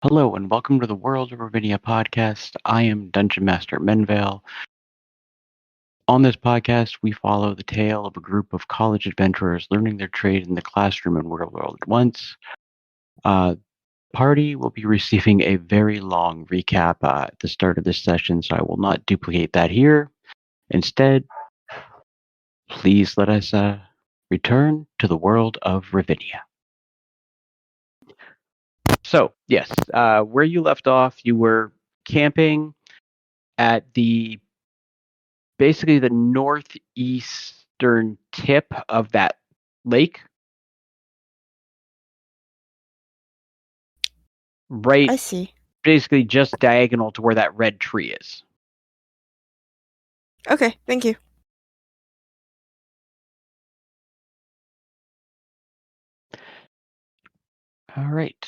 Hello and welcome to the World of Ravinia podcast. I am Dungeon Master Menvale. On this podcast, we follow the tale of a group of college adventurers learning their trade in the classroom and real world at once. Party will be receiving a very long recap at the start of this session, so I will not duplicate that here. Instead, please let us return to the world of Ravinia. So, yes, where you left off, you were camping at basically the northeastern tip of that lake. Right, I see. basically just diagonal to where that red tree is. Okay, thank you. All right.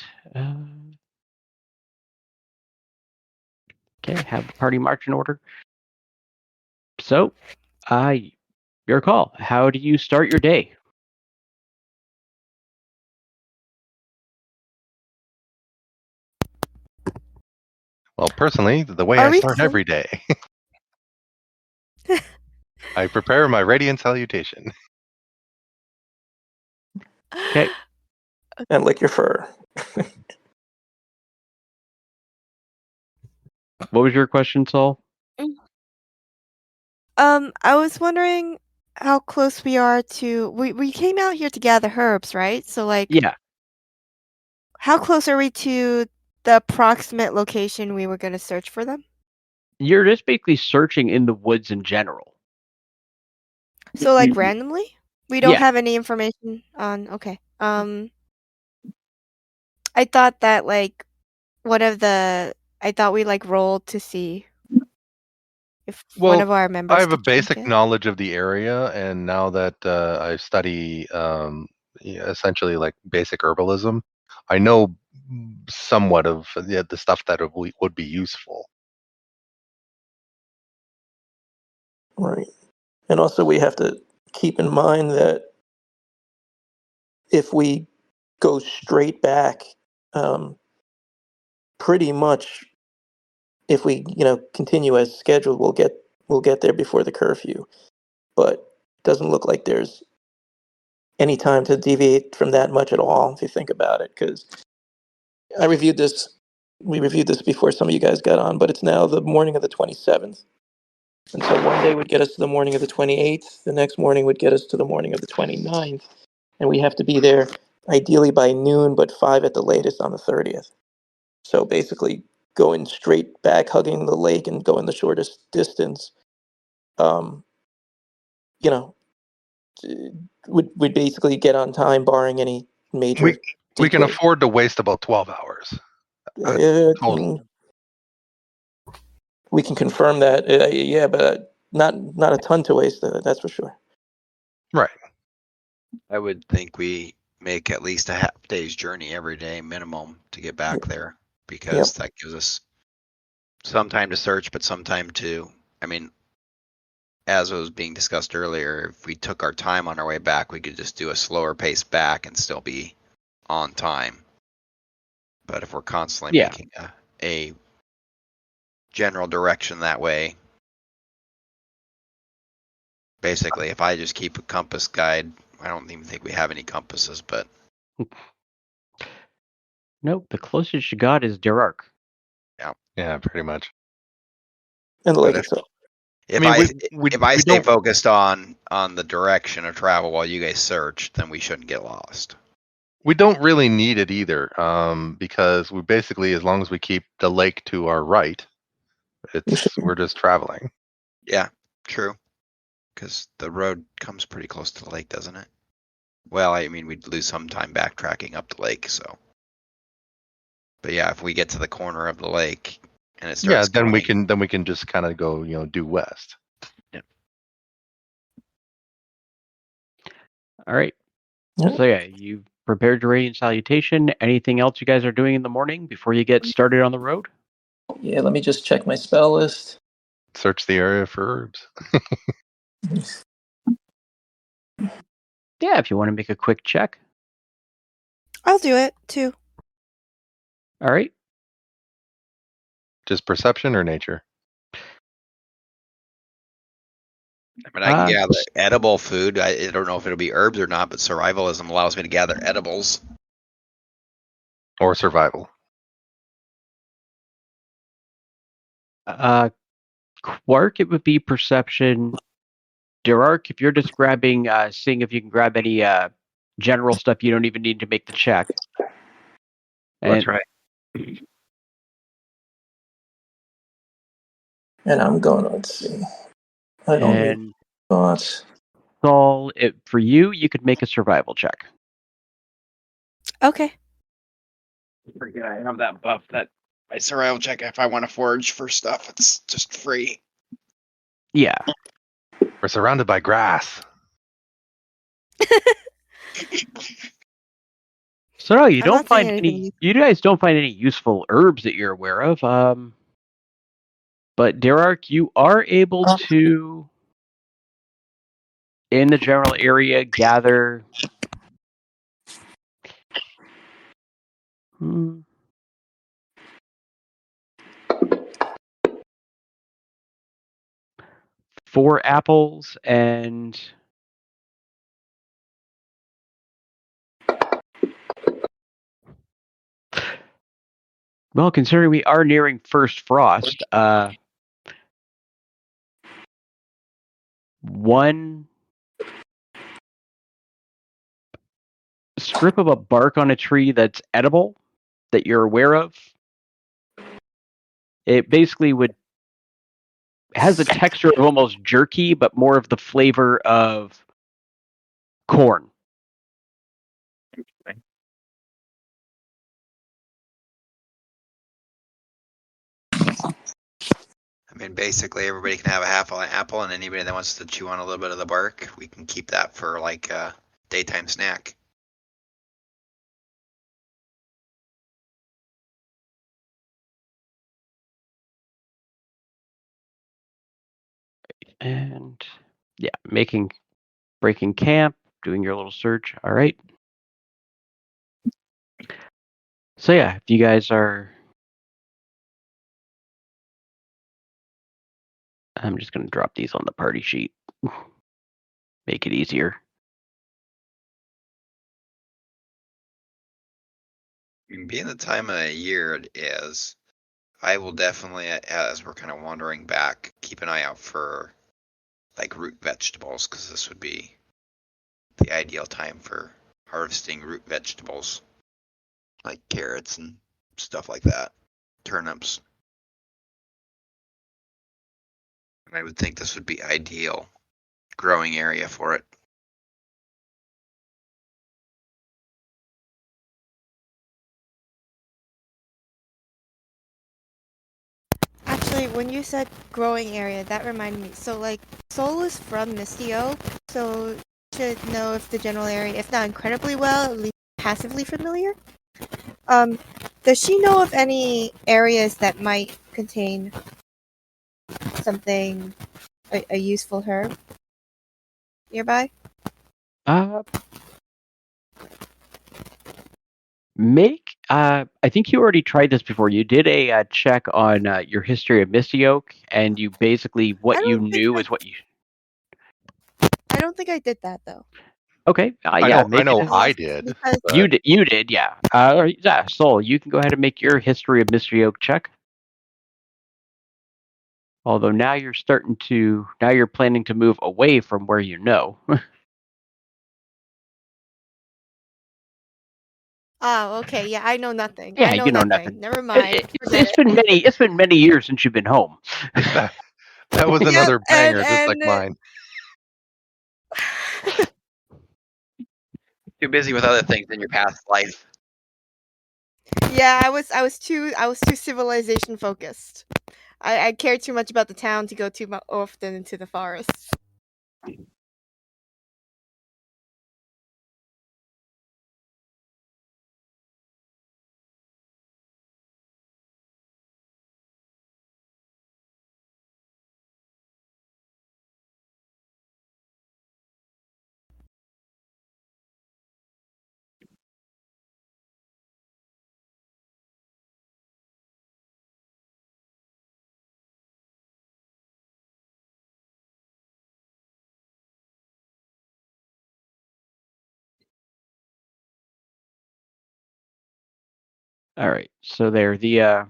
Okay, have the party march in order. So, your call. How do you start your day? Well, personally, the way Are I we start every day, I prepare my radiant salutation. Okay. And lick your fur. What was your question, Saul? I was wondering how close we are to we came out here to gather herbs, right? So Yeah, how close are we to the approximate location we were gonna search for them? you're just basically searching in the woods in general. So randomly? We don't Yeah. have any information on okay. I thought that I thought we rolled to see if one Well, of our members I have a could drink basic it. knowledge of the area, and now that I study essentially like basic herbalism, I know somewhat of the stuff that would be useful. Right. And also we have to keep in mind that if we go straight back, pretty much if we, continue as scheduled, we'll get there before the curfew. But it doesn't look like there's any time to deviate from that much at all, if you think about it, because we reviewed this before some of you guys got on, but it's now the morning of the 27th. And so one day would get us to the morning of the 28th, the next morning would get us to the morning of the 29th, and we have to be there ideally by noon, but 5 at the latest on the 30th. So basically going straight back, hugging the lake and going the shortest distance, you know, would basically get on time barring any major We can detours. afford to waste about 12 hours. Total. We can confirm that, yeah, but not a ton to waste, that's for sure. Right. I would think we make at least a half day's journey every day minimum to get back there, because that gives us some time to search, but some time to, as was being discussed earlier, if we took our time on our way back, we could just do a slower pace back and still be on time. But if we're constantly making a general direction that way, basically, if I just keep a compass guide, I don't even think we have any compasses, but Nope, the closest you got is Derark. Yeah, pretty much. And the lake itself. If I stay focused on the direction of travel while you guys search, then we shouldn't get lost. We don't really need it either, because we basically, as long as we keep the lake to our right, we're just traveling. Yeah, true. Because the road comes pretty close to the lake, doesn't it? Well, we'd lose some time backtracking up the lake, so. But yeah, if we get to the corner of the lake and it starts then we can just kind of go, due west. Yeah. All right. So you've prepared your radiant salutation. Anything else you guys are doing in the morning before you get started on the road? Yeah, let me just check my spell list. Search the area for herbs. Yeah, if you want to make a quick check. I'll do it too. All right. Just perception or nature? I mean, I can gather edible food. I don't know if it'll be herbs or not, but survivalism allows me to gather edibles. Or survival? Quark, it would be perception. Derark, if you're just grabbing, seeing if you can grab any general stuff, you don't even need to make the check. That's right. And I'm going, let's see. I don't need And thoughts. Saul, for you, you could make a survival check. Okay. Forget I have that buff that my survival check if I want to forage for stuff, it's just free. Yeah. We're surrounded by grass. So no, you I'm don't not saying find anything any. useful. You guys don't find any useful herbs that you're aware of. But Derark, you are able to, in the general area, gather. Four apples and well, considering we are nearing first frost, one strip of a bark on a tree that's edible that you're aware of. It basically has a texture of almost jerky, but more of the flavor of corn. I mean, basically, everybody can have a half an apple, and anybody that wants to chew on a little bit of the bark, we can keep that for like a daytime snack. And yeah, breaking camp, doing your little search. All right. So yeah, if you guys are, I'm just going to drop these on the party sheet. Make it easier. I mean, being the time of the year it is, I will definitely, as we're kind of wandering back, keep an eye out for like root vegetables, because this would be the ideal time for harvesting root vegetables, like carrots and stuff like that, turnips. And I would think this would be ideal growing area for it. Actually, when you said growing area, that reminded me. So, like, Sol is from Misty Oak, so should know if the general area, if not incredibly well, at least passively familiar. Does she know of any areas that might contain something, a useful herb nearby? I think you already tried this before. You did a check on your history of Misty Oak, and you basically what you knew is what you. I don't think I did that though. Okay. I Yeah. know. Make it. I did. Because You did. You did. Yeah. Yeah. Soul, you can go ahead and make your history of Mystery Oak check. Although now you're planning to move away from where you know. oh, okay, yeah, I know nothing. Yeah, I know you know nothing. Never mind. It's been many years since you've been home. That was Yep, another banger, just like and mine. Too busy with other things in your past life. yeah, I was too civilization focused. I cared too much about the town to go too often into the forest. All right. So there, the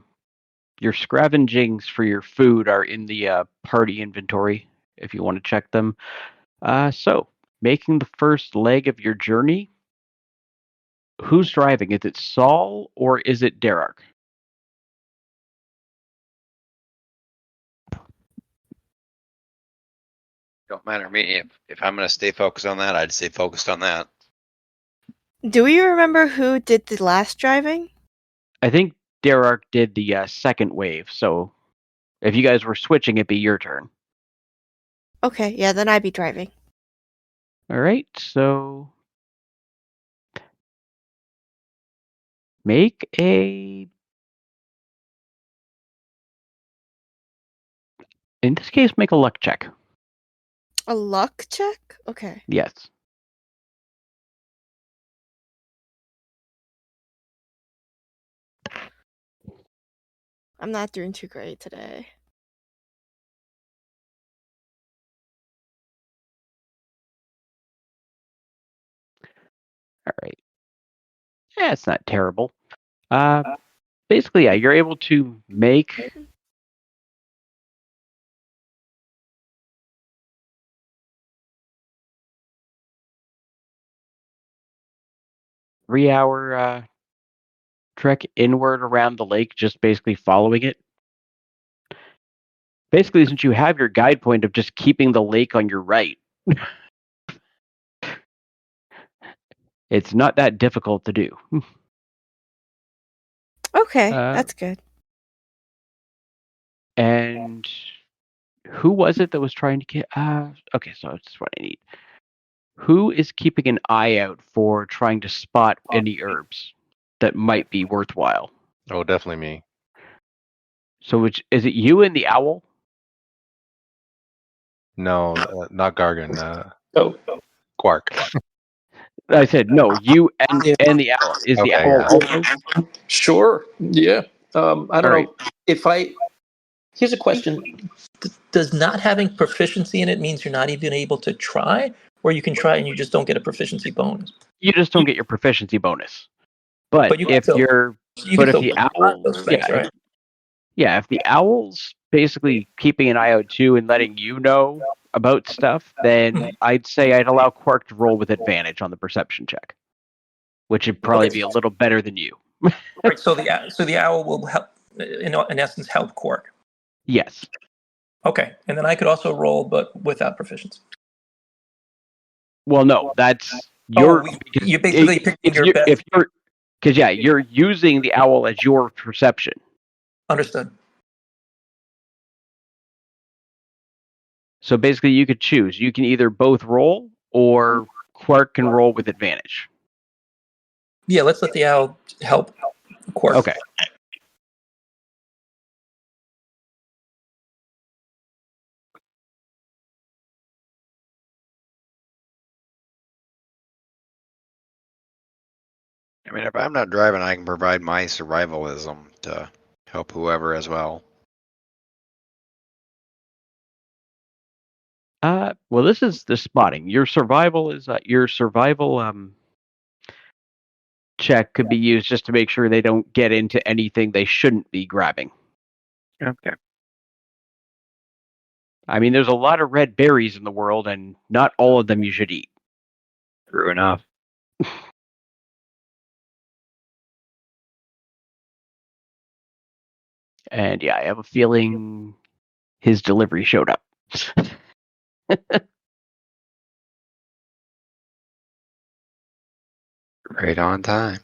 your scavengings for your food are in the party inventory if you want to check them. So making the first leg of your journey. Who's driving? Is it Saul or is it Derek? Don't matter to me. If I'm going to stay focused on that, I'd stay focused on that. Do you remember who did the last driving? I think Derek did the second wave. So if you guys were switching, it'd be your turn. Okay, yeah, then I'd be driving. All right. So make a. In this case, make a luck check. A luck check? Okay. Yes. I'm not doing too great today. All right. Yeah, it's not terrible. Basically, yeah, you're able to make 3 hour trek inward around the lake, just basically following it. Basically, since you have your guide point of just keeping the lake on your right, it's not that difficult to do. Okay, that's good. And who was it that was trying to get? Okay, so that's what I need. Who is keeping an eye out for trying to spot any herbs that might be worthwhile? Oh, definitely me. So, which is it? You and the owl? No, not Gargan. Oh, Quark. I said no. You and Yeah. the owl. Is the Okay, owl yeah. also? Sure. Yeah. I don't All right. know if I. Here's a question: Does not having proficiency in it means you're not even able to try, or you can try and you just don't get a proficiency bonus? You just don't get your proficiency bonus. But But you can if still you're, you but can if still the try owl, those things, right? yeah, if the owl's basically keeping an eye out too and letting you know about stuff, then I'd say I'd allow Quark to roll with advantage on the perception check, which would probably Okay. be a little better than you. Right. So the owl will help in essence help Quark. Yes. Okay, and then I could also roll, but without proficiency. Well, no, that's Oh, your because you're basically picking your best. if you're because yeah, you're using the owl as your perception. Understood. So basically, you could choose. You can either both roll or Quark can roll with advantage. Yeah, let's let the owl help Quark. Okay. I mean, if I'm not driving, I can provide my survivalism to help whoever as well. Well, this is the spotting. Your survival is your survival check could be used just to make sure they don't get into anything they shouldn't be grabbing. Okay. I mean, there's a lot of red berries in the world, and not all of them you should eat. True enough. And yeah, I have a feeling his delivery showed up. Right on time.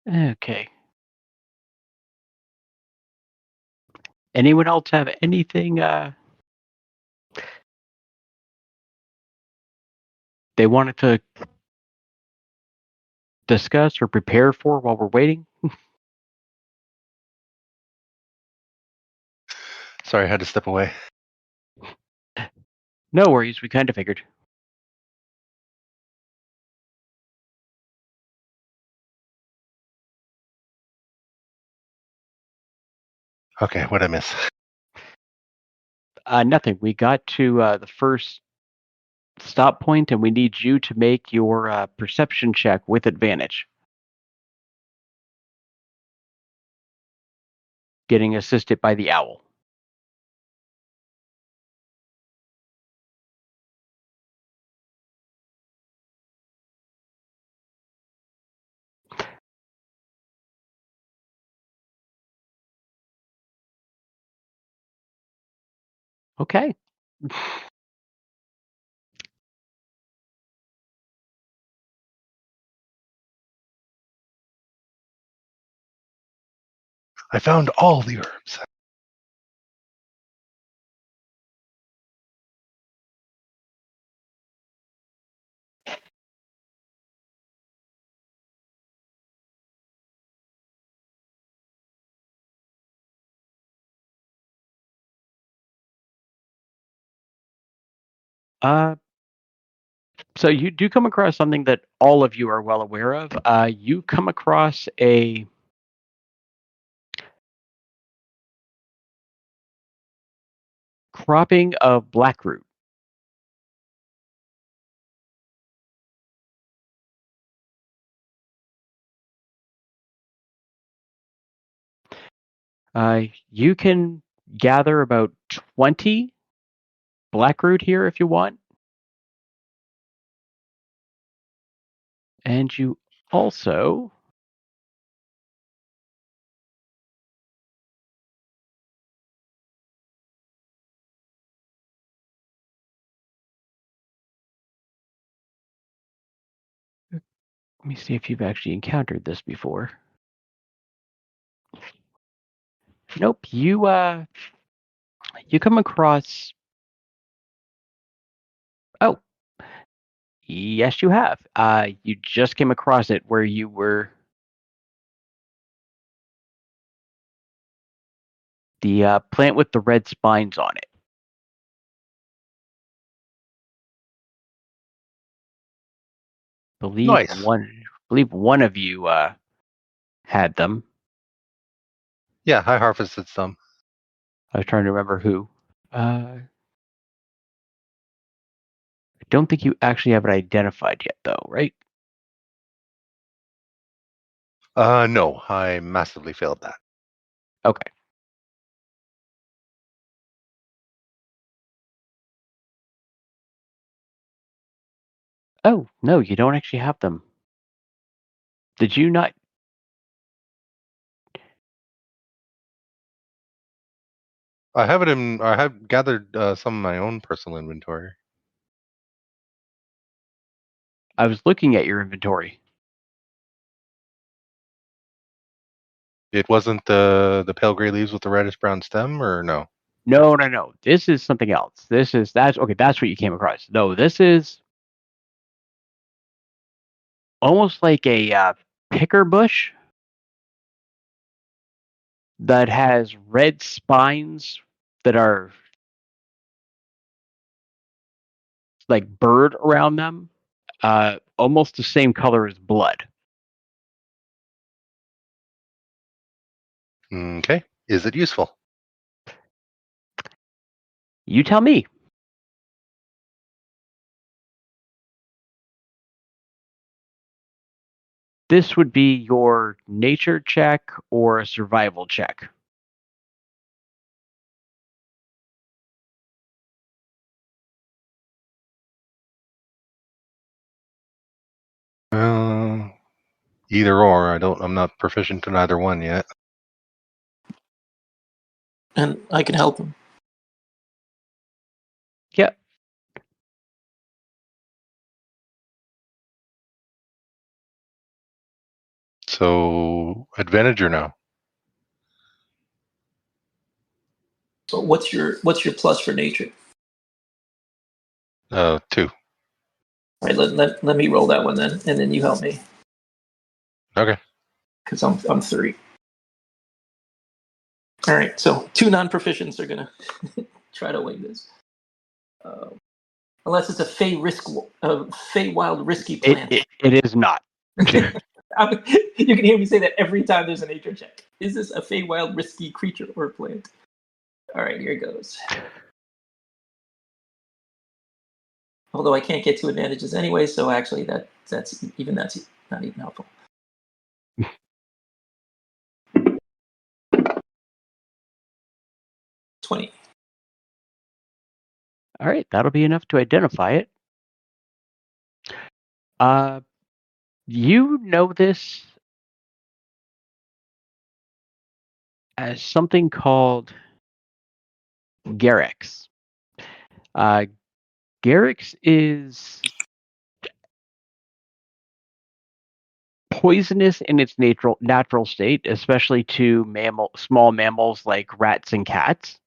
Okay. Anyone else have anything they wanted to discuss or prepare for while we're waiting? Sorry, I had to step away. No worries, we kind of figured. Okay, what'd I miss? Nothing. We got to the first stop point, and we need you to make your perception check with advantage. Getting assisted by the owl. Okay. I found all the herbs. Uh, so you do come across something that all of you are well aware of. You come across a cropping of blackroot. You can gather about 20 blackroot here if you want. And you also let me see if you've actually encountered this before. Nope, you come across oh, yes you have. You just came across it where you were the plant with the red spines on it. Nice. Believe one of you had them. Yeah, I harvested some. I was trying to remember who. I don't think you actually have it identified yet, though, right? No, I massively failed that. Okay. Oh, no, you don't actually have them. Did you not? I have it in. I have gathered some of my own personal inventory. I was looking at your inventory. It wasn't the pale gray leaves with the reddish brown stem, or no? No, no, no. This is something else. That's okay. That's what you came across. No, this is almost like a picker bush that has red spines that are like bird around them, almost the same color as blood. Okay. Is it useful? You tell me. This would be your nature check or a survival check. Uh, Either or. I'm not proficient in either one yet. And I can help him. Yep. So advantage or no? So what's your plus for nature? 2. All right, let me roll that one then, and then you help me Okay. because I'm 3. All right, so 2 non-proficients are gonna try to wing this, unless it's a Fey wild risky plant. It is not. You can hear me say that every time there's a nature check. Is this a Fey wild risky creature or plant? All right, here it goes. Although I can't get 2 advantages anyway, so actually that's not even helpful. 20. All right, that'll be enough to identify it. You know this as something called Garrix. Garrix is poisonous in its natural state, especially to small mammals like rats and cats.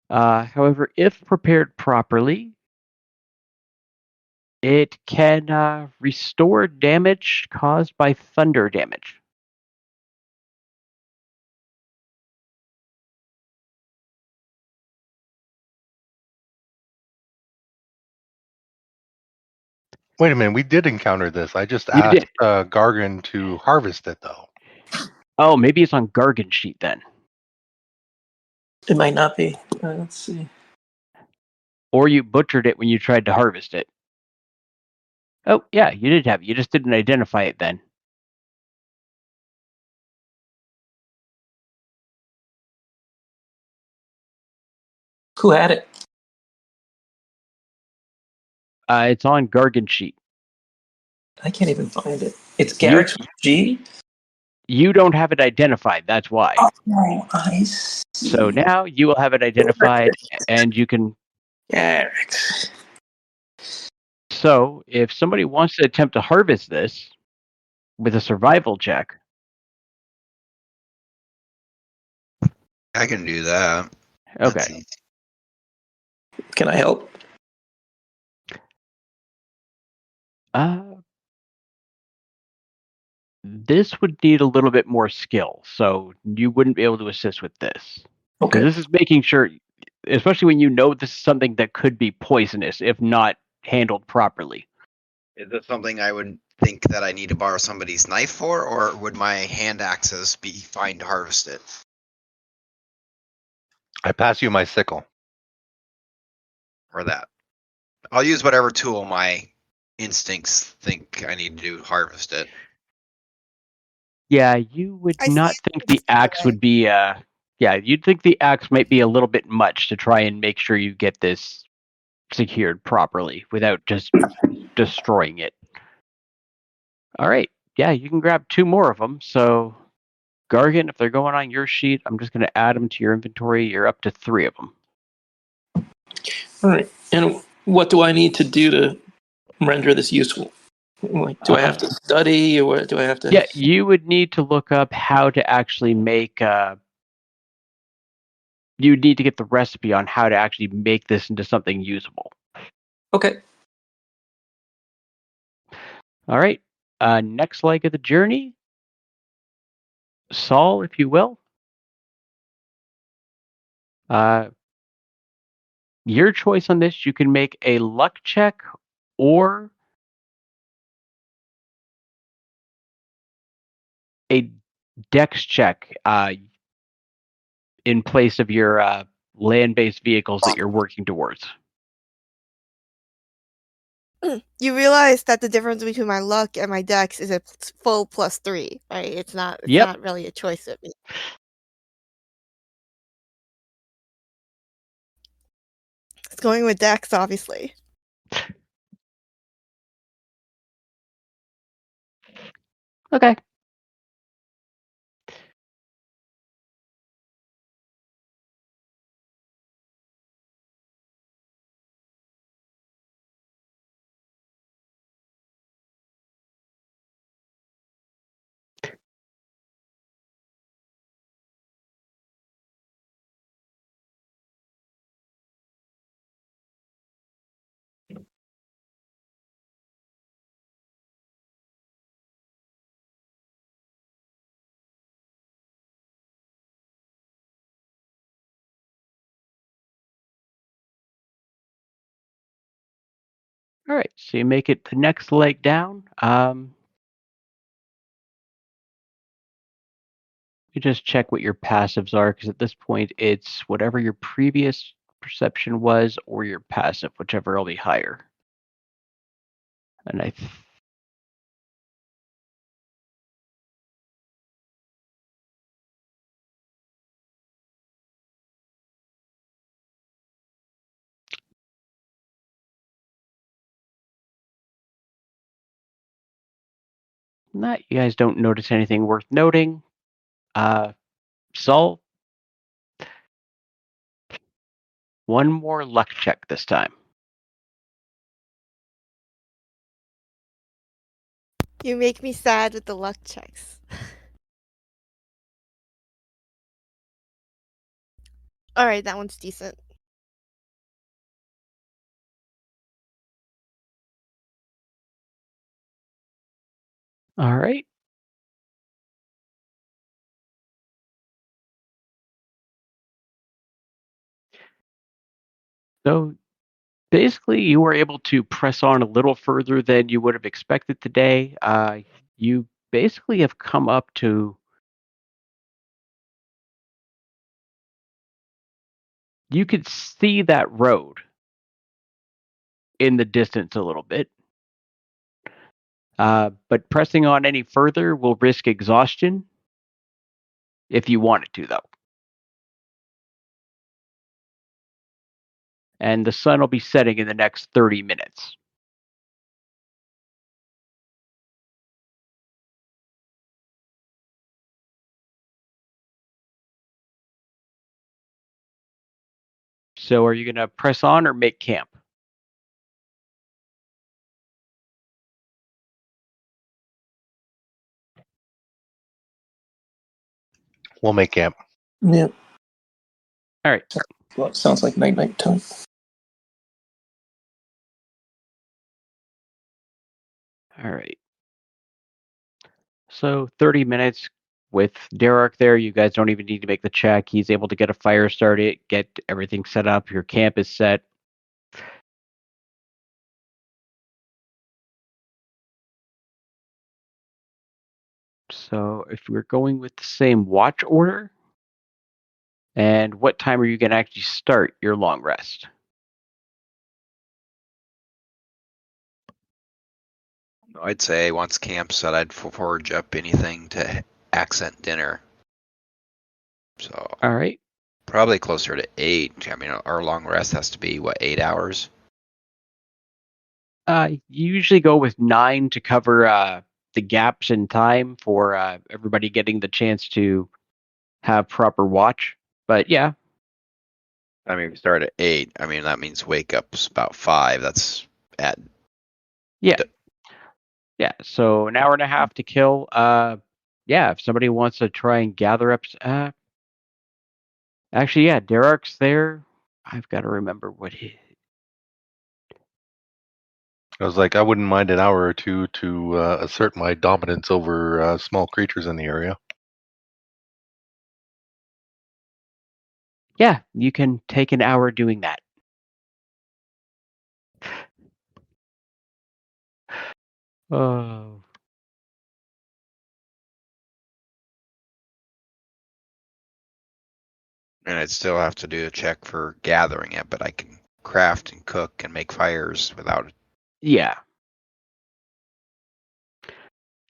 However, if prepared properly, it can restore damage caused by thunder damage. Wait a minute. We did encounter this. I just You asked did. Gargan to harvest it, though. Oh, maybe it's on Gargan sheet then. It might not be. Let's see. Or you butchered it when you tried to harvest it. Oh, yeah, you did have it. You just didn't identify it then. Who had it? It's on Gargan sheet. I can't even find it. It's You Garrick's G. you don't have it identified. That's why. Oh, I see. So now you will have it identified, and you can. Garrick. So if somebody wants to attempt to harvest this with a survival check, I can do that. okay. Can I help? This would need a little bit more skill, so you wouldn't be able to assist with this. Because Okay. this is making sure, especially when you know this is something that could be poisonous if not handled properly. Is this something I would think that I need to borrow somebody's knife for, or would my hand axes be fine to harvest it? I pass you my sickle. Or that? I'll use whatever tool my instincts think I need to do to harvest it. Yeah, you would I not see think it the the other axe way. would be. Yeah, you'd think the axe might be a little bit much to try and make sure you get this secured properly without just destroying it. All right. Yeah, you can grab 2 more of them. So, Gargan, if they're going on your sheet, I'm just going to add them to your inventory. You're up to 3 of them. All right. And what do I need to do to render this useful? Like, do I have to study, or do I have to? Yeah, you would need to look up how to actually make. You'd need to get the recipe on how to actually make this into something usable. Okay. All right. Next leg of the journey, Saul, if you will. Your choice on this. You can make a luck check or a dex check in place of your land-based vehicles that you're working towards. You realize that the difference between my luck and my dex is a full +3, right? It's not Yep. really a choice of me. It's going with dex, obviously. Okay. All right, so you make it the next leg down. You just check what your passives are, because at this point it's whatever your previous perception was or your passive, whichever will be higher. And that you guys don't notice anything worth noting. Sol, one more luck check this time. You make me sad with the luck checks. Alright, that one's decent. All right. So basically, you were able to press on a little further than you would have expected today. You basically have come up to. You could see that road in the distance a little bit. But pressing on any further will risk exhaustion if you wanted to, though. And the sun will be setting in the next 30 minutes. So are you going to press on or make camp? We'll make camp. Yeah. All right. Well, it sounds like night time. All right. So 30 minutes with Derek there. You guys don't even need to make the check. He's able to get a fire started, get everything set up. Your camp is set. So if we're going with the same watch order, and what time are you going to actually start your long rest? I'd say once camp's set, I'd forge up anything to accent dinner. So All right. probably closer to 8. I mean, our long rest has to be, 8 hours? You usually go with 9 to cover the gaps in time for everybody getting the chance to have proper watch. But yeah. I mean, if we start at 8, I mean, that means wake up's about 5. That's at... Yeah. Yeah, so an hour and a half to kill. Yeah, if somebody wants to try and gather up... actually, yeah, Derek's there. I've got to remember what he... I was like, I wouldn't mind an hour or two to assert my dominance over small creatures in the area. Yeah, you can take an hour doing that. Oh. And I'd still have to do a check for gathering it, but I can craft and cook and make fires without it. Yeah.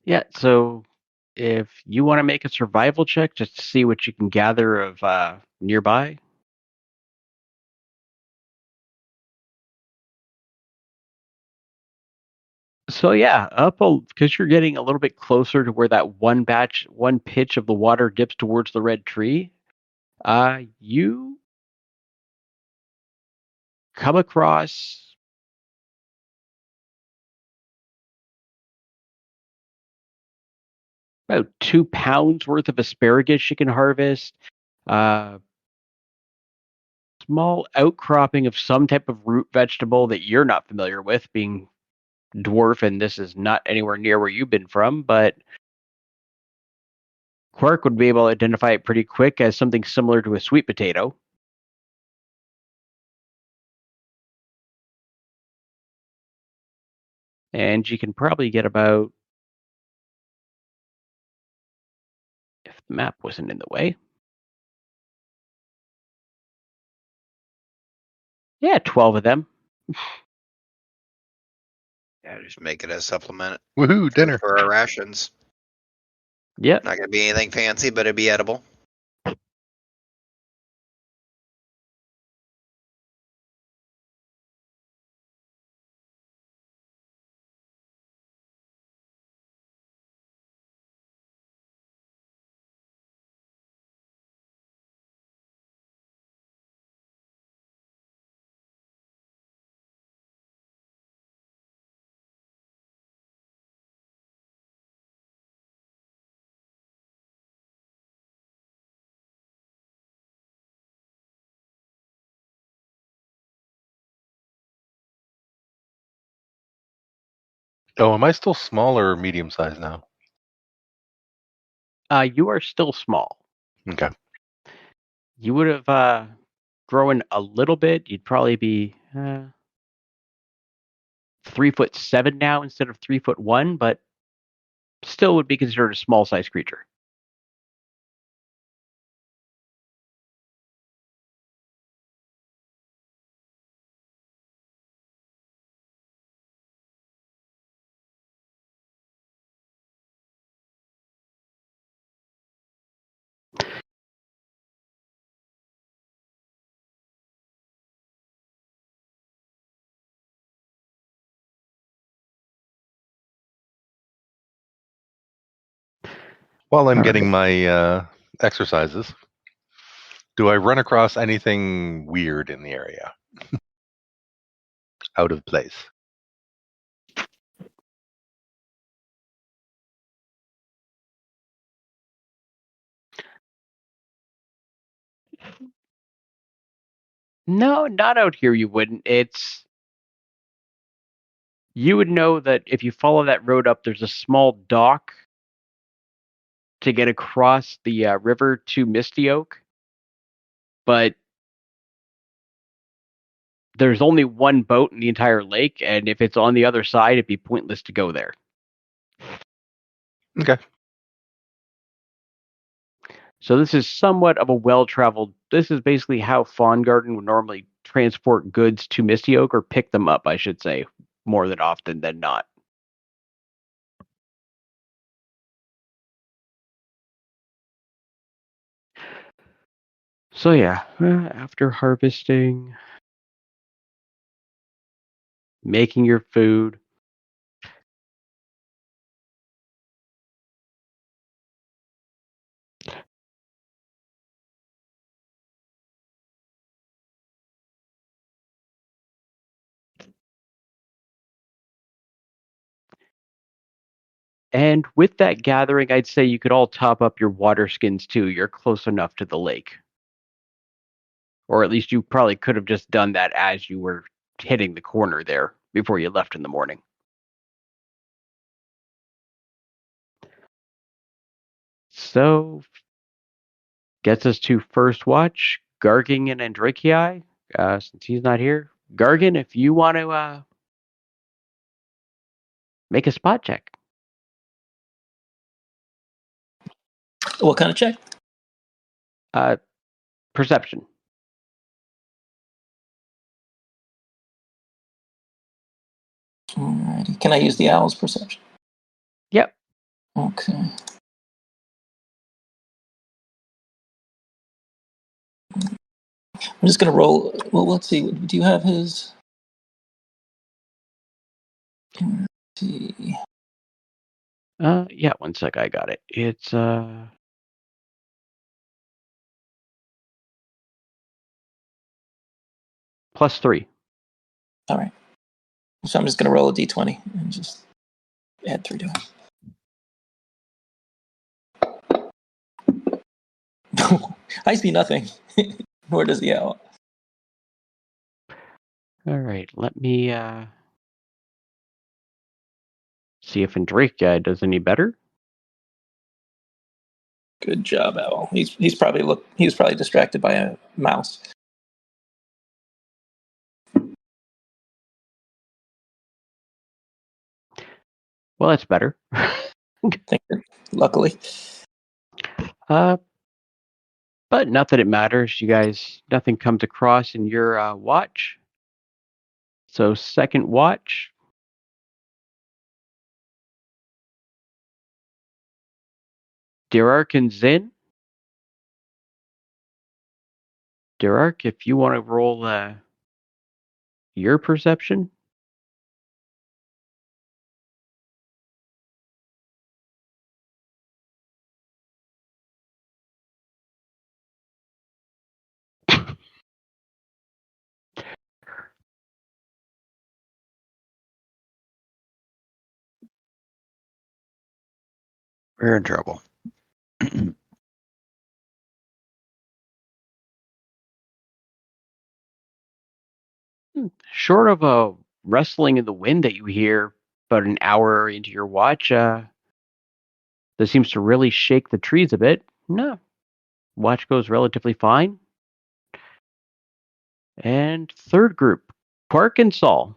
Yeah, so if you want to make a survival check just to see what you can gather of nearby. So yeah, because you're getting a little bit closer to where that one pitch of the water dips towards the red tree. You come across about 2 pounds worth of asparagus you can harvest. Small outcropping of some type of root vegetable that you're not familiar with, being dwarf, and this is not anywhere near where you've been from, but Quark would be able to identify it pretty quick as something similar to a sweet potato. And you can probably get about, if the map wasn't in the way, yeah, 12 of them. Yeah, just make it a supplement Woohoo, dinner. for our rations. Yep. Not gonna be anything fancy, but it'd be edible. Oh, am I still small or medium size now? You are still small. Okay. You would have grown a little bit. You'd probably be 3'7" now instead of 3'1", but still would be considered a small size creature. While I'm All getting right. my exercises, do I run across anything weird in the area? Out of place? No, not out here. You wouldn't. You would know that if you follow that road up, there's a small dock to get across the river to Misty Oak, but there's only one boat in the entire lake, and if it's on the other side, it'd be pointless to go there. Okay. So this is somewhat of a well-traveled. This is basically how Fawn Garden would normally transport goods to Misty Oak, or pick them up, I should say, more than often than not. So yeah, after harvesting, making your food, and with that gathering, I'd say you could all top up your water skins too. You're close enough to the lake. Or at least you probably could have just done that as you were hitting the corner there before you left in the morning. So, gets us to first watch, Gargin and Andrakii, since he's not here. Gargin, if you want to make a spot check. What kind of check? Perception. Alrighty. Can I use the owl's perception? Yep. Okay. I'm just gonna roll. Well, let's see. Do you have his? Let's see. Yeah, one sec, I got it. It's +3. All right. So I'm just gonna roll a d20 and just add 3 to it. I see nothing. Nor does the owl. All right, let me see if Andrakii does any better. Good job, owl. He's probably distracted by a mouse. Well, that's better. Luckily. But not that it matters. You guys, nothing comes across in your watch. So second watch. Dirark and Zin. Dirark, if you want to roll your perception. We're in trouble. Short of a rustling in the wind that you hear about an hour into your watch, that seems to really shake the trees a bit. No, watch goes relatively fine. And third group, Quark and Saul.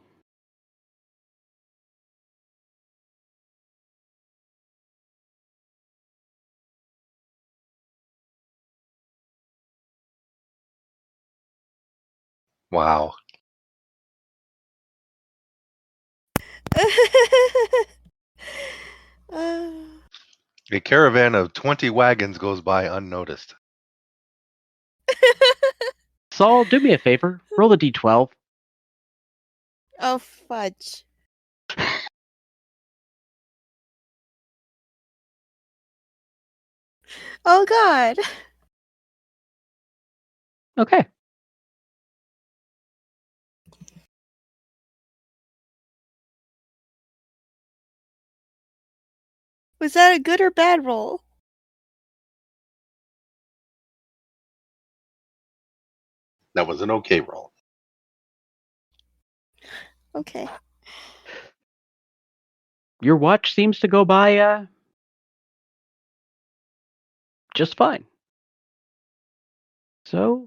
Wow. Uh, A caravan of 20 wagons goes by unnoticed. Saul, do me a favor. Roll a d12. oh, fudge. Oh, God. Okay. Was that a good or bad roll? That was an okay roll. Okay. Your watch seems to go by just fine. So,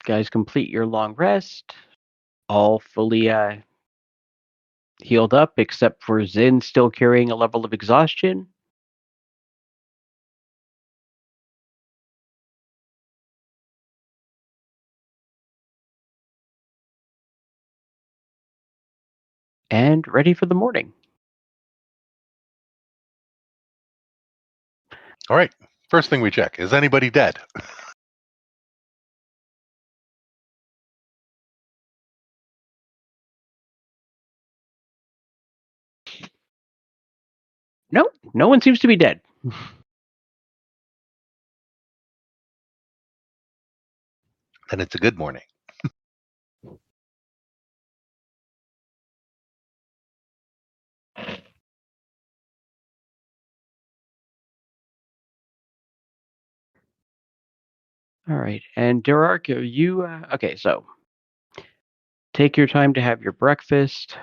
guys, complete your long rest. All fully healed up, except for Zin still carrying a level of exhaustion. And ready for the morning. All right. First thing we check, is anybody dead? No, no one seems to be dead. Then it's a good morning. All right. And Dirark, are you okay? So take your time to have your breakfast.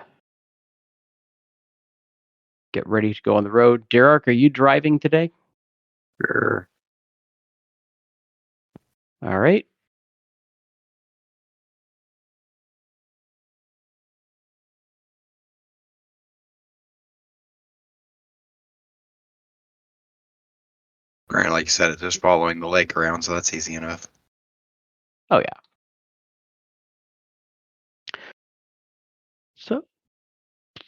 Get ready to go on the road. Dirark, are you driving today? Sure. All right. Granted, like you said, it's just following the lake around, so that's easy enough. Oh yeah. So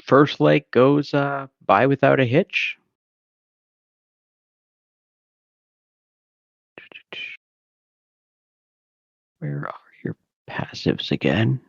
first leg goes by without a hitch. Where are your passives again?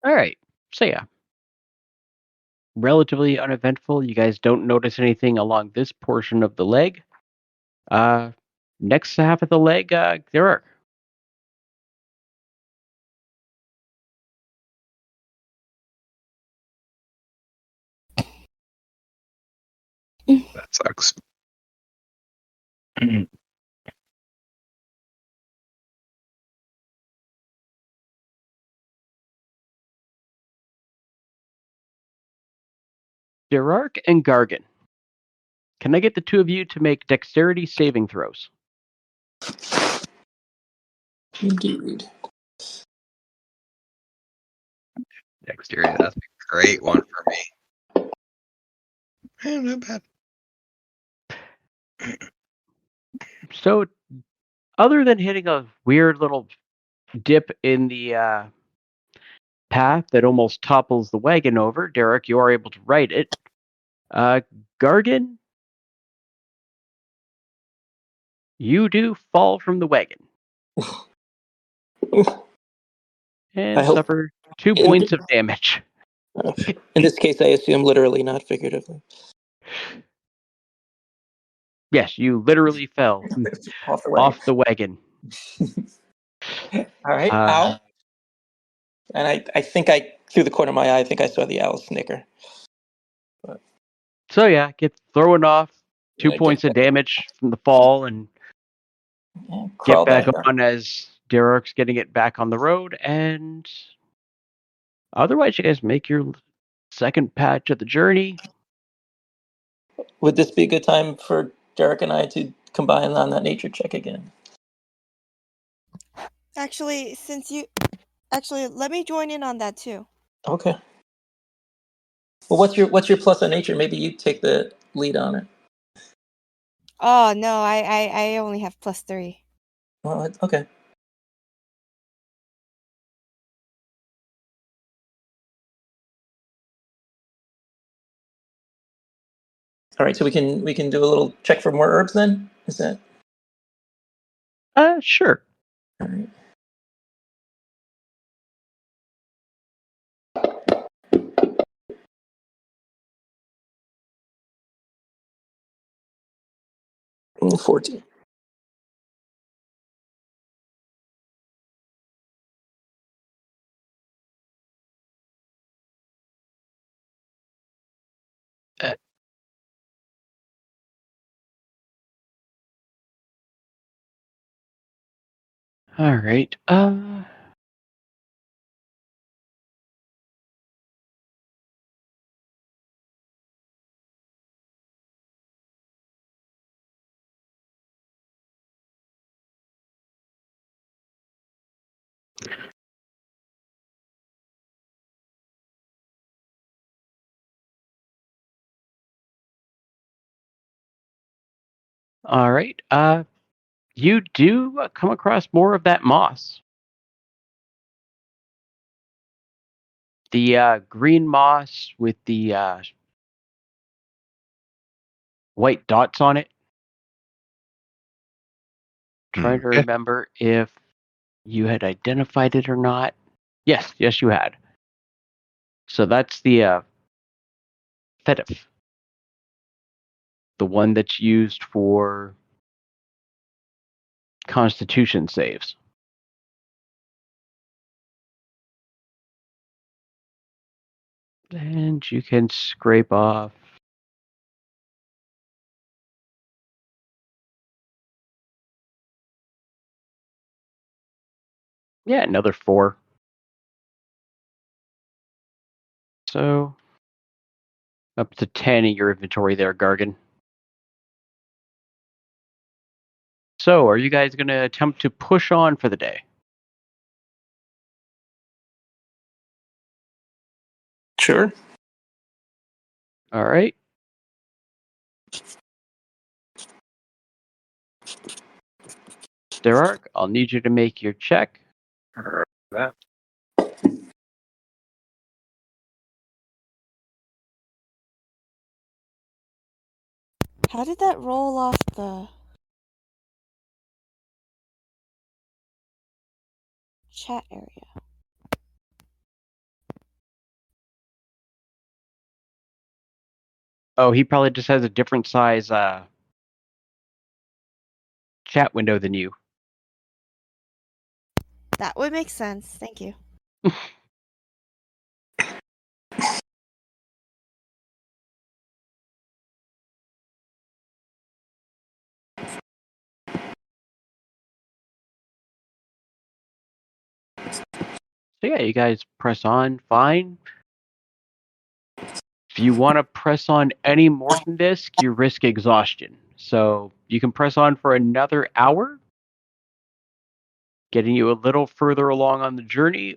All right. So yeah, relatively uneventful. You guys don't notice anything along this portion of the leg. Next half of the leg, there are. That sucks. Derark and Gargan. Can I get the two of you to make dexterity saving throws? Indeed. Dexterity, that's a great one for me. Not bad. So, other than hitting a weird little dip in the path that almost topples the wagon over, Derek, you are able to right it. Gargan, you do fall from the wagon I and hope suffer 2 in, points of damage. in this case, I assume literally, not figuratively. Yes, you literally fell Off the way. off the wagon. All right. Uh, Ow. And I think through the corner of my eye, I think I saw the owl snicker. So yeah, get thrown off, 2 I points of damage from the fall, and get crawl back back up. on as Derek's getting it back on the road. And otherwise, you guys make your second patch of the journey. Would this be a good time for Derek and I to combine on that nature check again? Actually, let me join in on that too. Okay. Well, what's your plus on nature? Maybe you take the lead on it. Oh no, I only have +3. Well, okay. All right, so we can do a little check for more herbs then. Is that Sure. all right? 14. Uh, all right. All right. You do come across more of that moss. The green moss with the white dots on it. Trying to Okay. remember if you had identified it or not. Yes, you had. So that's the Fetif, the one that's used for Constitution saves. And you can scrape off. Yeah, another 4. So up to 10 in your inventory there, Gargan. So are you guys going to attempt to push on for the day? Sure. All right. Derek, I'll need you to make your check. That. How did that roll off the chat area? Oh, he probably just has a different size chat window than you. That would make sense. Thank you. So yeah, you guys press on, fine. If you want to press on any more than this, you risk exhaustion. So you can press on for another hour, getting you a little further along on the journey,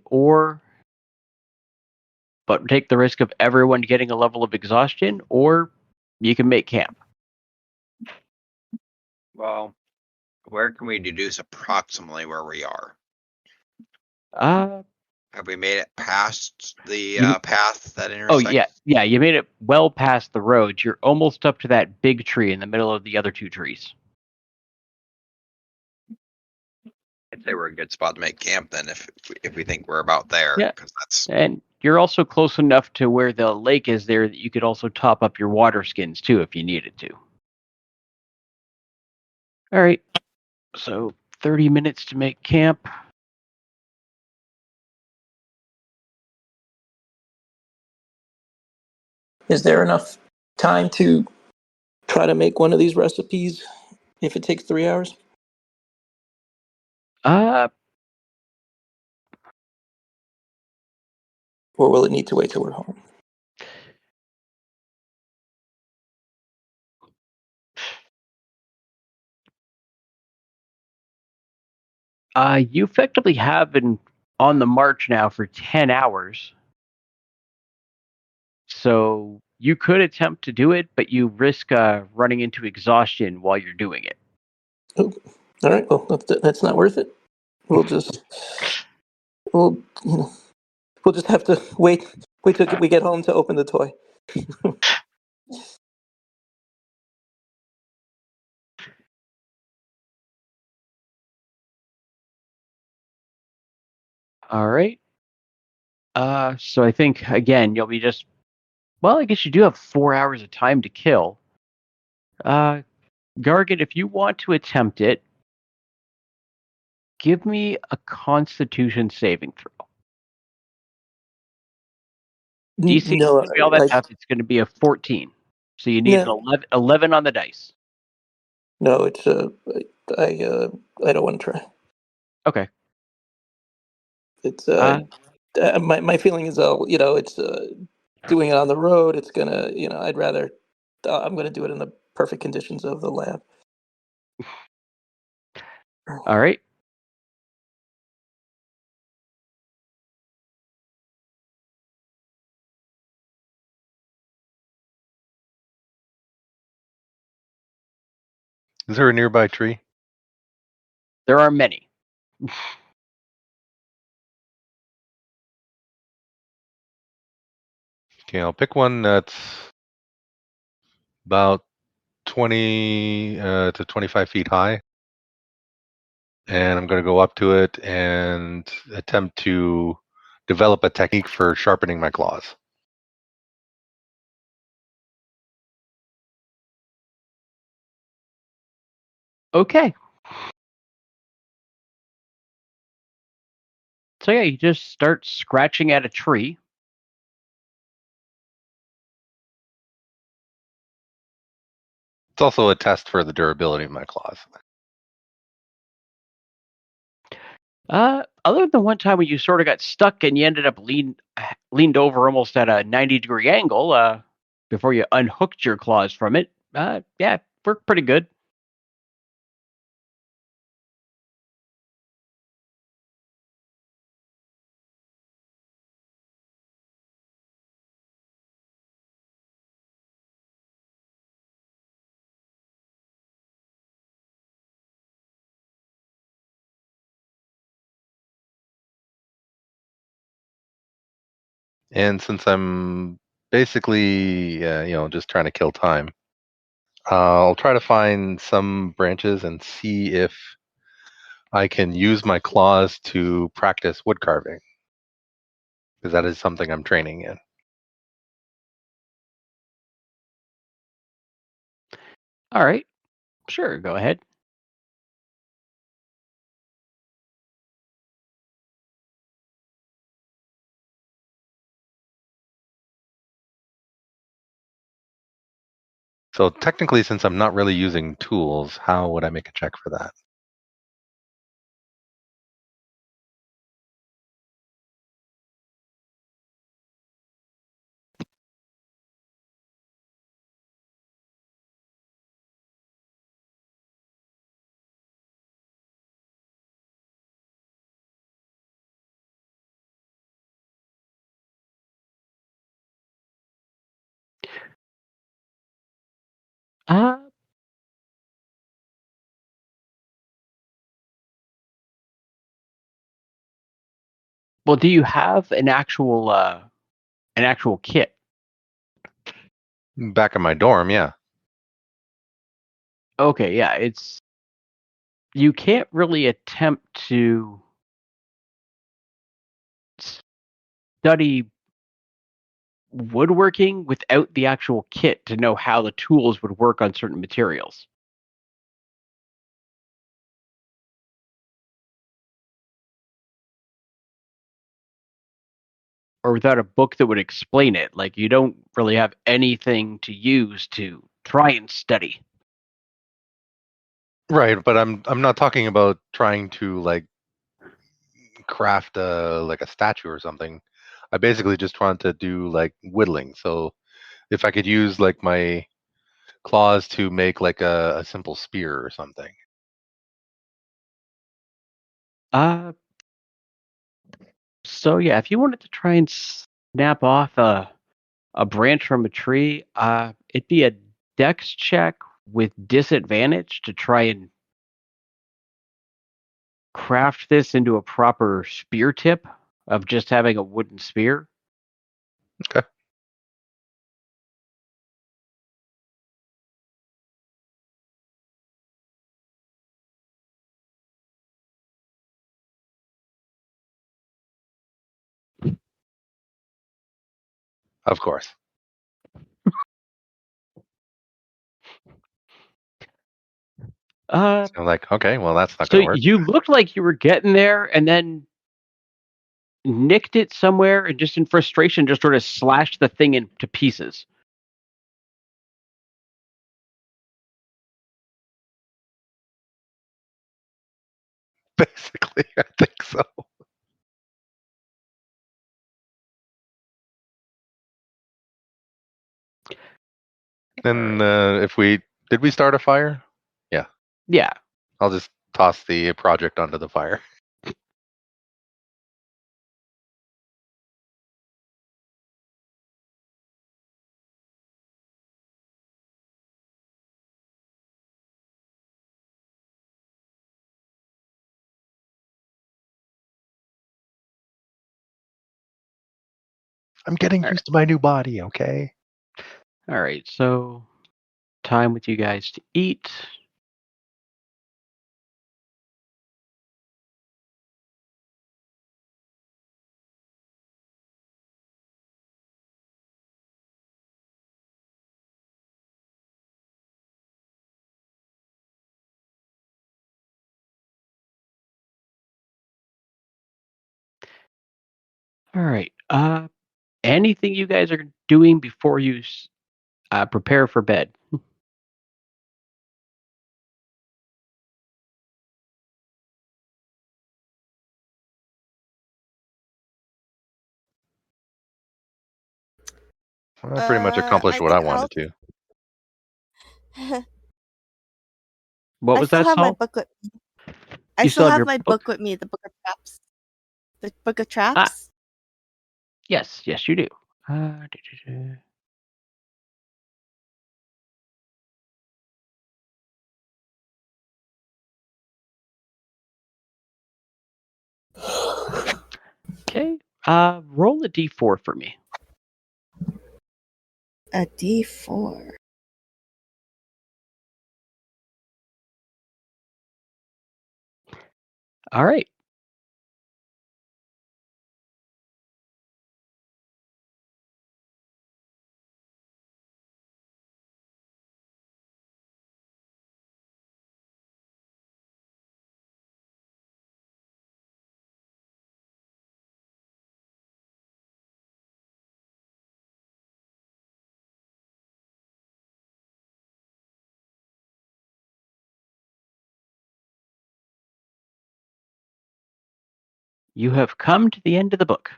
but take the risk of everyone getting a level of exhaustion, or you can make camp. Well, where can we deduce approximately where we are? Have we made it past the path that intersects? Yeah, you made it well past the road. You're almost up to that big tree in the middle of the other two trees. I'd say we're a good spot to make camp then, if we think we're about there. Yeah. 'Cause that's And you're also close enough to where the lake is there that you could also top up your water skins too if you needed to. All right. So 30 minutes to make camp. Is there enough time to try to make one of these recipes if it takes 3 hours? Or will it need to wait till we're home? You effectively have been on the march now for 10 hours. So you could attempt to do it, but you risk running into exhaustion while you're doing it. Oh, all right. Well, that's not worth it. We'll just we'll just have to wait till we get home to open the toy. All right. So I think again you'll be just I guess you do have 4 hours of time to kill. Gargan, if you want to attempt it, give me a Constitution saving throw. DC is No, going to be all that tough. It's going to be a 14. So you need an 11 on the dice. No, it's I don't want to try. Okay. It's my feeling is it's doing it on the road. It's gonna I'd rather I'm gonna do it in the perfect conditions of the lab. All right. Is there a nearby tree? There are many. Okay, I'll pick one that's about 20 to 25 feet high. And I'm going to go up to it and attempt to develop a technique for sharpening my claws. Okay. So yeah, you just start scratching at a tree. It's also a test for the durability of my claws. Other than one time when you sort of got stuck and you ended up leaned over almost at a 90-degree angle before you unhooked your claws from it, yeah, worked pretty good. And since I'm basically, just trying to kill time, I'll try to find some branches and see if I can use my claws to practice wood carving, because that is something I'm training in. All right. Sure. Go ahead. So technically, since I'm not really using tools, how would I make a check for that? Uh, well, do you have an actual kit? Back in my dorm, yeah. Okay, yeah, it's you can't really attempt to study woodworking without the actual kit to know how the tools would work on certain materials. Or without a book that would explain it. Like you don't really have anything to use to try and study. Right, but I'm not talking about trying to like craft a statue or something. I basically just want to do like whittling. So if I could use like my claws to make like a simple spear or something. Uh so yeah, if you wanted to try and snap off a branch from a tree, it'd be a dex check with disadvantage to try and craft this into a proper spear tip of just having a wooden spear. Okay. Of course. Uh, So like, okay, well that's not so gonna work. you looked like you were getting there, and then nicked it somewhere, and just in frustration, just sort of slashed the thing into pieces. Basically, I think so. Then if we did we start a fire? Yeah. Yeah. I'll just toss the project onto the fire. I'm getting All right. used to my new body, okay? All right. So time with you guys to eat. All right. Anything you guys are doing before you prepare for bed? I pretty much accomplished I what I think wanted to. What I was still that, have my Saul? book with I You still still have have your my book? book with me, the book of traps. The book of Ah, traps. yes, yes, you do. Okay. Roll a d4 for me. A D4. All right. You have come to the end of the book.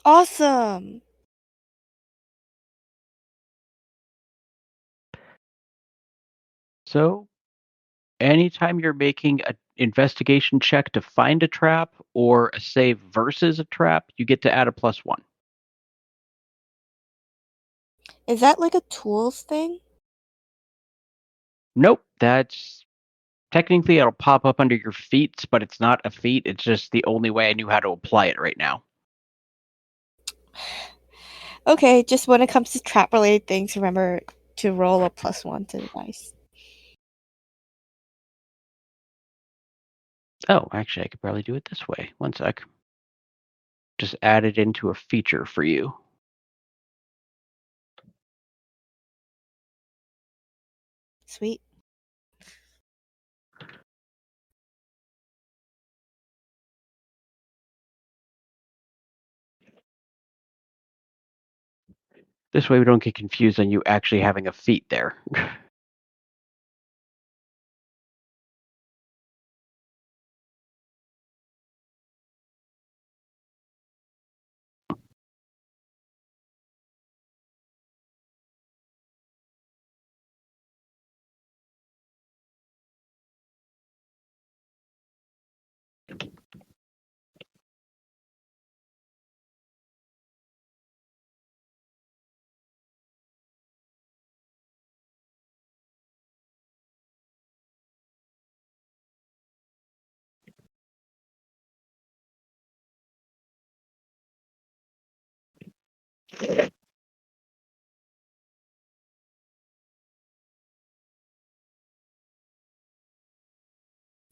Awesome! So, anytime you're making an investigation check to find a trap or a save versus a trap, you get to add a +1. Is that like a tools thing? Nope, that's technically it'll pop up under your feats, but it's not a feat. It's just the only way I knew how to apply it right now. Okay, just when it comes to trap related things, remember to roll a +1 to the dice. Oh, actually, I could probably do it this way. One sec. Just add it into a feature for you. Sweet. This way we don't get confused on you actually having a feat there.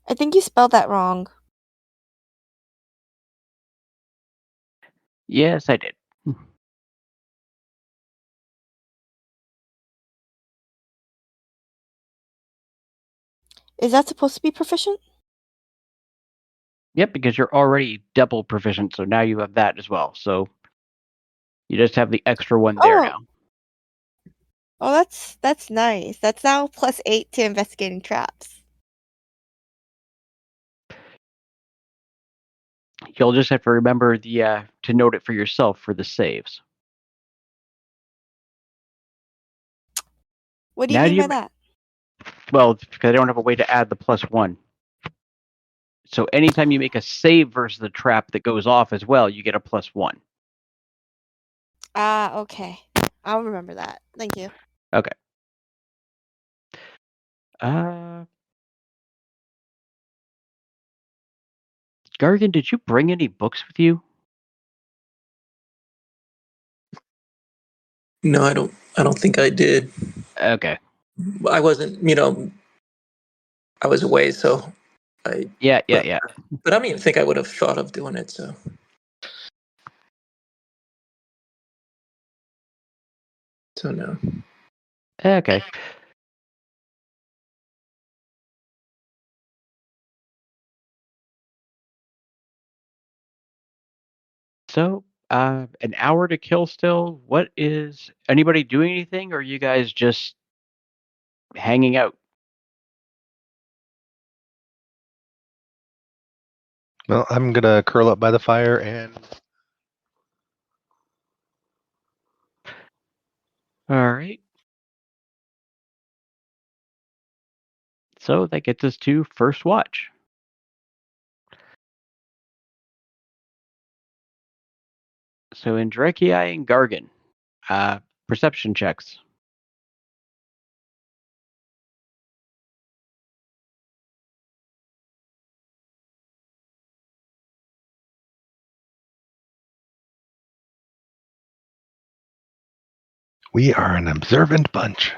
I think you spelled that wrong. Yes, I did. Is that supposed to be proficient? Yep, because you're already double proficient, so now you have that as well. So you just have the extra one there now. Oh, that's nice. That's now +8 to investigating traps. You'll just have to remember the to note it for yourself for the saves. What do you Now mean by that? Well, because I don't have a way to add the +1. So anytime you make a save versus the trap that goes off as well, you get a +1. Ah, okay. I'll remember that. Thank you. Okay. Gargan, did you bring any books with you? No, I don't. I don't think I did. Okay. I wasn't. I was away, so I. Yeah. But I don't even think I would have thought of doing it. So no. Okay. So, an hour to kill still. What is anybody doing anything, or are you guys just hanging out? Well, I'm gonna curl up by the fire and All right. So that gets us to first watch. So Andrekia and Gargan, perception checks. we are an observant bunch.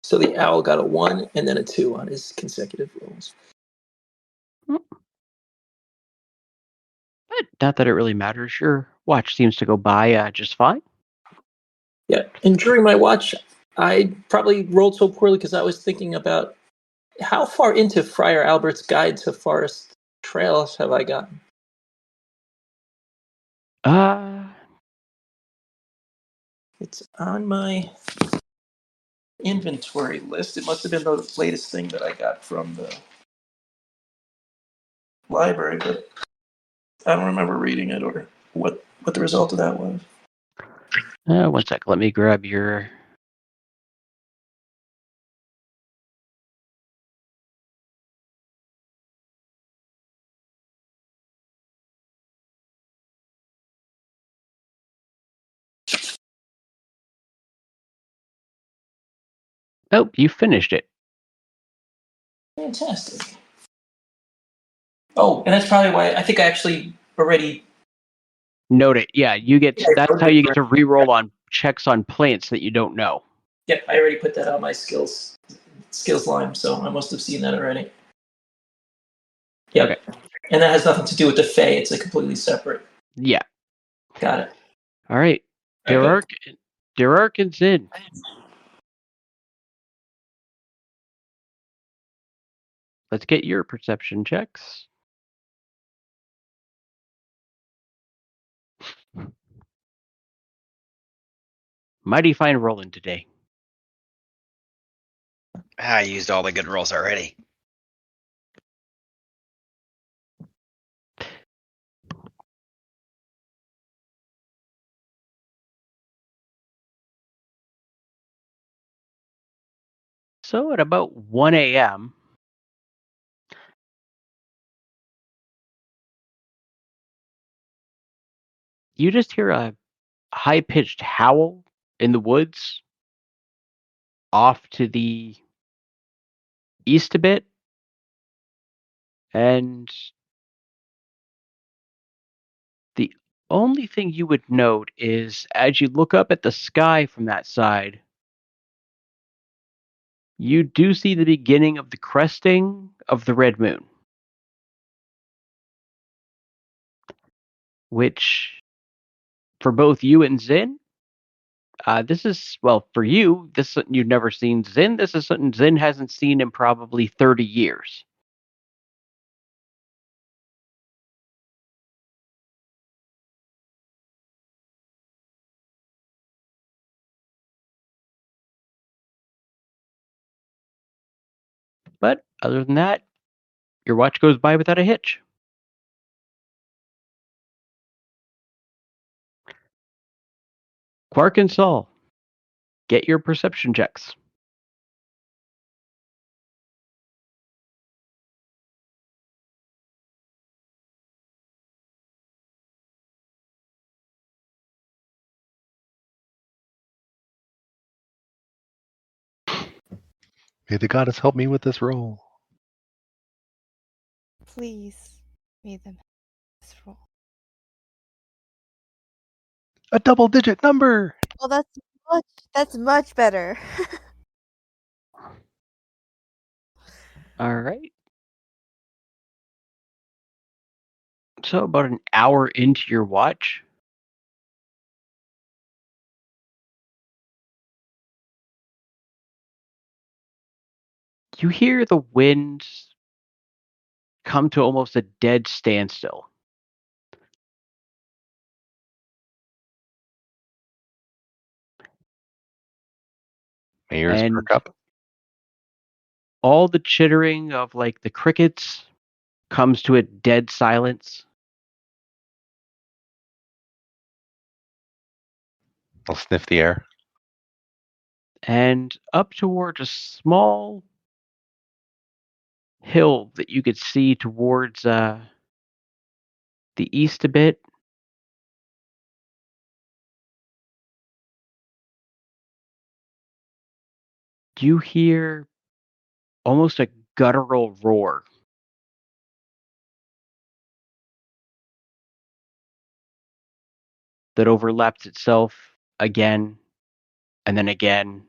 So the owl got a 1 and then a 2 on his consecutive rolls. But not that it really matters. Your watch seems to go by just fine. Yeah, and during my watch, I probably rolled so poorly because I was thinking about how far into Friar Albert's Guide to Forest Trails have I gotten? It's on my inventory list. It must have been the latest thing that I got from the library, but I don't remember reading it or what the result of that was. 1 sec. Let me grab your. Oh, you finished it. Fantastic. Oh, and that's probably why I think I actually already. Note it. Yeah, you get. Yeah, I That's wrote how it you get to right. reroll on checks on plants that you don't know. Yep, I already put that on my skills line, so I must have seen that already. Yep. Okay. And that has nothing to do with the Fae. It's a completely separate. Yeah. Got it. All right. Okay. Derark and Zin. Let's get your perception checks. Mighty fine rolling today. I used all the good rolls already. So at about 1 a.m., you just hear a high-pitched howl in the woods off to the east a bit, and the only thing you would note is as you look up at the sky from that side, you do see the beginning of the cresting of the red moon, which for both you and Zin, this is, well, for you, this is something you've never seen. Zin, this is something Zin hasn't seen in probably 30 years. But other than that, your watch goes by without a hitch. Quark and Saul, get your perception checks. May the goddess help me with this roll. Please, may them have this roll. A double-digit number. Well, that's much better. All right. So about an hour into your watch, you hear the wind come to almost a dead standstill. My ears And perk up. all the chittering of like the crickets comes to a dead silence. I'll sniff the air. And up towards a small hill that you could see towards the east a bit, you hear almost a guttural roar. That overlaps itself again, and then again,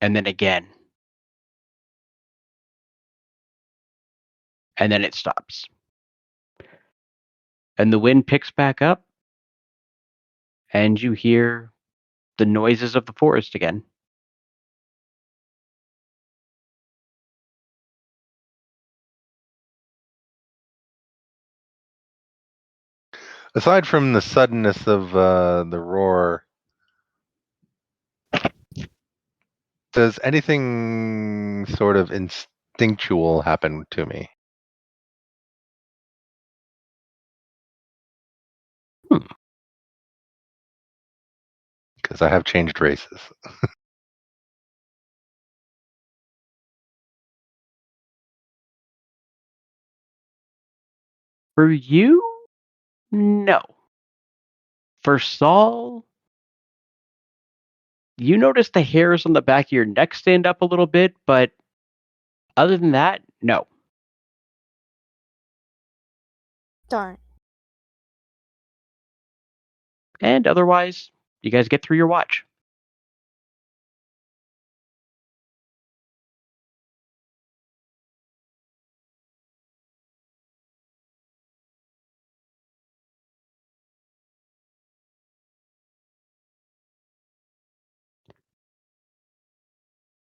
and then again. And then it stops. And the wind picks back up, and you hear the noises of the forest again. Aside from the suddenness of the roar, does anything sort of instinctual happen to me? Because I have changed races. For you, no. For Saul, you notice the hairs on the back of your neck stand up a little bit, but other than that, no. Darn. And otherwise, you guys get through your watch.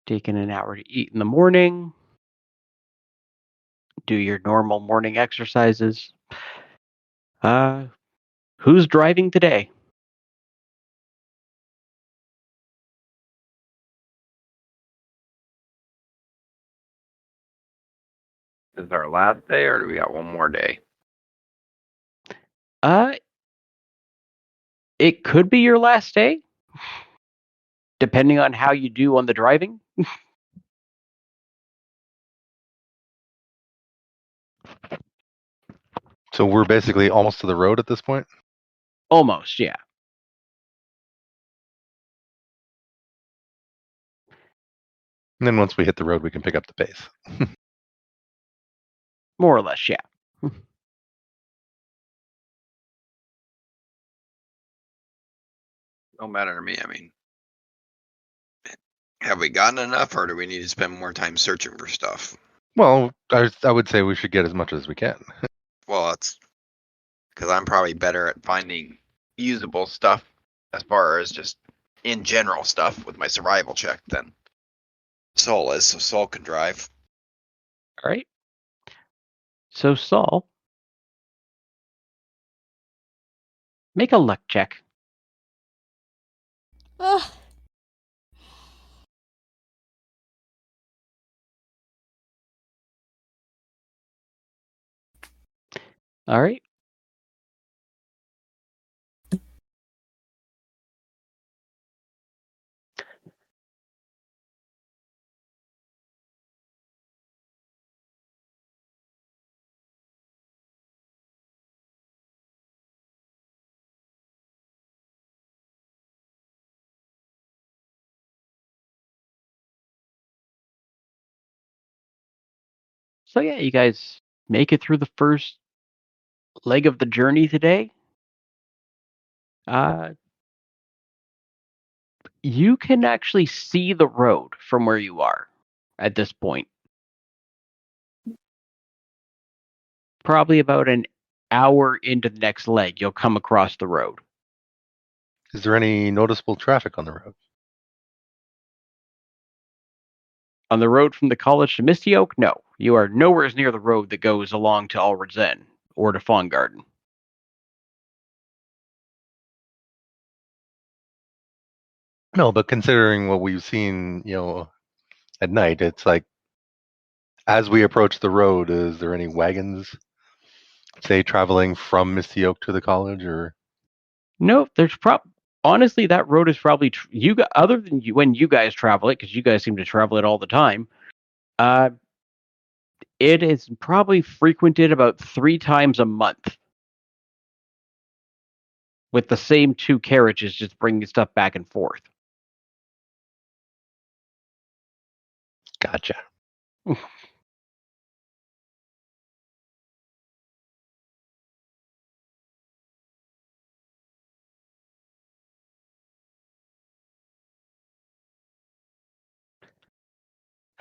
Taking an hour to eat in the morning. Do your normal morning exercises. Who's driving today? Is it our last day, or do we got one more day? It could be your last day, depending on how you do on the driving. So we're basically almost to the road at this point? Almost, yeah. And then once we hit the road, we can pick up the pace. More or less, yeah. Don't matter to me. I mean, have we gotten enough, or do we need to spend more time searching for stuff? Well, I would say we should get as much as we can. Well, that's because I'm probably better at finding usable stuff as far as just in general stuff with my survival check than Soul is, so Soul can drive. All right. So, Saul, make a luck check. Ugh. All right. So, yeah, you guys make it through the first leg of the journey today. You can actually see the road from where you are at this point. Probably about an hour into the next leg, you'll come across the road. Is there any noticeable traffic on the road? On the road from the college to Misty Oak, no. You are nowhere near the road that goes along to Alredzen or to Fawn Garden. No, but considering what we've seen, at night, it's like as we approach the road, is there any wagons, say, traveling from Misty Oak to the college, or? No, there's honestly, that road is probably other than you when you guys travel it, because you guys seem to travel it all the time. It is probably frequented about 3 times a month, with the same 2 carriages just bringing stuff back and forth. Gotcha.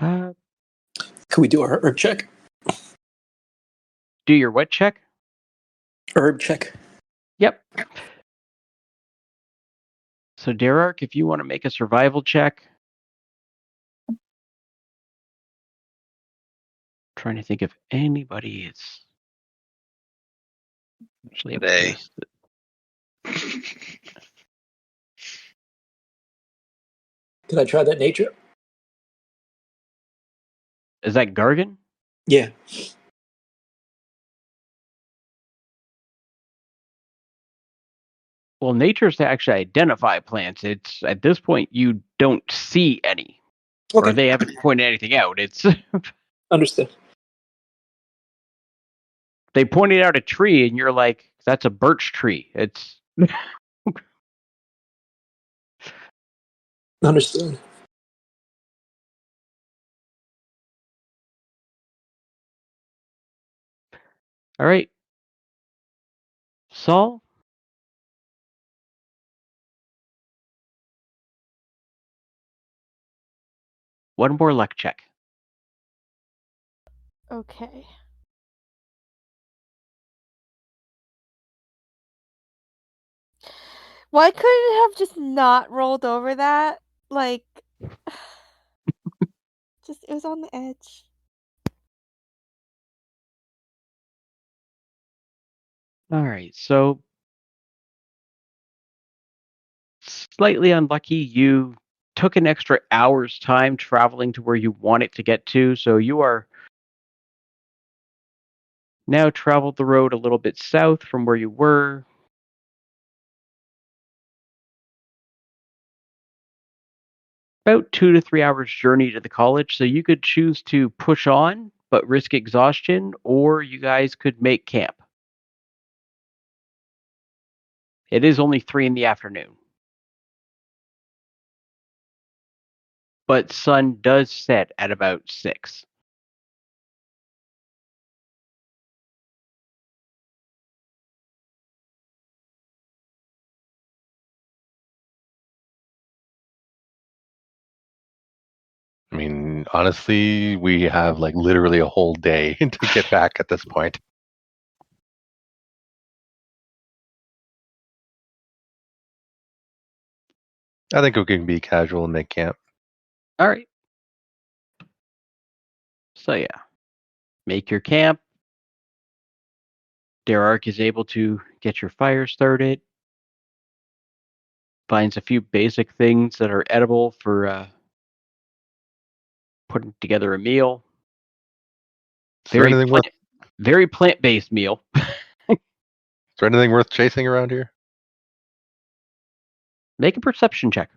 Uh, Could we do our herb check? do your what check? Herb check. Yep. So, Derark, if you want to make a survival check. Trying to think if anybody is actually able Today. to. Can I try that nature? Is that Gargan? Yeah. Well, nature's to actually identify plants. It's at this point you don't see any, or Okay, they haven't pointed anything out. It's understood. they pointed out a tree, and you're like, "That's a birch tree." It's Understood. all right, Saul. One more luck check. Okay. Why couldn't it have just not rolled over that? Like, just it was on the edge. All right, so slightly unlucky. You took an extra hour's time traveling to where you wanted to get to, so you are now traveled the road a little bit south from where you were. About 2 to 3 hours journey to the college, so you could choose to push on but risk exhaustion, or you guys could make camp. It is only 3 in the afternoon. But sun does set at about 6. I mean, honestly, we have like literally a whole day to get back at this point. I think we can be casual and make camp. All right. So yeah, make your camp. Derark is able to get your fire started. Finds a few basic things that are edible for putting together a meal. Is there anything worth? Very plant-based meal. Is there anything worth chasing around here? Make a perception check.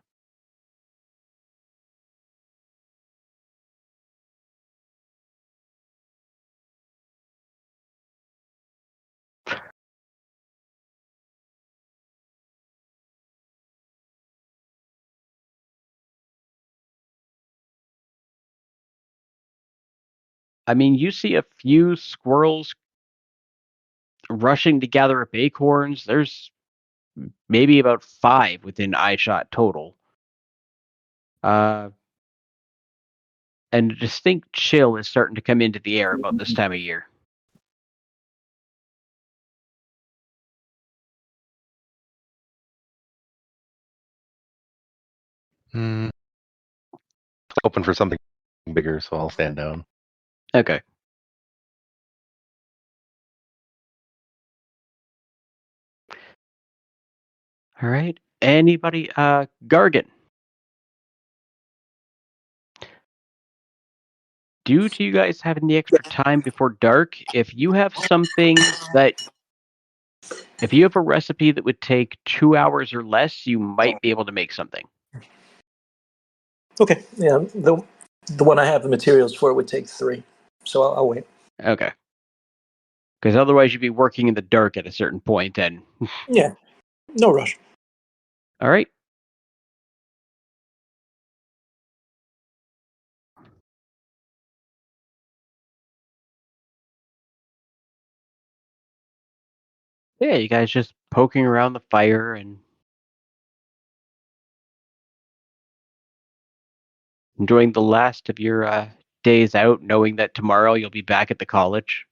I mean, you see a few squirrels rushing to gather up acorns. There's maybe about 5 within eyeshot total. And a distinct chill is starting to come into the air about this time of year. Hoping for something bigger, so I'll stand down. Okay. All right. Anybody? Gargan. Due to you guys having the extra time before dark, if you have a recipe that would take 2 hours or less, you might be able to make something. Okay, yeah, the one I have the materials for would take 3, so I'll wait. Okay. Because otherwise you'd be working in the dark at a certain point, and Yeah, no rush. all right. Yeah, you guys just poking around the fire and enjoying the last of your days out, knowing that tomorrow you'll be back at the college.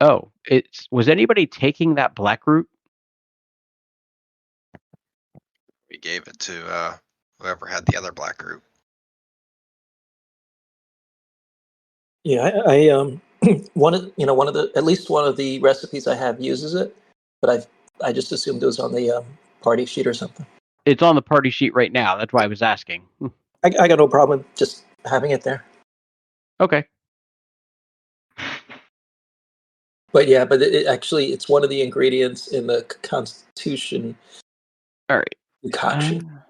Oh, was anybody taking that black root? We gave it to whoever had the other black root. Yeah, I one of the at least one of the recipes I have uses it, but I just assumed it was on the party sheet or something. It's on the party sheet right now. That's why I was asking. I got no problem just having it there. Okay. But yeah, but actually, it's one of the ingredients in the Constitution All right. concoction.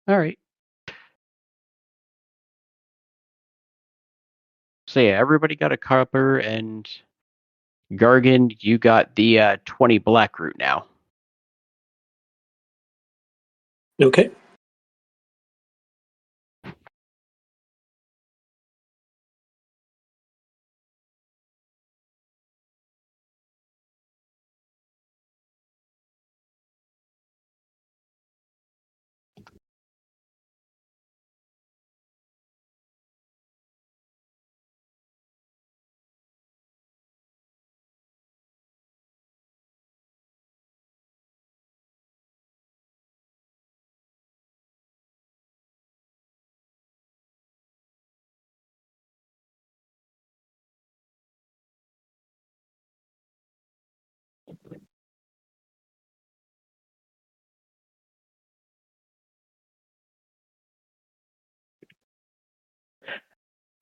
All right. So yeah, everybody got a copper, and Gargan, you got the 20 black root now. Okay.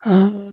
Uh,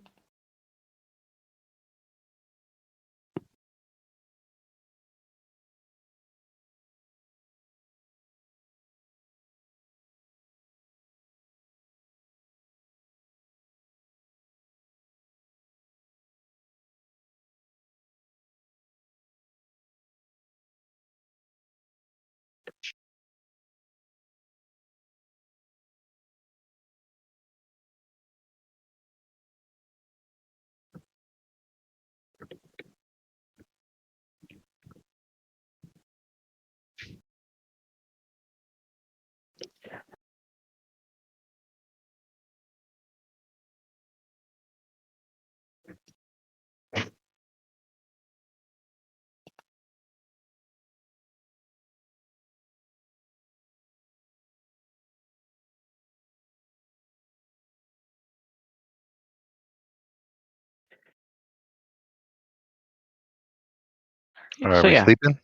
Are so we yeah, sleeping?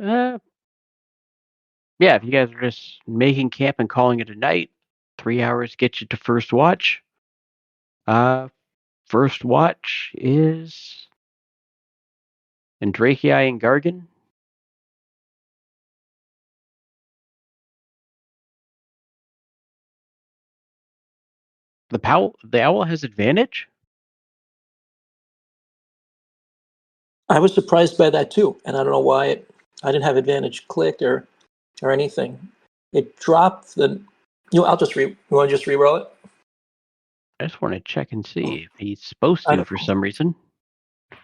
uh, yeah. If you guys are just making camp and calling it a night, 3 hours gets you to first watch. First watch is Andraki and Gargan. The owl has advantage. I was surprised by that too, and I don't know why I didn't have advantage clicked or anything. It dropped the. I'll just You want to just re-roll it? I just want to check and see if he's supposed I to don't. for some reason.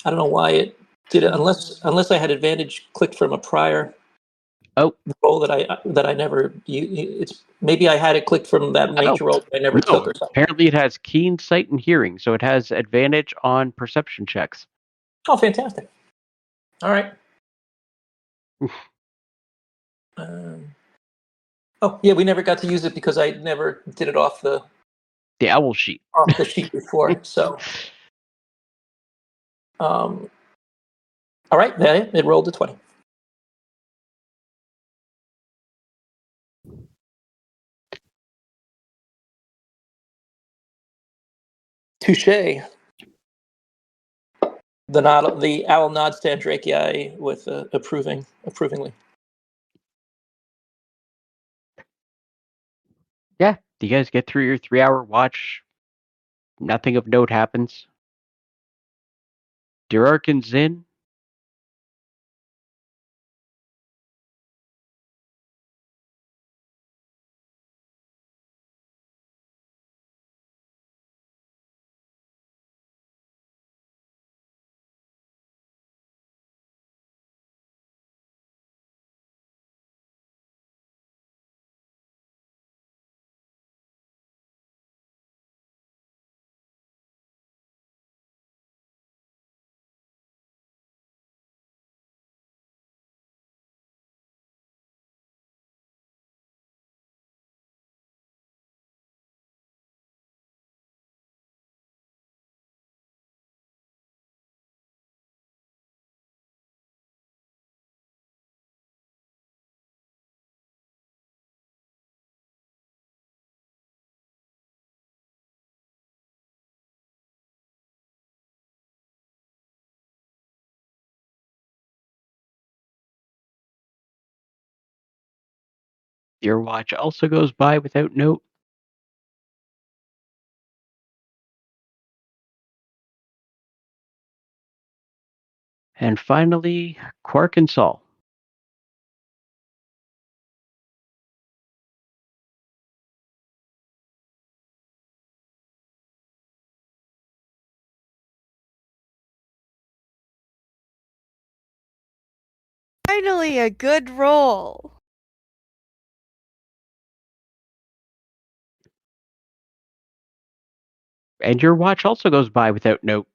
I don't know why it did it unless I had advantage clicked from a prior Oh, roll that I never. It's maybe I had it clicked from that oh, nature roll that I never took no. or something. Apparently, it has keen sight and hearing, so it has advantage on perception checks. Oh, fantastic! All right. Oh yeah, we never got to use it because I never did it off the Owl sheet. sheet before. So, all right, it rolled a 20. Touche. The owl nods to Andraki with approvingly. Yeah, you guys get through your 3 hour watch. Nothing of note happens. Durarkin's in. Your watch also goes by without note. And finally, Quark and Sol. Finally, a good roll. And your watch also goes by without note.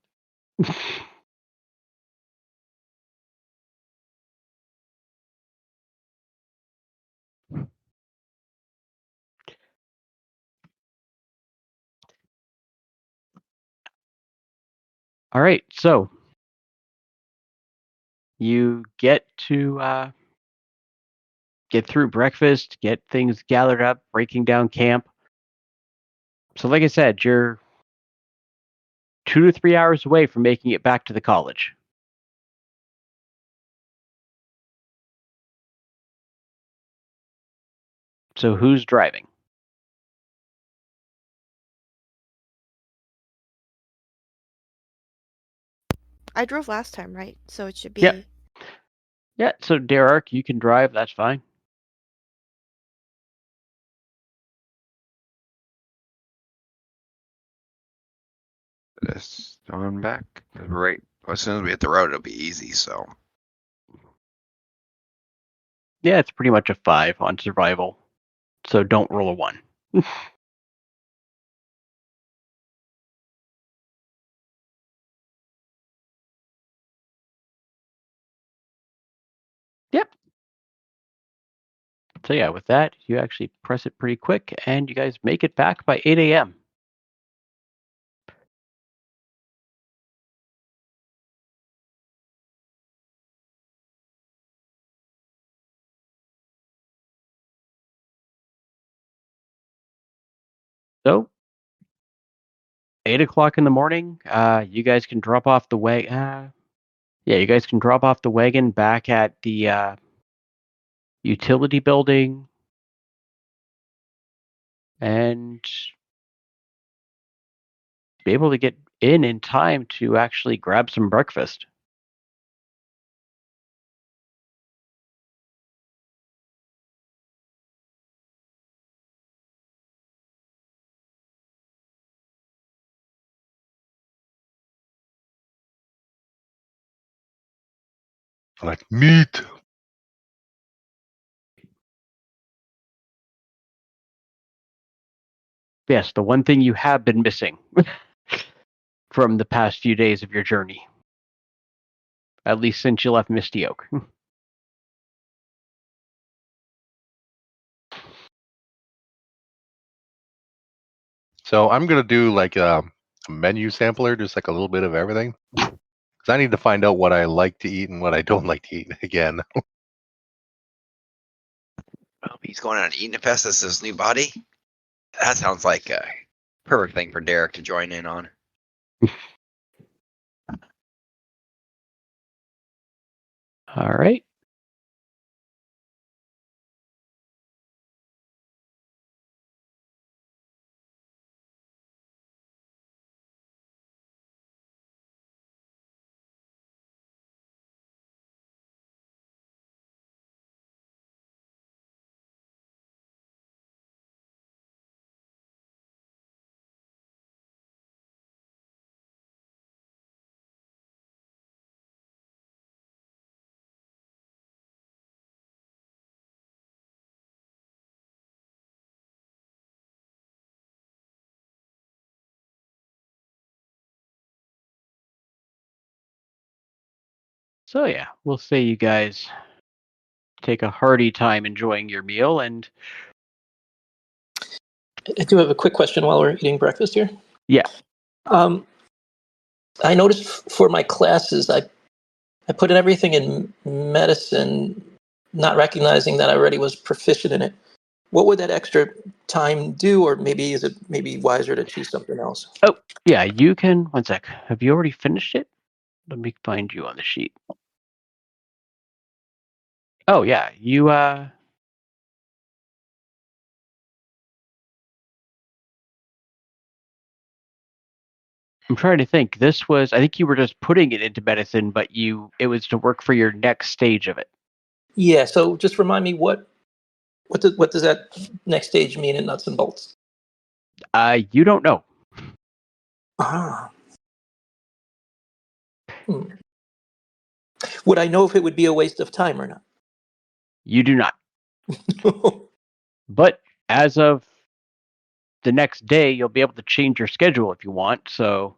All right, so you get to get through breakfast, get things gathered up, breaking down camp. So, like I said, you're 2 to 3 hours away from making it back to the college. So, who's driving? I drove last time, right? So it should be. Yep. Yeah, so Derek, you can drive, that's fine. This going back. Right. As soon as we hit the road, it'll be easy. So Yeah, it's pretty much a 5 on survival. So don't roll a 1. Yep. So yeah, with that, you actually press it pretty quick, and you guys make it back by 8 a.m. So 8 o'clock in the morning, you guys can drop off the wagon. Yeah, you guys can drop off the wagon back at the utility building, and be able to get in time to actually grab some breakfast. Like meat. Yes, the one thing you have been missing from the past few days of your journey. At least since you left Misty Oak. So I'm gonna do like a menu sampler, just like a little bit of everything, because I need to find out what I like to eat and what I don't like to eat again. He's going on an eating fest as his new body. That sounds like a perfect thing for Derek to join in on. All right. So yeah, we'll say you guys take a hearty time enjoying your meal, and I do have a quick question while we're eating breakfast here. yeah. I noticed for my classes, I put in everything in medicine, not recognizing that I already was proficient in it. What would that extra time do, or maybe is it maybe wiser to choose something else? Oh, yeah, you can. One sec. Have you already finished it? Let me find you on the sheet. Oh, yeah, I'm trying to think. I think you were just putting it into medicine, but it was to work for your next stage of it. Yeah. So just remind me what does that next stage mean in nuts and bolts? You don't know. Ah. Hmm. Would I know if it would be a waste of time or not? You do not. But as of the next day, you'll be able to change your schedule if you want. So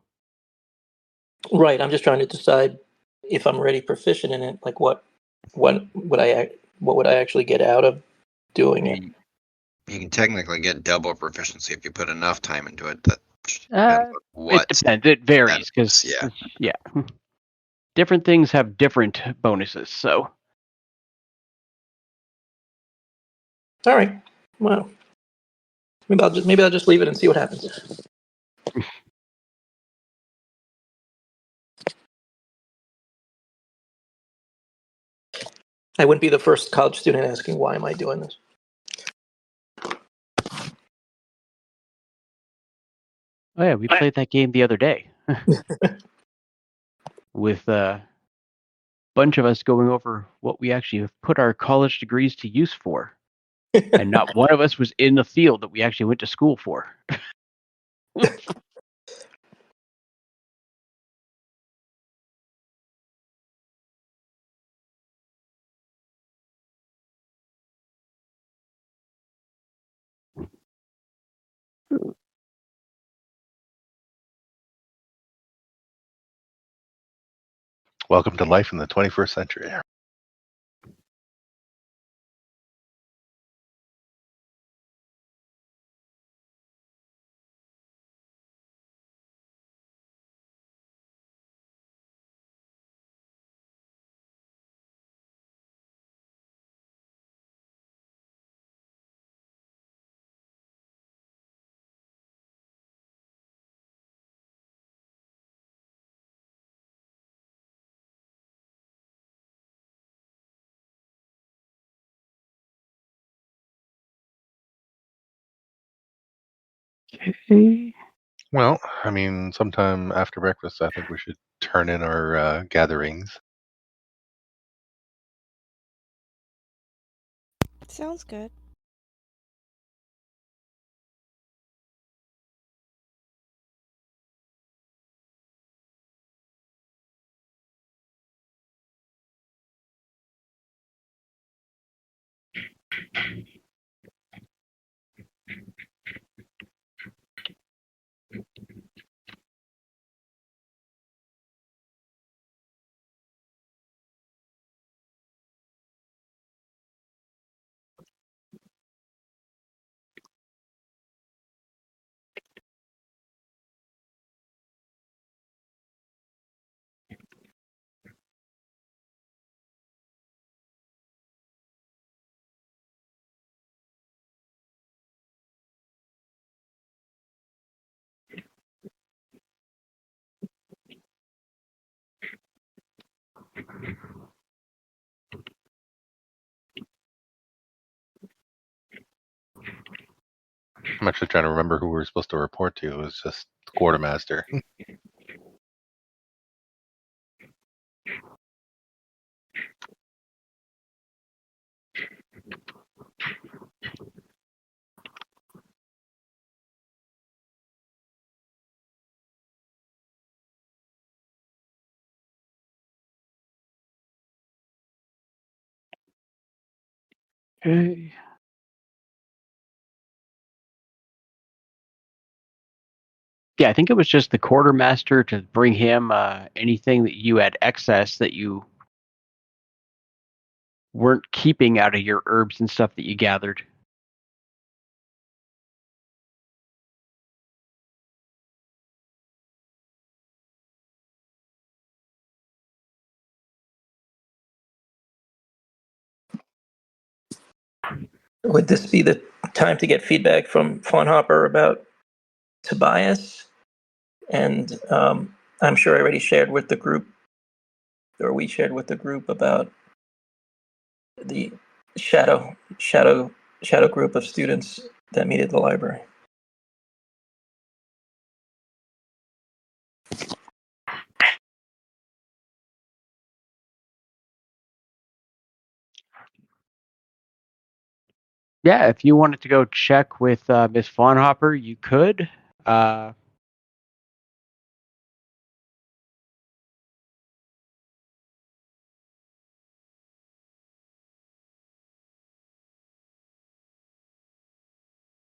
Right. I'm just trying to decide if I'm already proficient in it. Like what would I actually get out of doing it? You can technically get double proficiency if you put enough time into it. That depends on it what. depends. It varies That because is, yeah. different things have different bonuses. So All right. Well, maybe I'll just leave it and see what happens. I wouldn't be the first college student asking why am I doing this. oh yeah, we played that game the other day with a bunch of us going over what we actually have put our college degrees to use for. And not one of us was in the field that we actually went to school for. Welcome to life in the 21st century. Okay. Well, I mean, sometime after breakfast, I think we should turn in our gatherings. Sounds good. I'm actually trying to remember who we were supposed to report to. It was just the quartermaster. Okay. Yeah, I think it was just the quartermaster to bring him anything that you had excess that you weren't keeping out of your herbs and stuff that you gathered. Would this be the time to get feedback from Fawnhopper about Tobias? And I'm sure I already shared with the group, or we shared with the group about the shadow group of students that meet at the library. Yeah, if you wanted to go check with Miss Faunhopper, you could.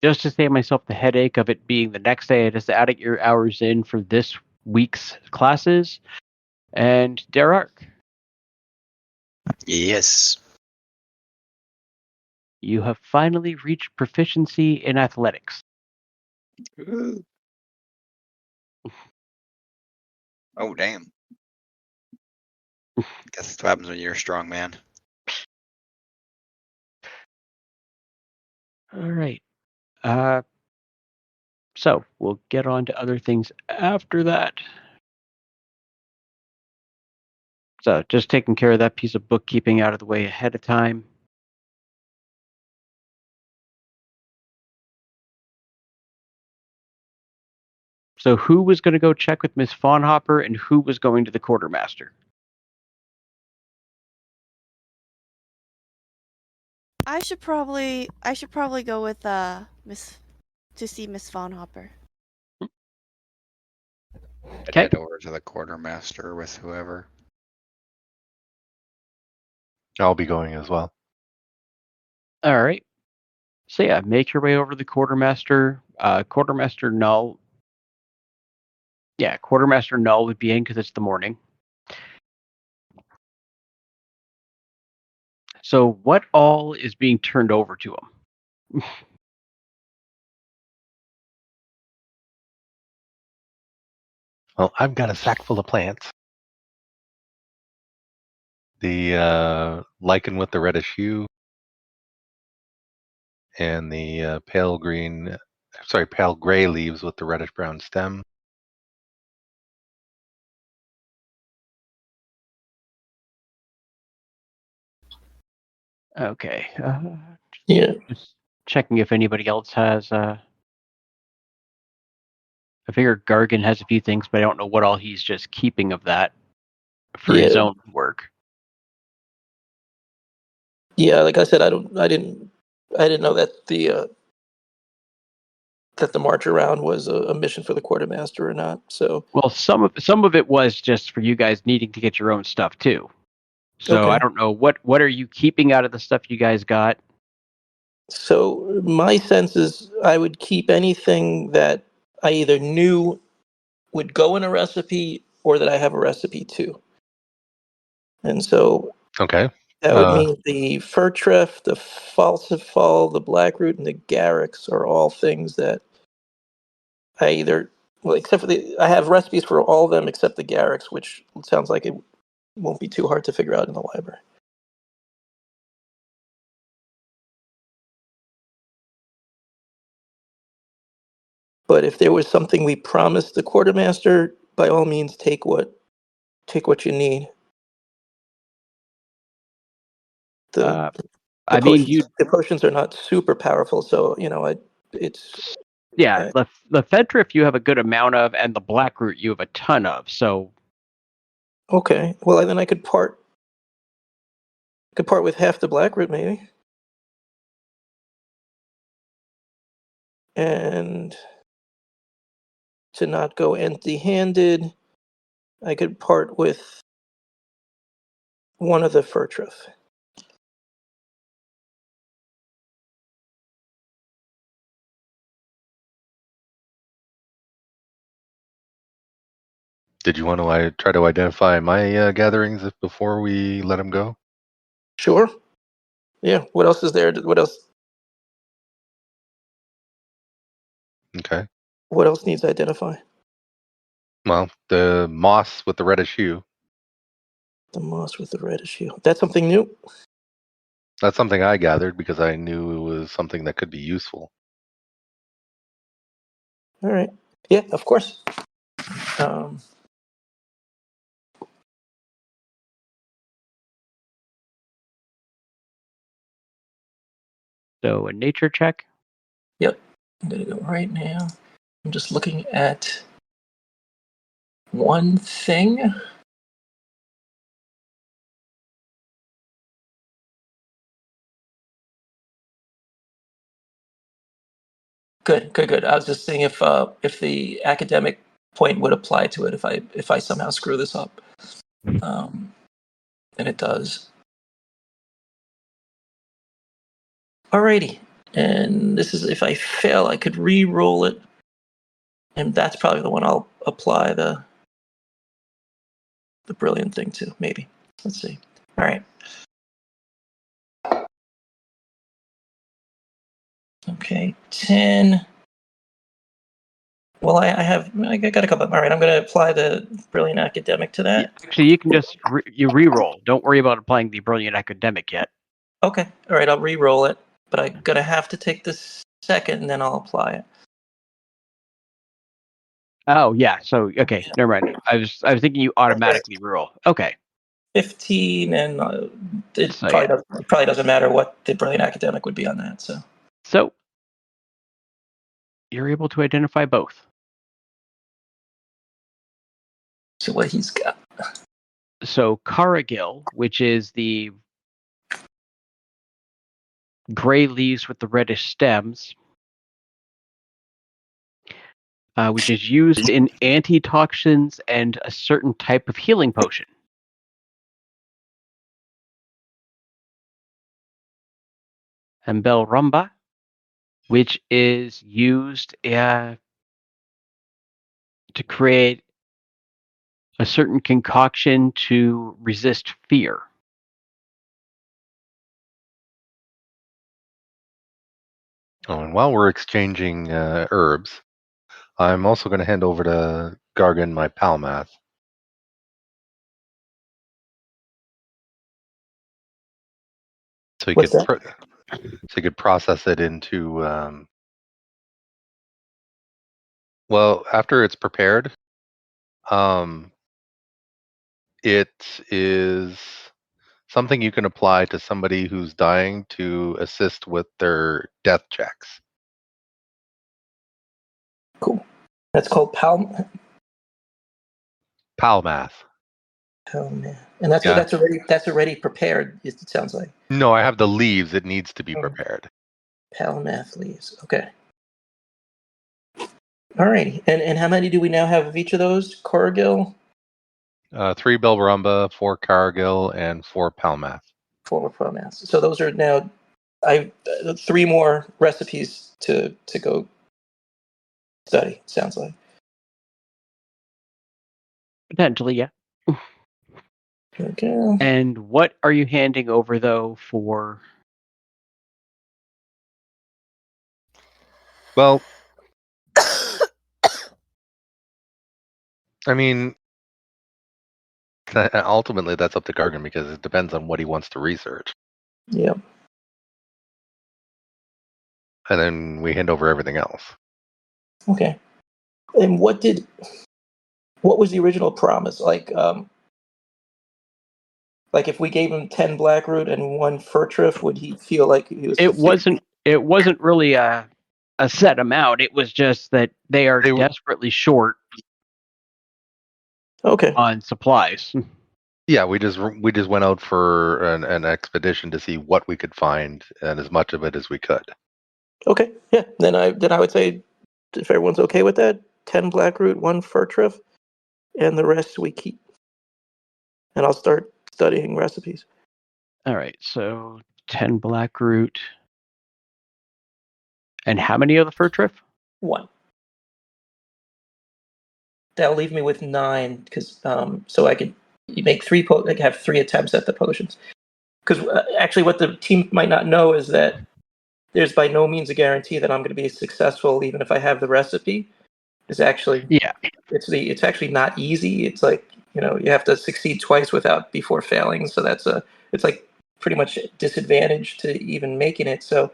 Just to save myself the headache of it being the next day, I just added your hours in for this week's classes. And Derek, Yes. you have finally reached proficiency in athletics. Oh, damn. Guess that's what happens when you're a strong man. All right. So we'll get on to other things after that. So just taking care of that piece of bookkeeping out of the way ahead of time. So who was going to go check with Miss Faunhopper and who was going to the quartermaster? I should probably go with Miss to see Miss Faunhopper. I'd Okay. head over to the quartermaster with whoever. I'll be going as well. All right. So yeah, make your way over to the quartermaster. Quartermaster Null. Yeah, Quartermaster Null would be in because it's the morning. So what all is being turned over to him? Well, I've got a sack full of plants. The lichen with the reddish hue, and the pale gray leaves with the reddish brown stem. Okay. Yeah. Just checking if anybody else has. I figure Gargan has a few things, but I don't know what all he's just keeping of that for his Yeah. own work. Yeah, like I said, I didn't know that the march around was a mission for the quartermaster or not. So Well, some of it was just for you guys needing to get your own stuff too. So I okay. don't know what are you keeping out of the stuff you guys got. So my sense is I would keep anything that I either knew would go in a recipe or that I have a recipe to. And so Okay. that would mean the fir treff, the falsifal, the blackroot, and the garrix are all things that I either, well, except for I have recipes for all of them except the garrix, which sounds like it won't be too hard to figure out in the library. But if there was something we promised the quartermaster, by all means, take what you need. The I mean, you. the potions are not super powerful, so it's Yeah, the Fedriff you have a good amount of, and the Blackroot you have a ton of. So okay. Well, then I could part with half the blackroot maybe, and to not go empty-handed, I could part with one of the fir treff. Did you want to try to identify my gatherings before we let him go? Sure. Yeah. What else is there? What else? Okay. What else needs identify? Well, the moss with the reddish hue. The moss with the reddish hue. That's something new. That's something I gathered because I knew it was something that could be useful. All right. Yeah, of course. Um, a nature check. Yep. I'm gonna go right now. I'm just looking at one thing. Good. I was just seeing if the academic point would apply to it if I somehow screw this up, and it does. Alrighty, and this is if I fail, I could re-roll it, and that's probably the one I'll apply the brilliant thing to. Maybe. Let's see. All right. Okay, 10. Well, I got a couple. All right, I'm going to apply the brilliant academic to that. Actually, you can just re-roll. Don't worry about applying the brilliant academic yet. Okay, all right, I'll re-roll it, but I'm going to have to take this second, and then I'll apply it. Oh yeah. So okay, never mind. I was thinking you automatically roll. Okay. 15, and it So, probably doesn't matter what the brilliant academic would be on that. So you're able to identify both. So what he's got. So Cargill, which is the gray leaves with the reddish stems, which is used in antitoxins and a certain type of healing potion. And Belrumba, which is used to create a certain concoction to resist fear. Oh, and while we're exchanging herbs, I'm also going to hand over to Gargan my Palmath. So he could process it into. Well, after it's prepared, it is something you can apply to somebody who's dying to assist with their death checks. Cool. That's called Palmath. Oh man, and that's already prepared. It sounds like. No, I have the leaves. It needs to be prepared. Palmath leaves. Okay. Alrighty, and how many do we now have of each of those? Cargill. 3 Belrumba, 4 Cargill, and 4 Palmath. 4 Palmath. So those are now 3 more recipes to go study. Sounds like. Potentially, yeah. Okay. And what are you handing over, though, for... Well, I mean, ultimately that's up to Gargan because it depends on what he wants to research. Yeah. And then we hand over everything else. Okay. And what was the original promise? Like if we gave him 10 Blackroot and 1 Furtriff, would he feel like he was fulfilled? It wasn't really a set amount. It was just that they are desperately short on supplies. Yeah, we just went out for an expedition to see what we could find and as much of it as we could. Okay. Yeah. Then I would say, if everyone's okay with that, 10 Blackroot, 1 Furtriff, and the rest we keep. And I'll start studying recipes. All right, so 10 Blackroot. And how many of the Furtriff? 1. That'll leave me with 9, because so I could make 3 have 3 attempts at the potions. Because actually, what the team might not know is that there's by no means a guarantee that I'm going to be successful, even if I have the recipe. It's actually it's actually not easy. It's like you have to succeed twice before failing. So it's like pretty much disadvantage to even making it. So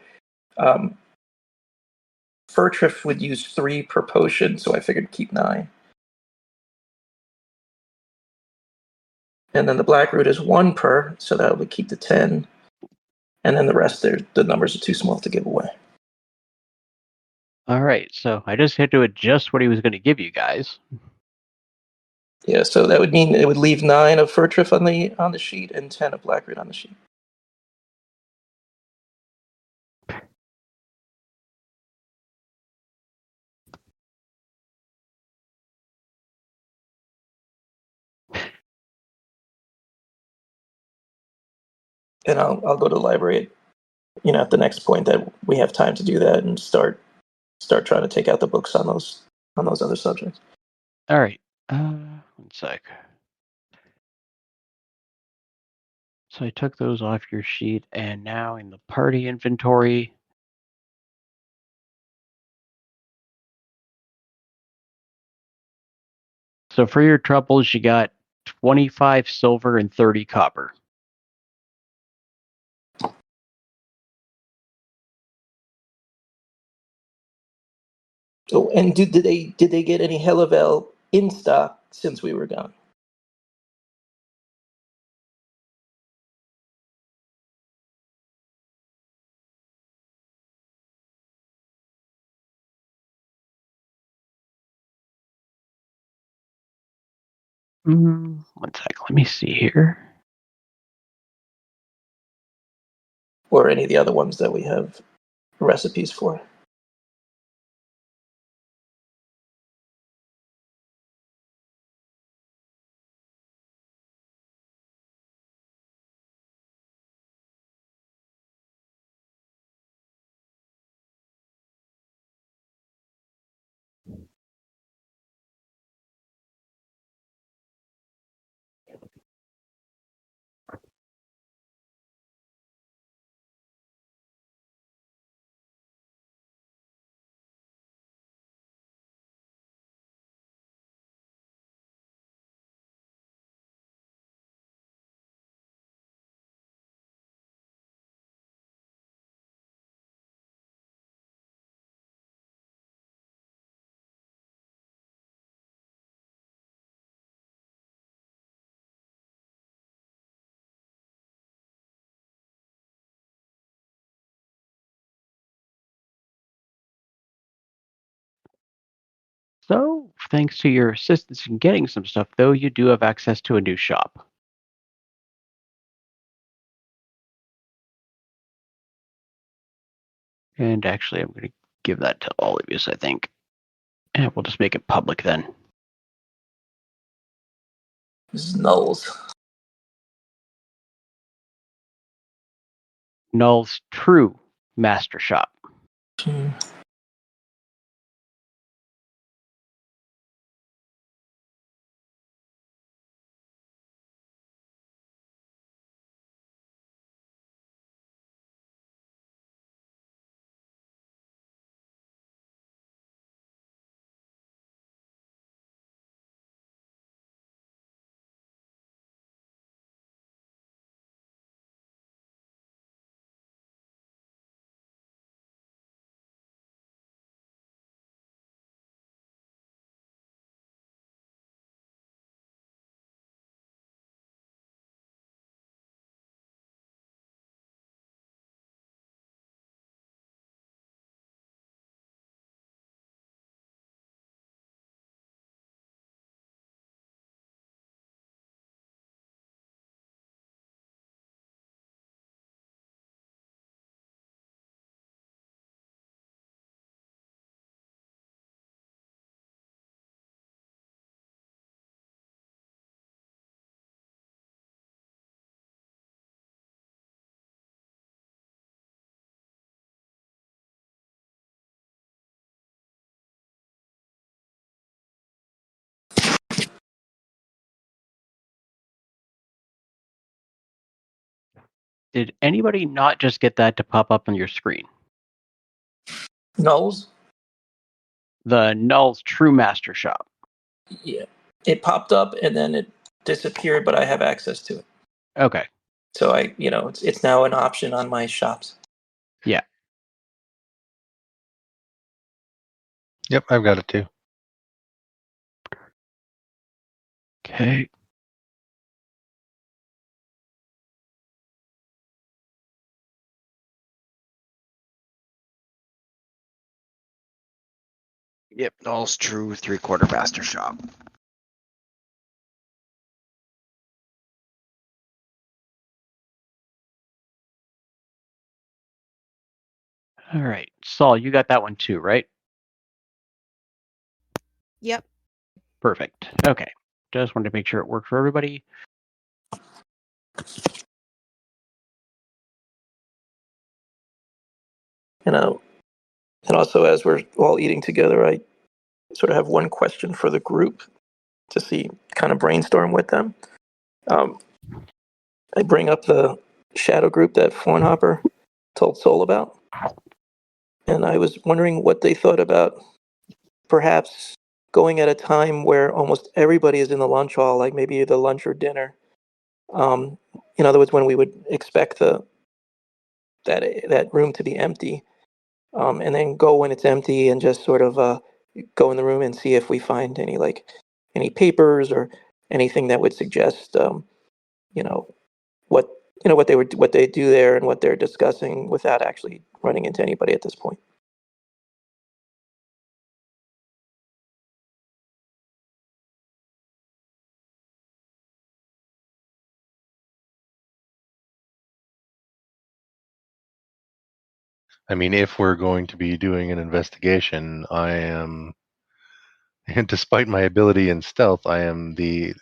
Furtriff would use 3 per potion, so I figured keep 9. And then the Blackroot is 1 per, so that would keep the 10. And then the rest, the numbers are too small to give away. All right, so I just had to adjust what he was going to give you guys. Yeah, so that would mean it would leave 9 of Furtriff on the sheet and 10 of Blackroot on the sheet. and I'll go to the library, at the next point that we have time to do that and start trying to take out the books on those other subjects. All right. One sec. So I took those off your sheet, and now in the party inventory. So for your troubles, you got 25 silver and 30 copper. Oh, and did they get any Helavel in stock since we were gone? One sec. Let me see here. Or any of the other ones that we have recipes for? So, thanks to your assistance in getting some stuff, though, you do have access to a new shop. And actually, I'm going to give that to all of you, I think. And we'll just make it public then. This is Knowles. Null's true master shop. Did anybody not just get that to pop up on your screen? Knowles? The Null's True Master Shop. Yeah. It popped up and then it disappeared, but I have access to it. Okay. So it's now an option on my shops. Yeah. Yep, I've got it too. Okay. Yep, Null's true 3/4 master shop. All right. Saul, you got that one too, right? Yep. Perfect. Okay. Just wanted to make sure it worked for everybody. And and also, as we're all eating together, I sort of have one question for the group to see, kind of brainstorm with them. I bring up the shadow group that Fawnhopper told Soul about, and I was wondering what they thought about perhaps going at a time where almost everybody is in the lunch hall, like maybe either lunch or dinner. In other words, when we would expect that room to be empty, and then go when it's empty and just sort of go in the room and see if we find any papers or anything that would suggest you know what what they do there and what they're discussing without actually running into anybody at this point. I mean, if we're going to be doing an investigation, I am, despite my ability in stealth, I am the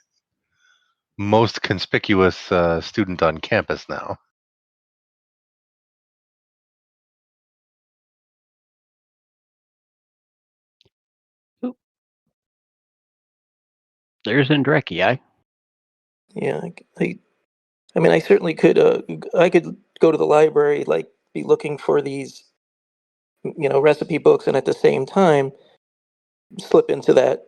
most conspicuous student on campus now. There's Andrecki. Yeah, I mean, I certainly could. I could go to the library, like be looking for these, recipe books, and at the same time slip into that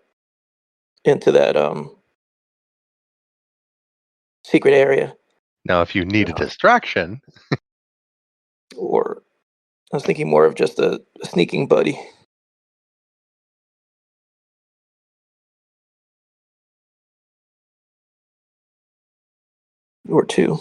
secret area. Now, if you need a Uh, distraction, or I was thinking more of just a sneaking buddy. Or two.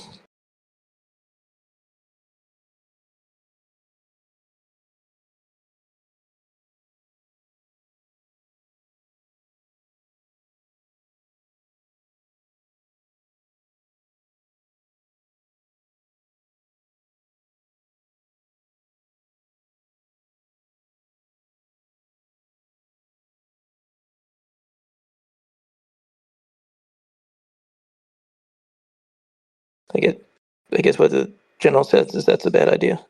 I guess what the general says is that's a bad idea.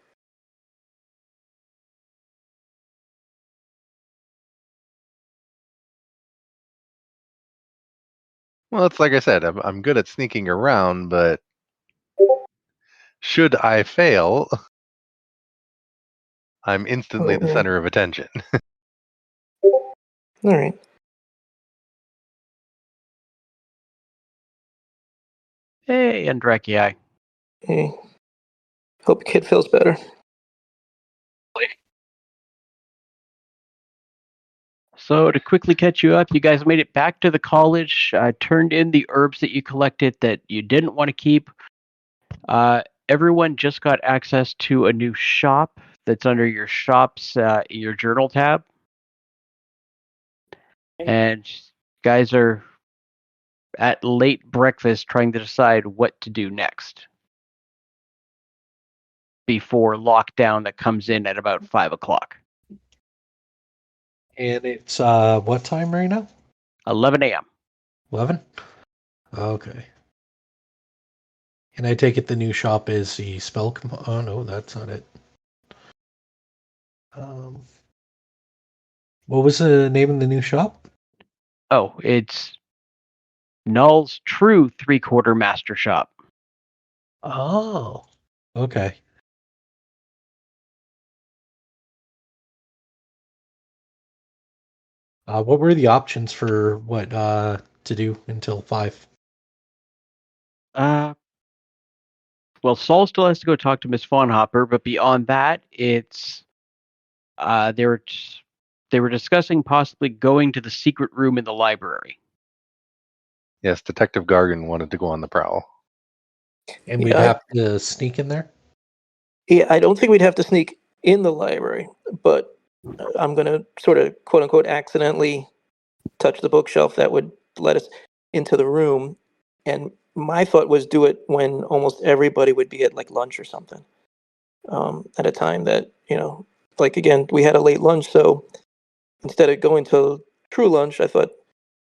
well, it's like I said, I'm good at sneaking around, but should I fail, I'm instantly the Yeah. center of attention. All right. Hey, Andrecki. Hey, hope kid feels better. So to quickly catch you up, you guys made it back to the college, turned in the herbs that you collected that you didn't want to keep. Everyone just got access to a new shop that's under your shop's your journal tab. And guys are at late breakfast trying to decide what to do next before lockdown that comes in at about 5 o'clock. And it's what time right now? 11 a.m. 11? Okay. And I take it the new shop is the spell. Oh no, that's not it. What was the name of the new shop? Oh, it's Null's True Three-Quarter Master Shop. Oh, okay. What were the options for what to do until 5? Well, Saul still has to go talk to Miss Fawnhopper, but beyond that, it's they were discussing possibly going to the secret room in the library. Yes, Detective Gargan wanted to go on the prowl. And we'd Yeah, have to sneak in there? yeah, I don't think we'd have to sneak in the library, but I'm gonna sort of quote unquote accidentally touch the bookshelf that would let us into the room. And my thought was do it when almost everybody would be at like lunch or something. At a time that, like again, we had a late lunch, so instead of going to true lunch, I thought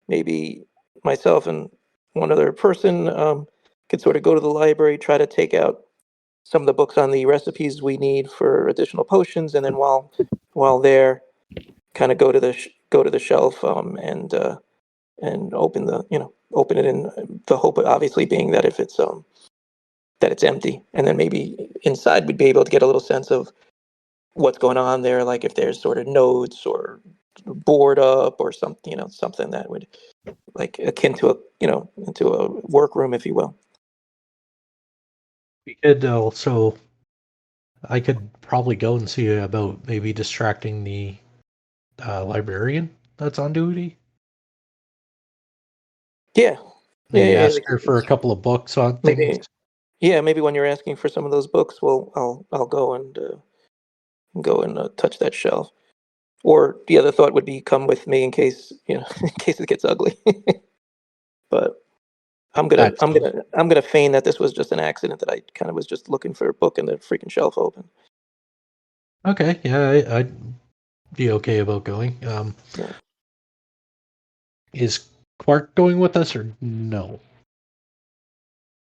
maybe myself and one other person could sort of go to the library, try to take out some of the books on the recipes we need for additional potions, and then while there, kind of go to the shelf and open open it in the hope obviously being that if it's that it's empty, and then maybe inside we'd be able to get a little sense of what's going on there, like if there's sort of notes or board up or something, something that would like akin to into a workroom, if you will. We could also, I could probably go and see about maybe distracting the librarian that's on duty. Yeah, Maybe yeah. ask her for a couple of books on things. Maybe when you're asking for some of those books, I'll go and touch that shelf. Or the other thought would be come with me in case in case it gets ugly. But That's I'm gonna feign that this was just an accident, that I kind of was just looking for a book and the freaking shelf open. okay. Yeah, I'd be okay about going. Yeah. Is Quark going with us or no?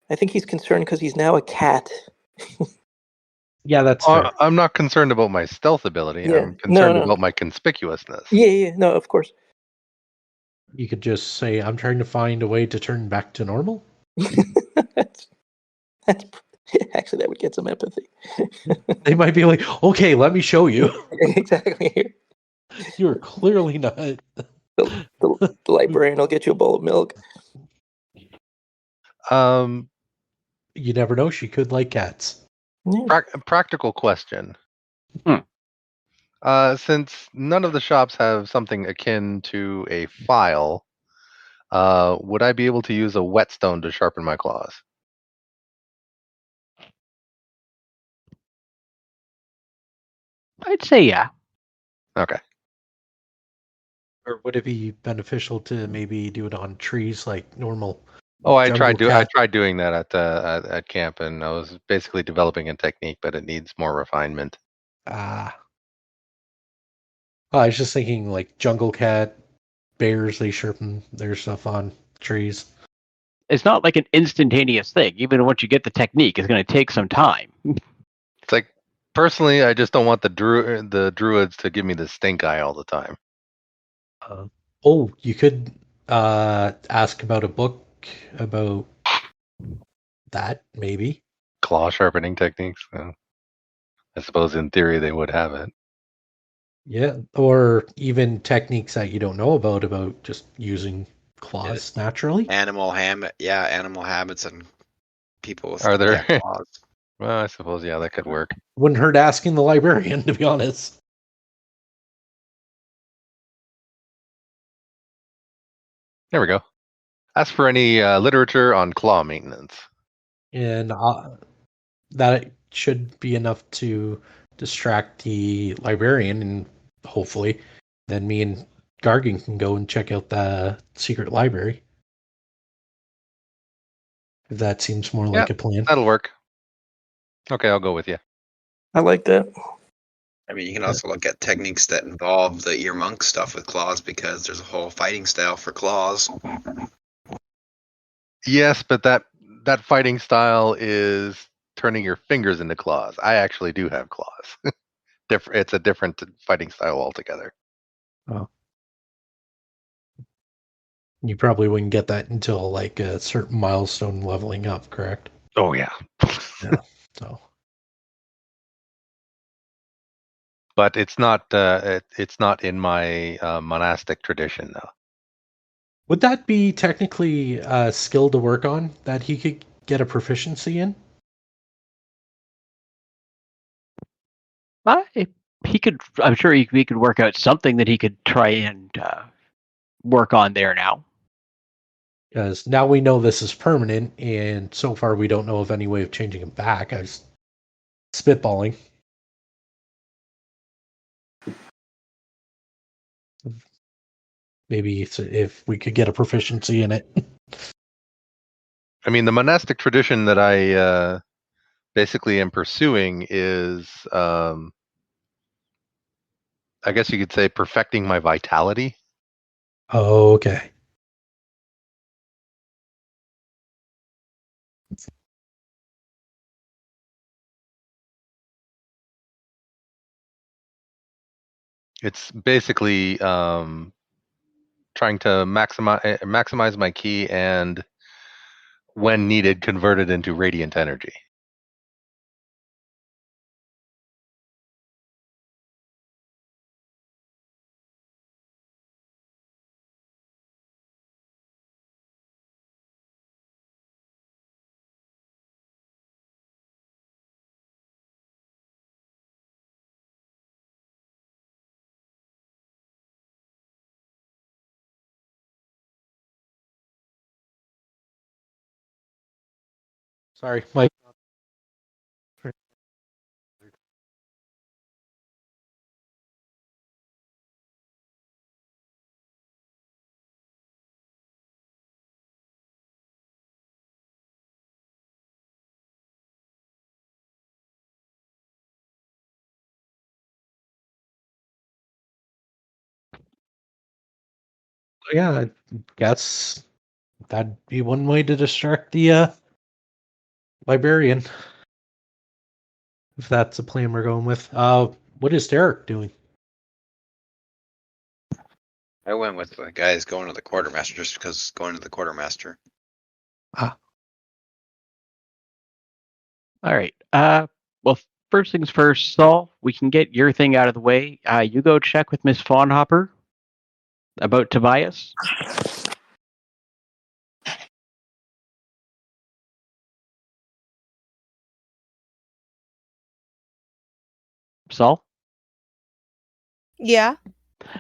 I think he's concerned because he's now a cat. Yeah, that's fair. I'm not concerned about my stealth ability. Yeah. I'm concerned No. about my conspicuousness. Yeah. No, of course. You could just say, "I'm trying to find a way to turn back to normal." that's, that's actually, that would get some empathy. They might be like, "Okay, let me show you. Exactly. You're clearly not." The librarian will get you a bowl of milk. You never know. She could like cats. Yeah. Practical question. Hmm. Since none of the shops have something akin to a file, would I be able to use a whetstone to sharpen my claws? I'd say yeah. Okay. Or would it be beneficial to maybe do it on trees like normal? Oh, I Jungle cat. tried doing that at camp, and I was basically developing a technique, but it needs more refinement. Ah. I was just thinking like jungle cat, bears, they sharpen their stuff on trees. It's not like an instantaneous thing. Even once you get the technique, it's going to take some time. It's like, personally, I just don't want the druids to give me the stink eye all the time. You could ask about a book about that, maybe. Claw sharpening techniques. I suppose in theory they would have it. Yeah, or even techniques that you don't know about just using claws naturally. Animal habits and people with Are there? claws. Well, I suppose, yeah, that could work. Wouldn't hurt asking the librarian, to be honest. There we go. Ask for any literature on claw maintenance. And that should be enough to distract the librarian, and hopefully then me and Gargan can go and check out the secret library. If that seems more like a plan. That'll work. Okay, I'll go with you. I like that. I mean, you can also look at techniques that involve the ear monk stuff with claws, because there's a whole fighting style for claws. Yes, but that fighting style is turning your fingers into claws. I actually do have claws. It's a different fighting style altogether. Oh. You probably wouldn't get that until like a certain milestone leveling up, correct? Oh yeah. Yeah. So. But it's not in my monastic tradition though. Would that be technically a skill to work on that he could get a proficiency in? He could. I'm sure he could work out something that he could try and work on there now. Because now we know this is permanent, and so far we don't know of any way of changing him back. I was spitballing. Maybe if we could get a proficiency in it. I mean, the monastic tradition that I basically am pursuing is, I guess you could say, perfecting my vitality. Oh, okay. It's basically trying to maximize my key and, when needed, convert it into radiant energy. Sorry, Mike. Yeah, I guess that'd be one way to distract the librarian, if that's the plan we're going with. What is Derek doing? I went with the guys going to the quartermaster just because going to the quartermaster. All right. Well, first things first, Saul, we can get your thing out of the way. You go check with Miss Fawnhopper about Tobias. Saul? Yeah.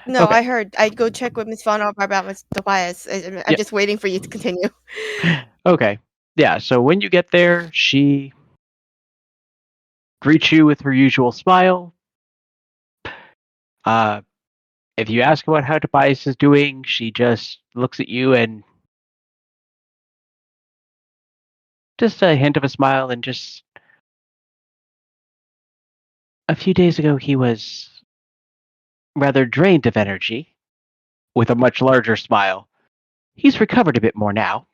No, Okay. I heard. I'd go check with Miss Von about Miss Tobias. I'm Yeah. just waiting for you to continue. Okay. Yeah, so when you get there, she greets you with her usual smile. If you ask about how Tobias is doing, she just looks at you and just a hint of a smile and just. A few days ago, he was rather drained of energy, with a much larger smile. He's recovered a bit more now.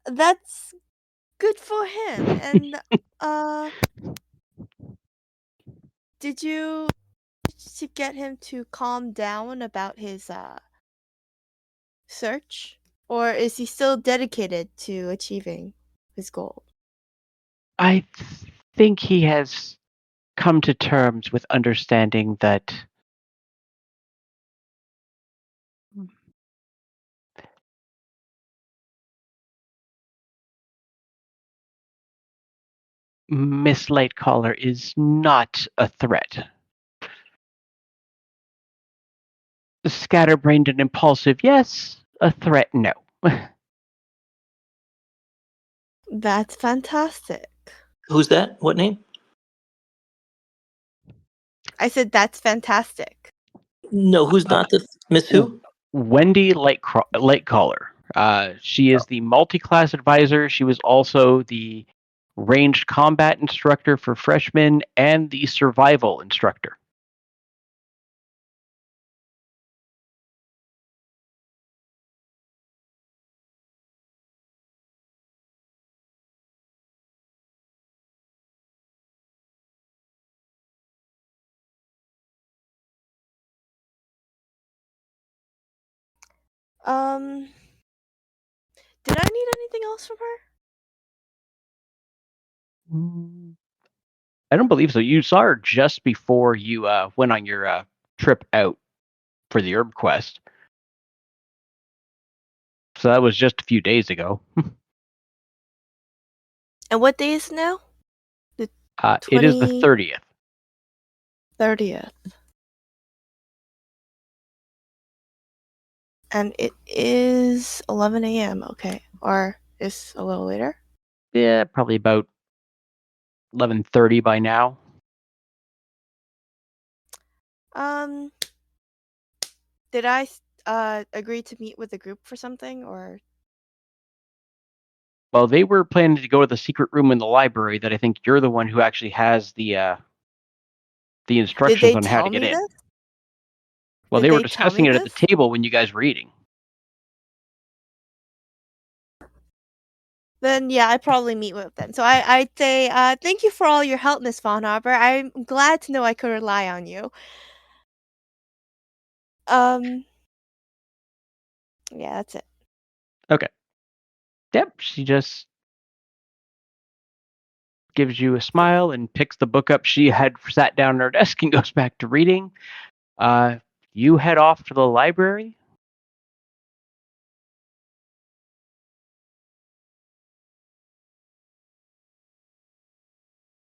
That's good for him. And did you manage to get him to calm down about his search, or is he still dedicated to achieving his goal? I think he has come to terms with understanding that Miss Lightcaller is not a threat. Scatterbrained and impulsive, yes. A threat, no. That's fantastic. Who's that? What name? I said that's fantastic. No, who's not the Miss Who? Wendy Lightcaller. She is the multi-class advisor. She was also the ranged combat instructor for freshmen and the survival instructor. Did I need anything else from her? I don't believe so. You saw her just before you went on your trip out for the herb quest. So that was just a few days ago. And what day is it now? It is the 30th. 30th. And it is 11 a.m. Okay. Or is a little later? Yeah, probably about 11:30 by now. Did I agree to meet with the group for something, or? Well, they were planning to go to the secret room in the library that I think you're the one who actually has the instructions Did they on how to tell get me in. this? Well, Did they were they tell discussing me it at the this? table when you guys were eating. then yeah, I'd probably meet with them. So I'd say, thank you for all your help, Miss Von Harbor. I'm glad to know I could rely on you. Yeah, that's it. Okay. Yep, she just gives you a smile and picks the book up she had sat down at her desk and goes back to reading. You head off to the library.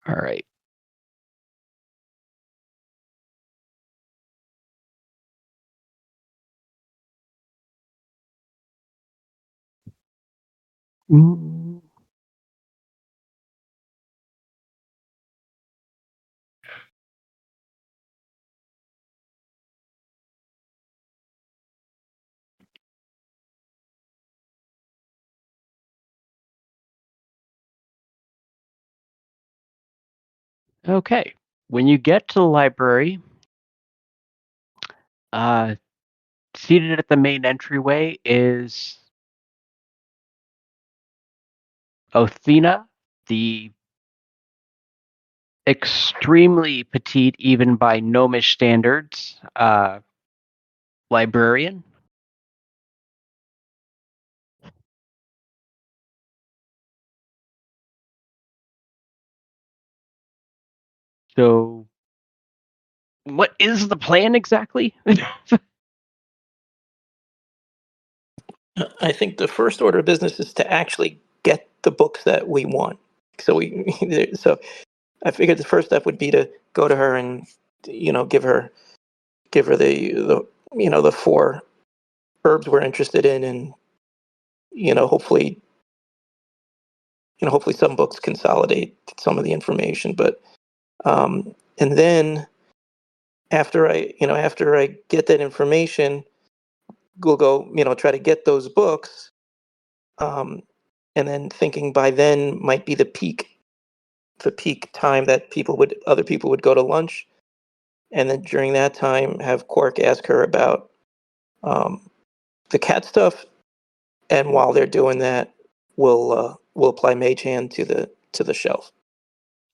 All right. Mm. Okay. When you get to the library, seated at the main entryway is Othena, the extremely petite, even by gnomish standards, librarian. So, what is the plan exactly? I think the first order of business is to actually get the books that we want. So so I figured the first step would be to go to her and give her the four herbs we're interested in, and hopefully hopefully some books consolidate some of the information. But and then after I get that information, we'll go try to get those books. And then thinking by then might be the peak time that other people would go to lunch, and then during that time have Quark ask her about the cat stuff, and while they're doing that, we'll apply Mage Hand to the shelf.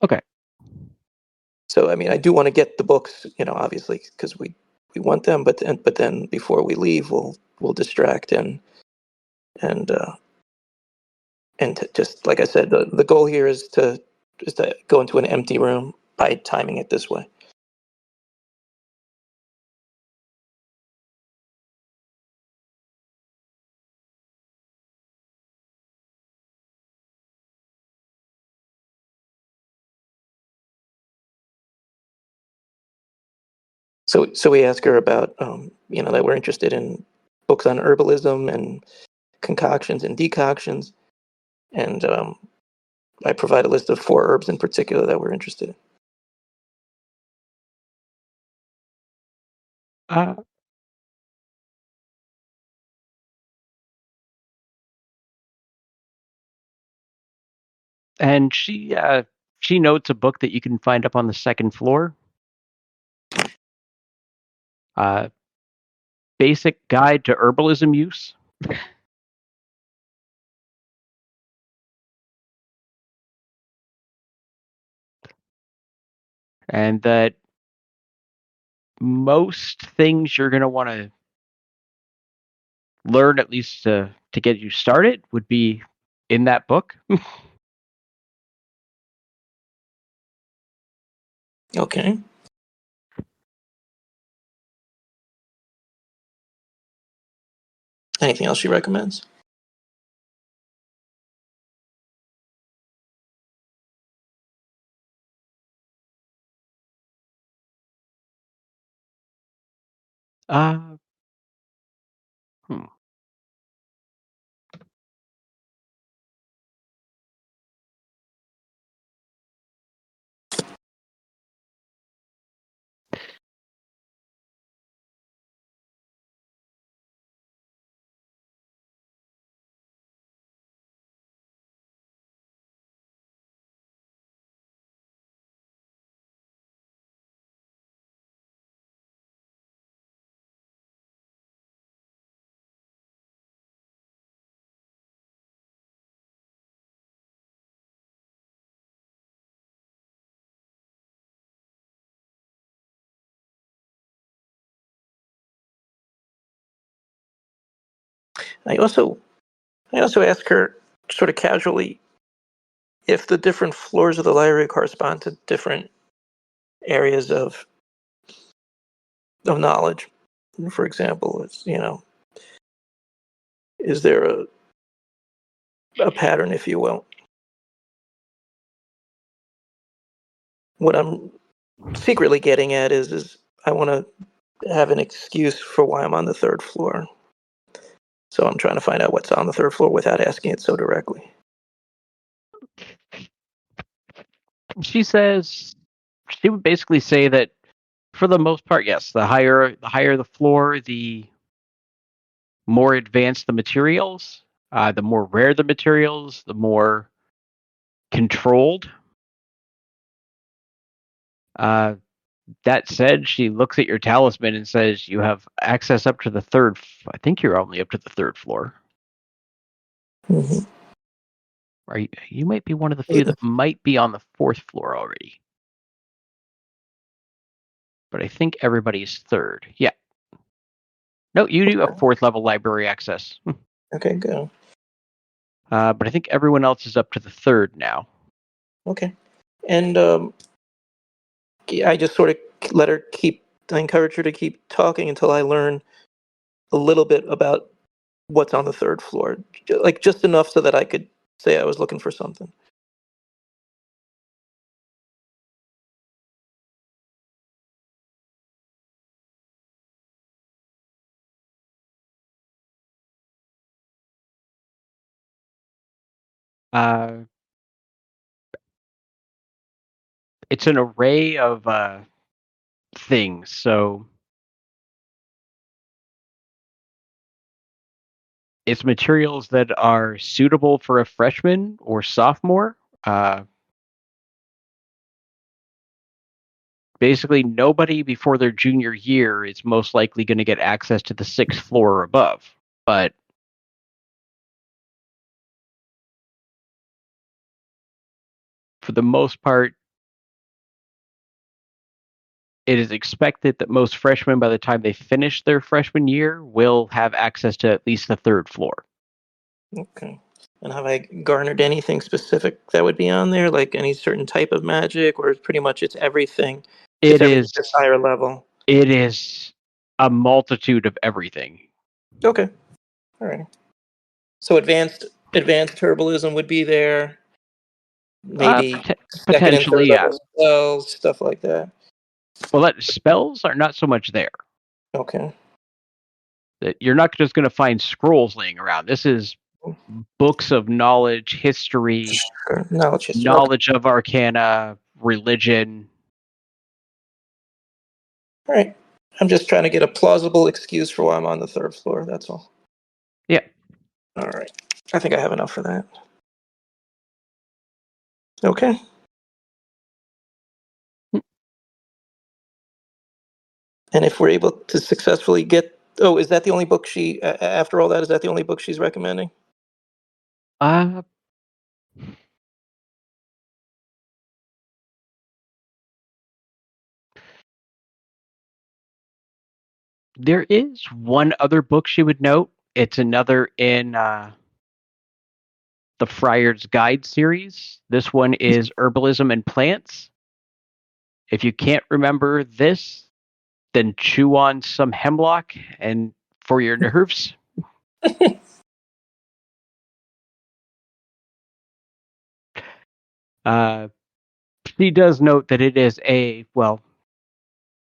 Okay. So I mean, I do want to get the books, obviously, because we want them, but then before we leave, we'll distract and just like I said, the goal here is to go into an empty room by timing it this way. So we ask her about that we're interested in books on herbalism and concoctions and decoctions, and I provide a list of 4 herbs in particular that we're interested in. Uh, and she notes a book that you can find up on the second floor. Basic Guide to Herbalism Use. And that most things you're going to want to learn, at least to get you started, would be in that book. Okay. Anything else she recommends? Uh, hmm. I also ask her sort of casually if the different floors of the library correspond to different areas of knowledge. For example, is there a pattern, if you will? What I'm secretly getting at is I want to have an excuse for why I'm on the third floor. So I'm trying to find out what's on the third floor without asking it so directly. She says she would basically say that for the most part, yes, the higher the floor, the more advanced the materials, the more rare the materials, the more controlled. That said, she looks at your talisman and says you have access up to the third. I think you're only up to the third floor. Mm-hmm. You might be one of the few that might be on the fourth floor already. But I think everybody's third. Yeah. No, you do have fourth level library access. Okay, good. But I think everyone else is up to the third now. Okay. And I just sort of I encourage her to keep talking until I learn a little bit about what's on the third floor. Like just enough so that I could say I was looking for something. It's an array of things. So it's materials that are suitable for a freshman or sophomore. Basically, nobody before their junior year is most likely going to get access to the sixth floor or above. But for the most part, it is expected that most freshmen, by the time they finish their freshman year, will have access to at least the third floor. Okay. And have I garnered anything specific that would be on there, like any certain type of magic, or pretty much it's everything? Just everything that's higher level. It is a multitude of everything. Okay. All right. So advanced herbalism would be there. Maybe second and third Potentially, yeah. level spells, stuff like that. Well, spells are not so much there. Okay. That you're not just going to find scrolls laying around. This is books of knowledge, history, knowledge of arcana, religion. All right. I'm just trying to get a plausible excuse for why I'm on the third floor. That's all. Yeah. All right. I think I have enough for that. Okay. And if we're able to successfully get, is that the only book after all that, is that the only book she's recommending? There is one other book she would note. It's another in the Friar's Guide series. This one is Herbalism and Plants. If you can't remember this, then chew on some hemlock and for your nerves. He does note that it is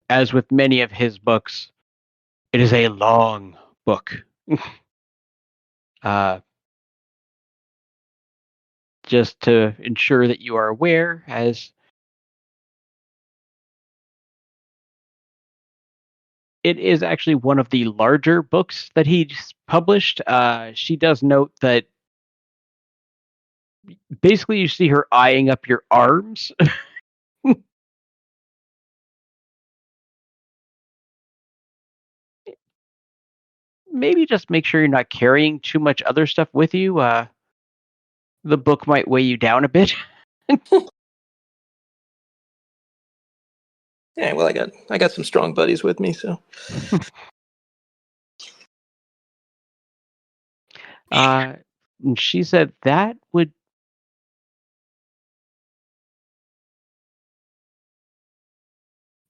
as with many of his books, it is a long book. Just to ensure that you are aware, as it is actually one of the larger books that he's published. She does note that basically you see her eyeing up your arms. Maybe just make sure you're not carrying too much other stuff with you. The book might weigh you down a bit. Yeah, well, I got some strong buddies with me, so. And she said that would.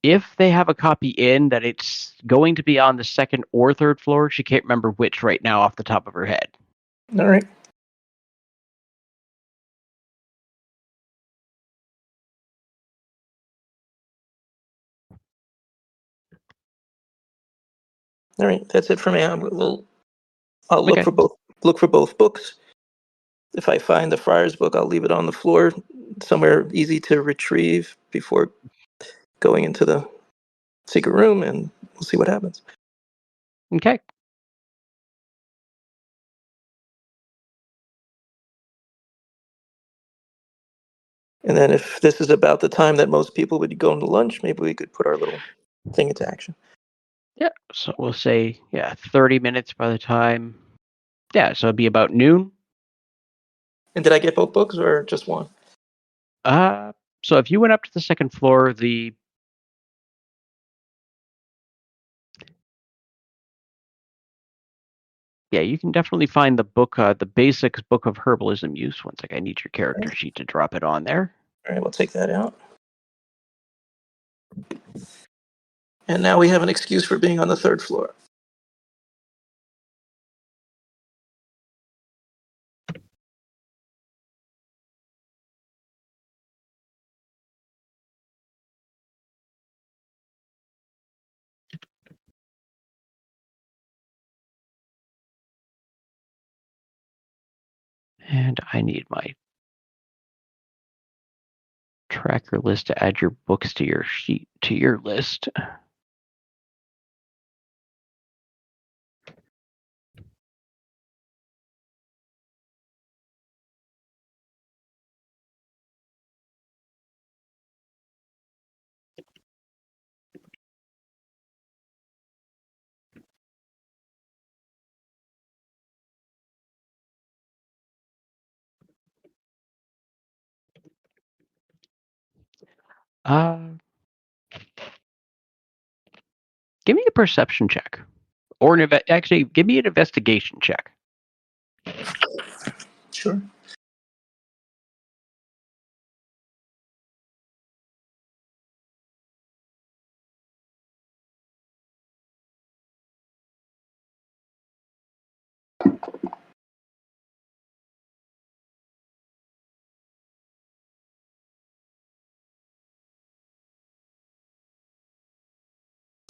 If they have a copy in, that it's going to be on the second or third floor. She can't remember which right now off the top of her head. All right. All right, that's it for me. I'll look Okay. for both books. If I find the Friar's book, I'll leave it on the floor somewhere easy to retrieve before going into the secret room, and we'll see what happens. Okay. And then if this is about the time that most people would go into lunch, maybe we could put our little thing into action. Yeah. So we'll say 30 minutes by the time. Yeah. So it'd be about noon. And did I get both books or just one? So if you went up to the second floor, you can definitely find the book, the Basics Book of Herbalism Use. One sec, I need your character sheet to drop it on there. All right, we'll take that out. And now we have an excuse for being on the third floor. And I need my tracker list to add your books to your sheet, to your list. Uh, Give me a perception check, or actually, give me an investigation check. Sure.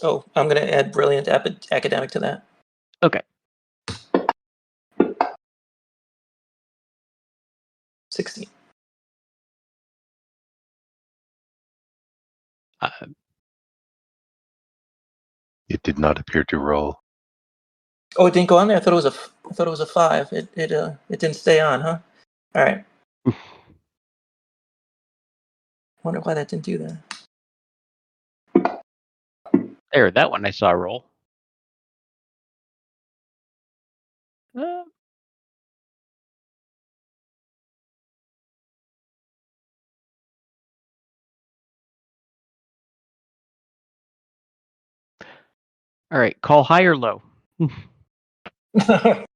Oh, I'm going to add brilliant academic to that. Okay. 16. It did not appear to roll. Oh, it didn't go on there. I thought it was a 5. It didn't stay on, huh? All right. Wonder why that didn't do that. There, that one I saw roll. All right, call high or low.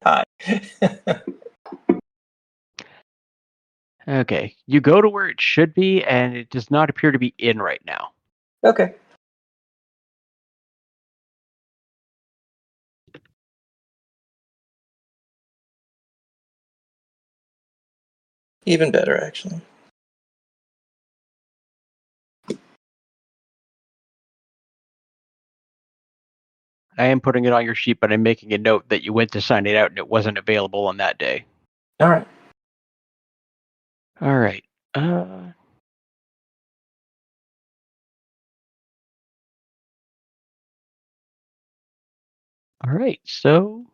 Hi. Okay, you go to where it should be, and it does not appear to be in right now. Okay. Even better, actually. I am putting it on your sheet, but I'm making a note that you went to sign it out and it wasn't available on that day. All right. All right. All right, so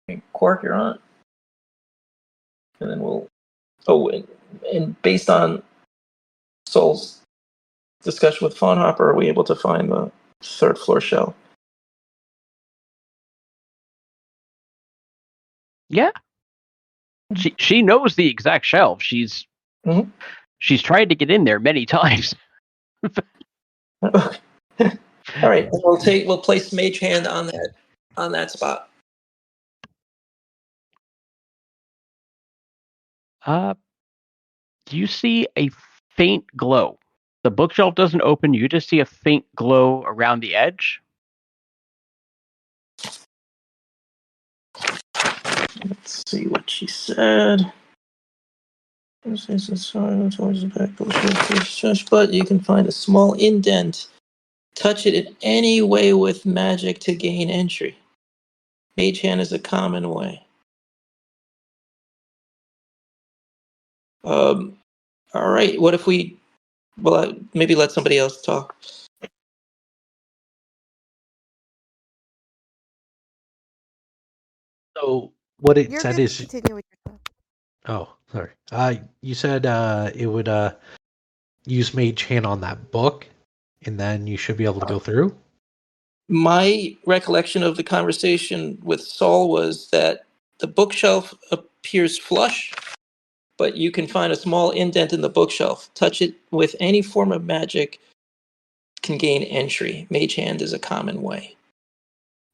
Okay, Quark, you're on. And then we'll. Oh, and based on Soul's discussion with Fawnhopper, are we able to find the third floor shell? yeah. She knows the exact shelf. Mhm. She's tried to get in there many times. All right, and we'll place Mage Hand on that spot. You see a faint glow. The bookshelf doesn't open. You just see a faint glow around the edge. Let's see what she said. This is a sign towards the back bookshelf, but you can find a small indent. Touch it in any way with magic to gain entry. Mage Hand is a common way. All right. What if we? Well, maybe let somebody else talk. So what it You're said good to is, continue with your thought. oh, sorry. You said it would use Mage Hand on that book, and then you should be able to go through. My recollection of the conversation with Saul was that the bookshelf appears flush, but you can find a small indent in the bookshelf. Touch it with any form of magic can gain entry. Mage Hand is a common way.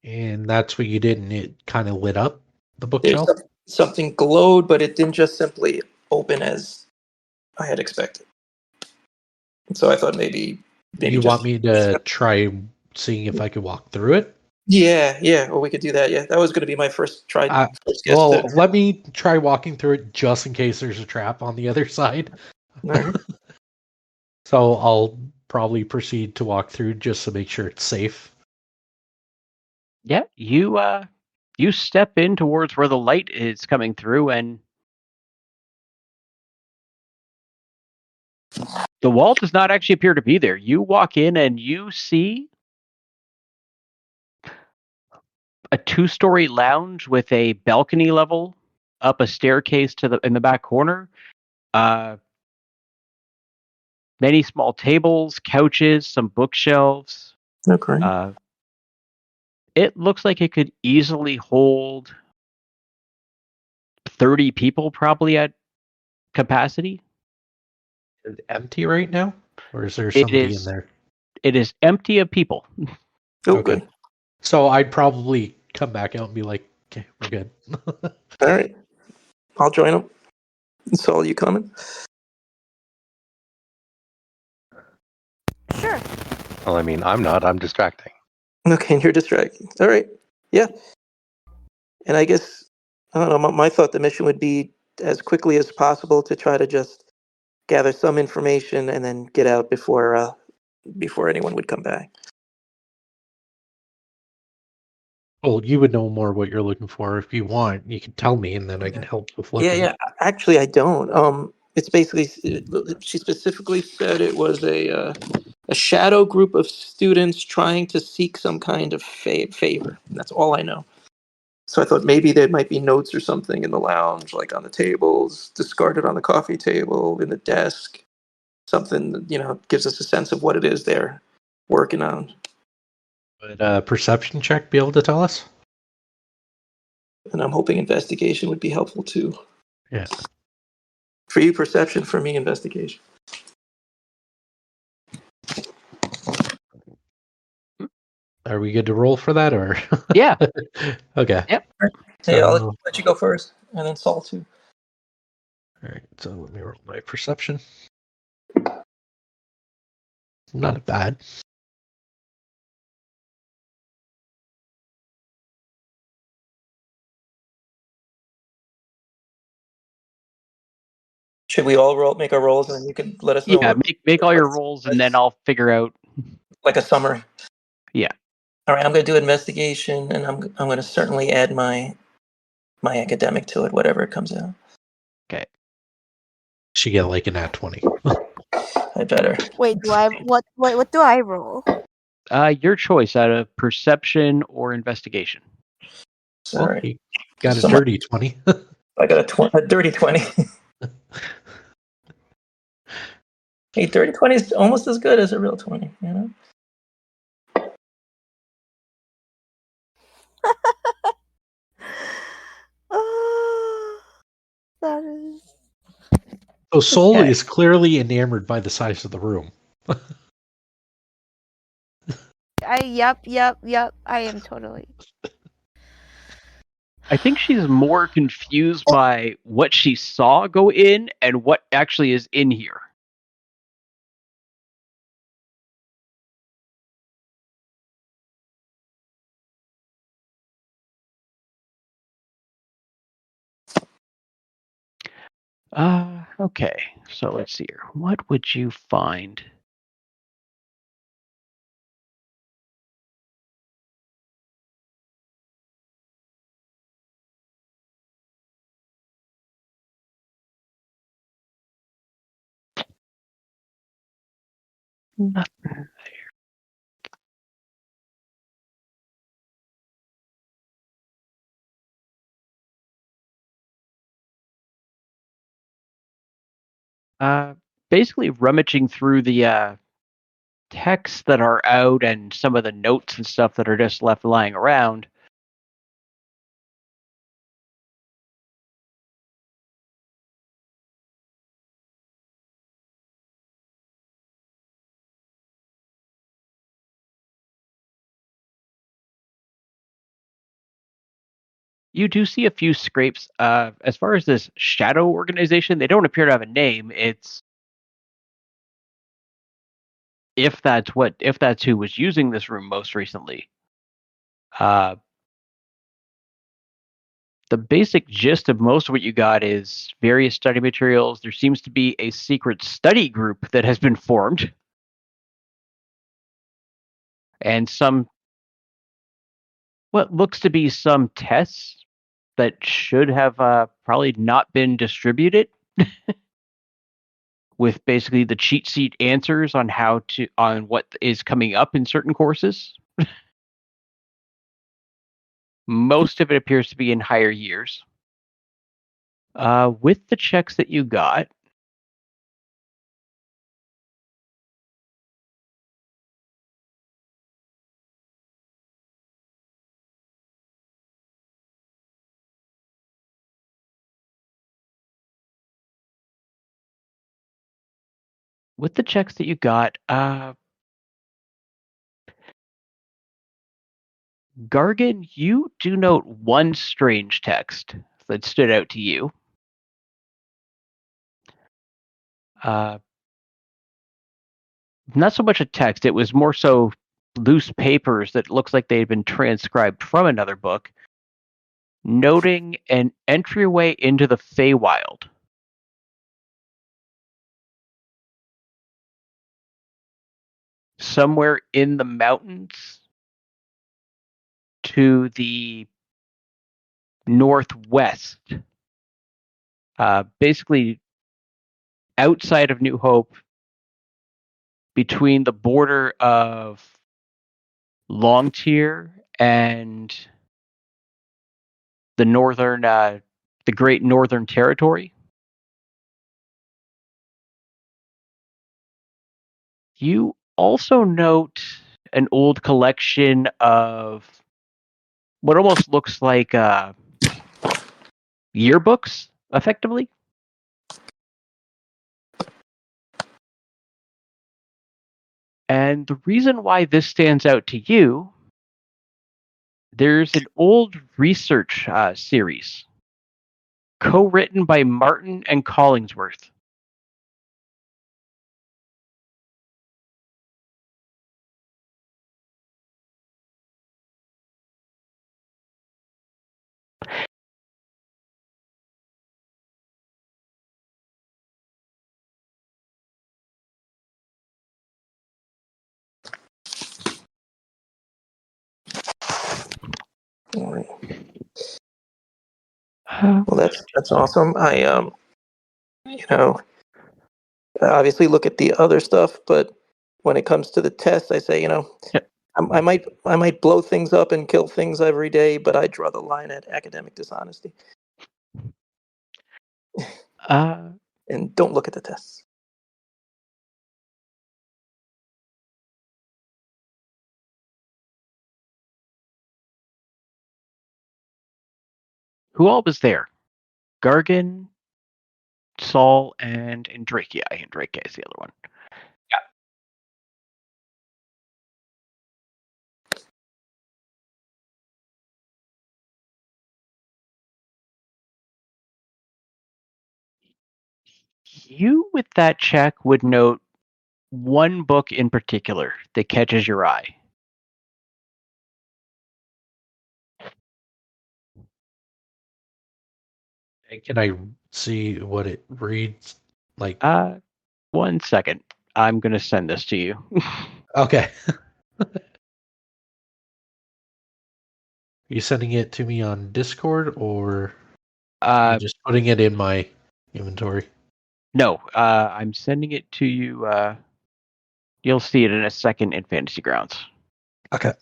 And that's what you did, and it kind of lit up the There's bookshelf. something glowed, but it didn't just simply open as I had expected. And so I thought maybe You just want me to try seeing if I could walk through it? yeah, or we could do that. Yeah, that was going to be my first first guess. Well, let me try walking through it just in case there's a trap on the other side. All right. So I'll probably proceed to walk through just to make sure it's safe. Yeah, you step in towards where the light is coming through, and the wall does not actually appear to be there. You walk in and you see a 2-story lounge with a balcony level up a staircase in the back corner. Many small tables, couches, some bookshelves. Okay. It looks like it could easily hold 30 people, probably at capacity. Is it empty right now? Or is there It somebody in is. there? It is empty of people. Oh, Okay. good. So I'd probably come back out and be like, okay, we're good. All right. I'll join them. Saul, you coming? Sure. Well, I mean, I'm not. I'm distracting. Okay, and you're distracting. All right. Yeah. And I guess, I don't know, my thought the mission would be as quickly as possible to try to just gather some information and then get out before anyone would come back. Well, you would know more what you're looking for. If you want, you can tell me, and then I can help with looking. Yeah. Actually, I don't. It's basically, she specifically said it was a shadow group of students trying to seek some kind of favor. That's all I know. So I thought maybe there might be notes or something in the lounge, like on the tables, discarded on the coffee table, in the desk. Something that, gives us a sense of what it is they're working on. Would a perception check be able to tell us? And I'm hoping investigation would be helpful too. Yeah. For you, perception. For me, investigation. Are we good to roll for that, or? Yeah. Okay. Yep. Hey, I'll So, let you go first, and then Saul too. all right. So let me roll my perception. Not bad. Should we all make our rolls, and then you can let us know Yeah, what make all your rolls, and then I'll figure out. like a summary. Yeah. All right, I'm going to do investigation, and I'm going to certainly add my academic to it, whatever it comes out. Okay. She get like an at 20. I better. Wait, what do I roll? Your choice out of perception or investigation. All Well, right. you got a So dirty 20. I got a dirty 20. Hey, dirty 20 is almost as good as a real 20, you know? So Soul Okay. is clearly enamored by the size of the room. Yep. I am totally. I think she's more confused by what she saw go in and what actually is in here. Okay. So let's see here. What would you find? Nothing. Basically rummaging through the texts that are out and some of the notes and stuff that are just left lying around. You do see a few scrapes. As far as this shadow organization, they don't appear to have a name. It's if that's who was using this room most recently. Uh, the basic gist of most of what you got is various study materials. There seems to be a secret study group that has been formed, and some what looks to be some tests that should have probably not been distributed, with basically the cheat sheet answers on what is coming up in certain courses. Most of it appears to be in higher years. With the checks that you got, Gargan, you do note one strange text that stood out to you. Uh, Not so much a text, it was more so loose papers that looks like they had been transcribed from another book, noting an entryway into the Feywild. Somewhere in the mountains to the northwest. Basically, outside of New Hope, between the border of Longtier and the Great Northern Territory. You also note an old collection of what almost looks like yearbooks, effectively. And the reason why this stands out to you, there's an old research series co-written by Martin and Collingsworth. All right. Well, that's awesome. You know, obviously look at the other stuff, but when it comes to the test, I say, Yeah. I might blow things up and kill things every day, but I draw the line at academic dishonesty. And don't look at the tests. Who all was there? Gargan, Saul and Andrakia. Andrakia is the other one. You, with that check, would note one book in particular that catches your eye. Can I see what it reads? Like, 1 second. I'm going to send this to you. okay. Are you sending it to me on Discord or are you just putting it in my inventory? No, I'm sending it to you. You'll see it in a second in Fantasy Grounds. Okay.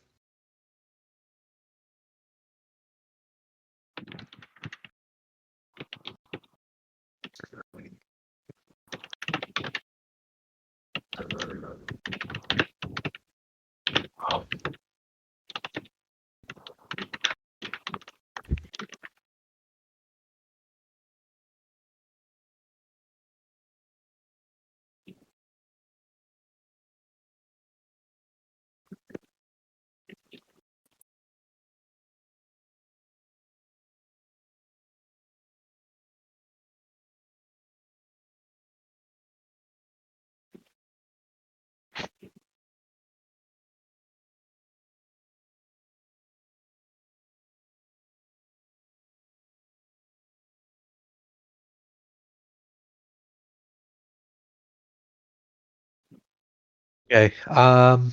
Okay. I'm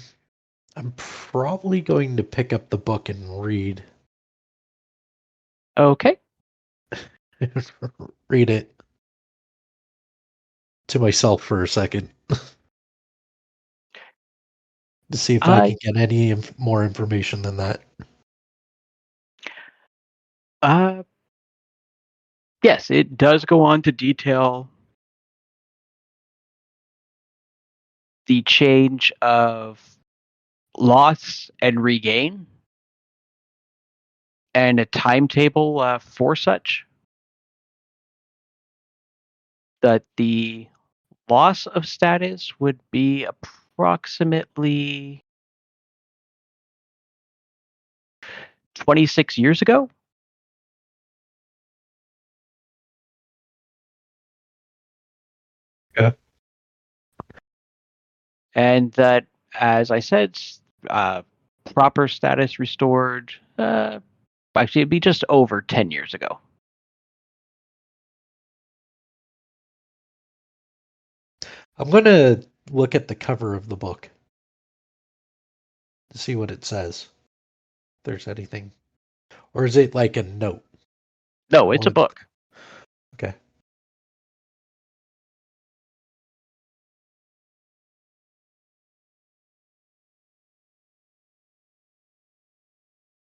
probably going to pick up the book and read. Okay. Read it to myself for a second to see if I can get any more information than that. Yes, it does go on to detail the change of loss and regain and a timetable for such. That the loss of status would be approximately 26 years ago. Yeah. And that, as I said, proper status restored. Actually, it'd be just over 10 years ago. I'm going to look at the cover of the book to see what it says. If there's anything. Or is it like a note? No, it's a book. Okay.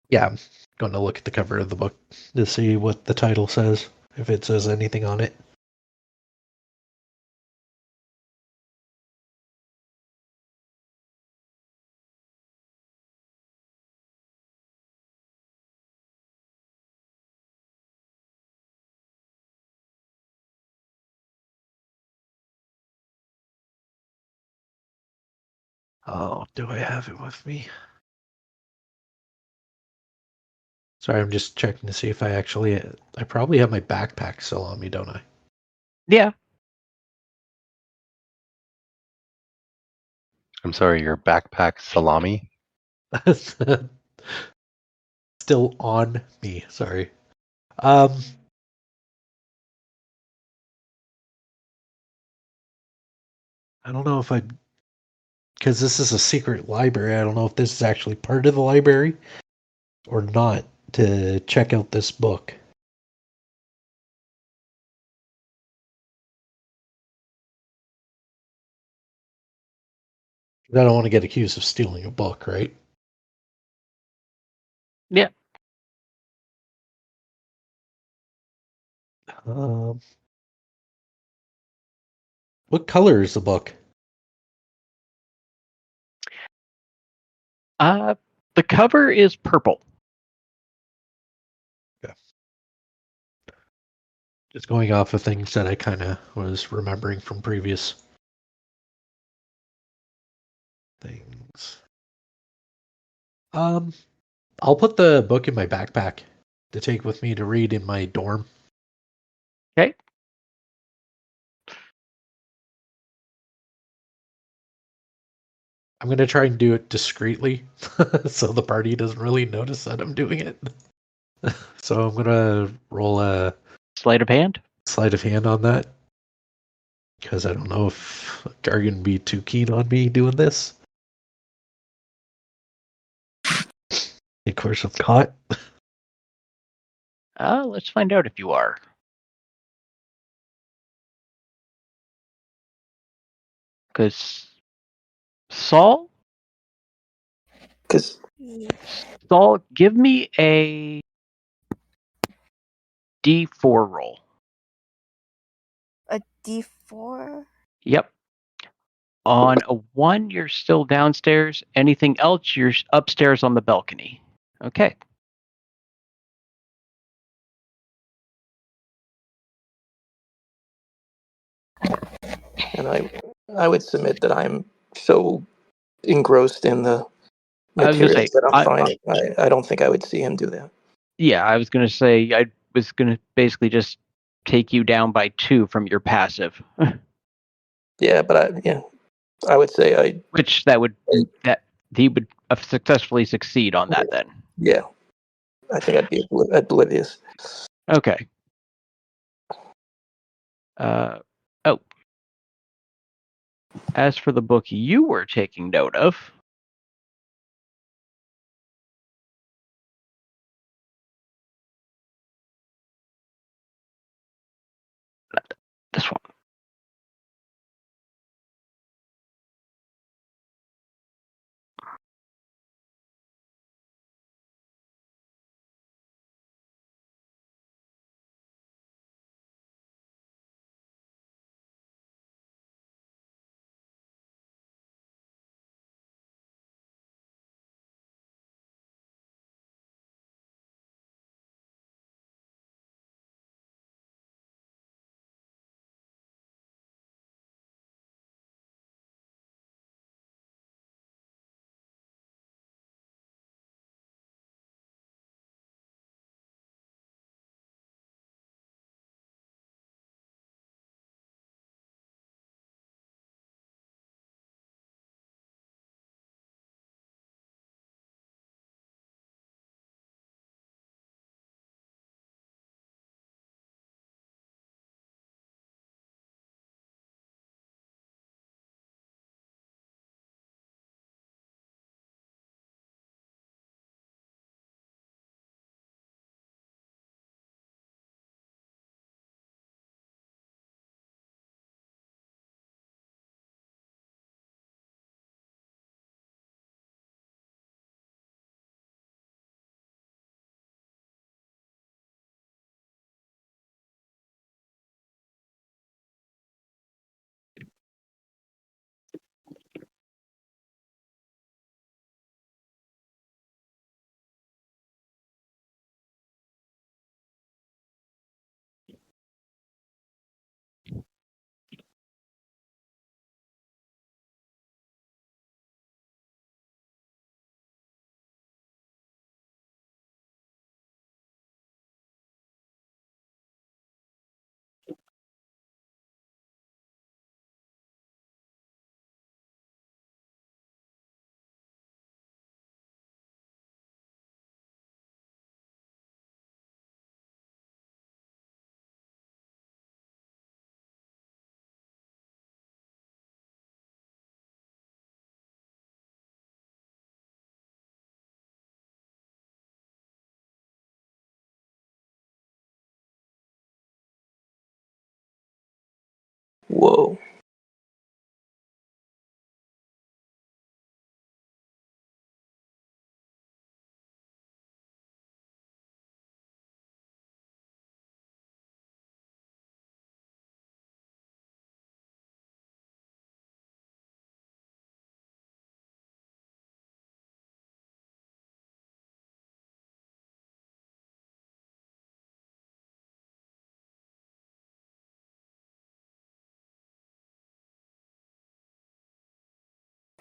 Yeah, I'm going to look at the cover of the book to see what the title says, if it says anything on it. Oh, do I have it with me? Sorry, I'm just checking to see if I actually... I probably have my backpack still on me, don't I? Yeah. I'm sorry, your backpack salami? Still on me, sorry. I don't know if I... Because this is a secret library, I don't know if this is actually part of the library or not to check out this book. I don't want to get accused of stealing a book, right? Yeah. What color is the book? The cover is purple. Yeah. Just going off of things that I kind of was remembering from previous things. I'll put the book in my backpack to take with me to read in my dorm. Okay. I'm gonna try and do it discreetly, so the party doesn't really notice that I'm doing it. So I'm gonna roll a Sleight of hand. sleight of hand on that, because I don't know if Gargan would be too keen on me doing this. Of course, I'm caught. Let's find out if you are. Because Saul, Because give me a D4 roll. A D4? Yep. On a 1, you're still downstairs. Anything else, you're upstairs on the balcony. Okay. and I would submit that I'm so engrossed in the I was gonna say, materials that I'm finding. I don't think I would see him do that. yeah, I was gonna say I was gonna basically just take you down by 2 from your passive, Yeah, but I would say which that he would successfully succeed on that then. yeah, I think I'd be oblivious. Okay. Oh, as for the book you were taking note of, this one. Whoa.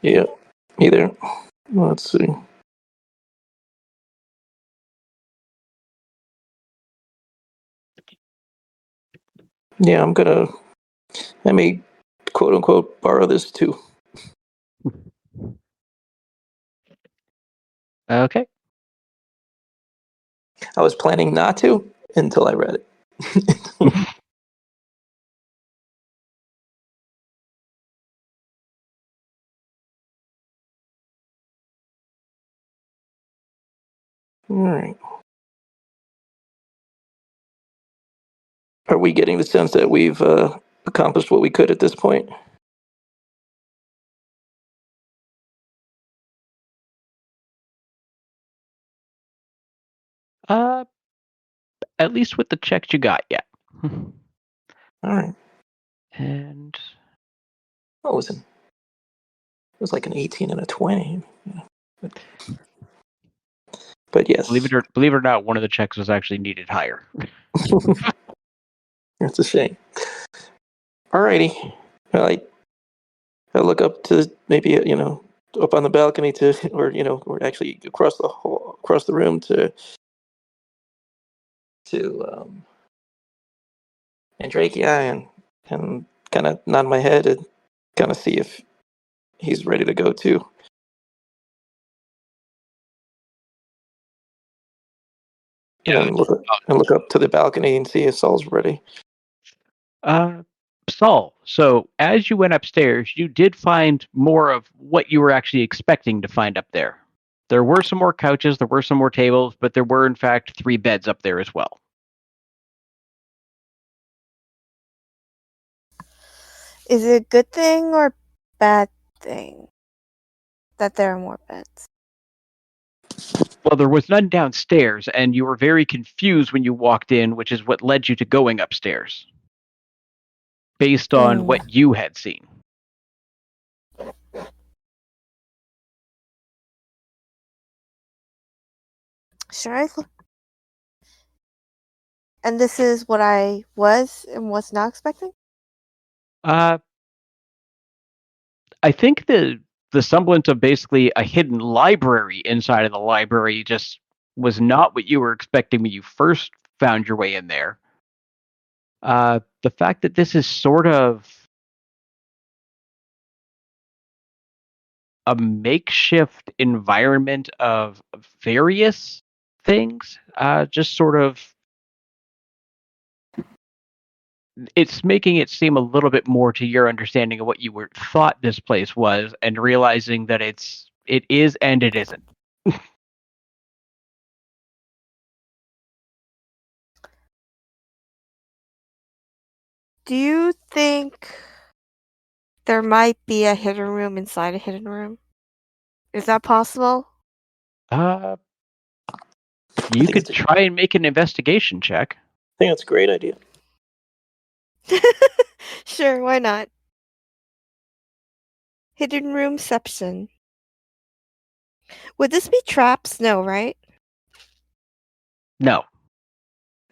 Yeah, either. Let's see. Yeah, let me quote unquote borrow this too. Okay. I was planning not to until I read it. All right. Are we getting the sense that we've accomplished what we could at this point? Uh, at least with the checks you got, yeah. All right. And What was it? It was like an 18 and a 20. But yes, believe it or not, one of the checks was actually needed higher. that's a shame. Alrighty. Well, I look up to maybe up on the balcony to, or actually across the room to Andrakia and kind of nod my head and kind of see if he's ready to go too. Yeah. And look up to the balcony and see if Saul's ready. Saul, so as you went upstairs, you did find more of what you were actually expecting to find up there. There were some more couches, there were some more tables, but there were, in fact, 3 beds up there as well. Is it a good thing or bad thing that there are more beds? Well, there was none downstairs, and you were very confused when you walked in, which is what led you to going upstairs, based on what you had seen. Should I look? And this is what I was and was not expecting? I think the semblance of basically a hidden library inside of the library just was not what you were expecting when you first found your way in there. The fact that this is sort of a makeshift environment of various things, just sort of, it's making it seem a little bit more to your understanding of what you thought this place was, and realizing that it is and it isn't. Do you think there might be a hidden room inside a hidden room? Is that possible? You could try and make an investigation check. I think that's a great idea. Sure, why not? Hidden roomception. Would this be traps? No, right? No.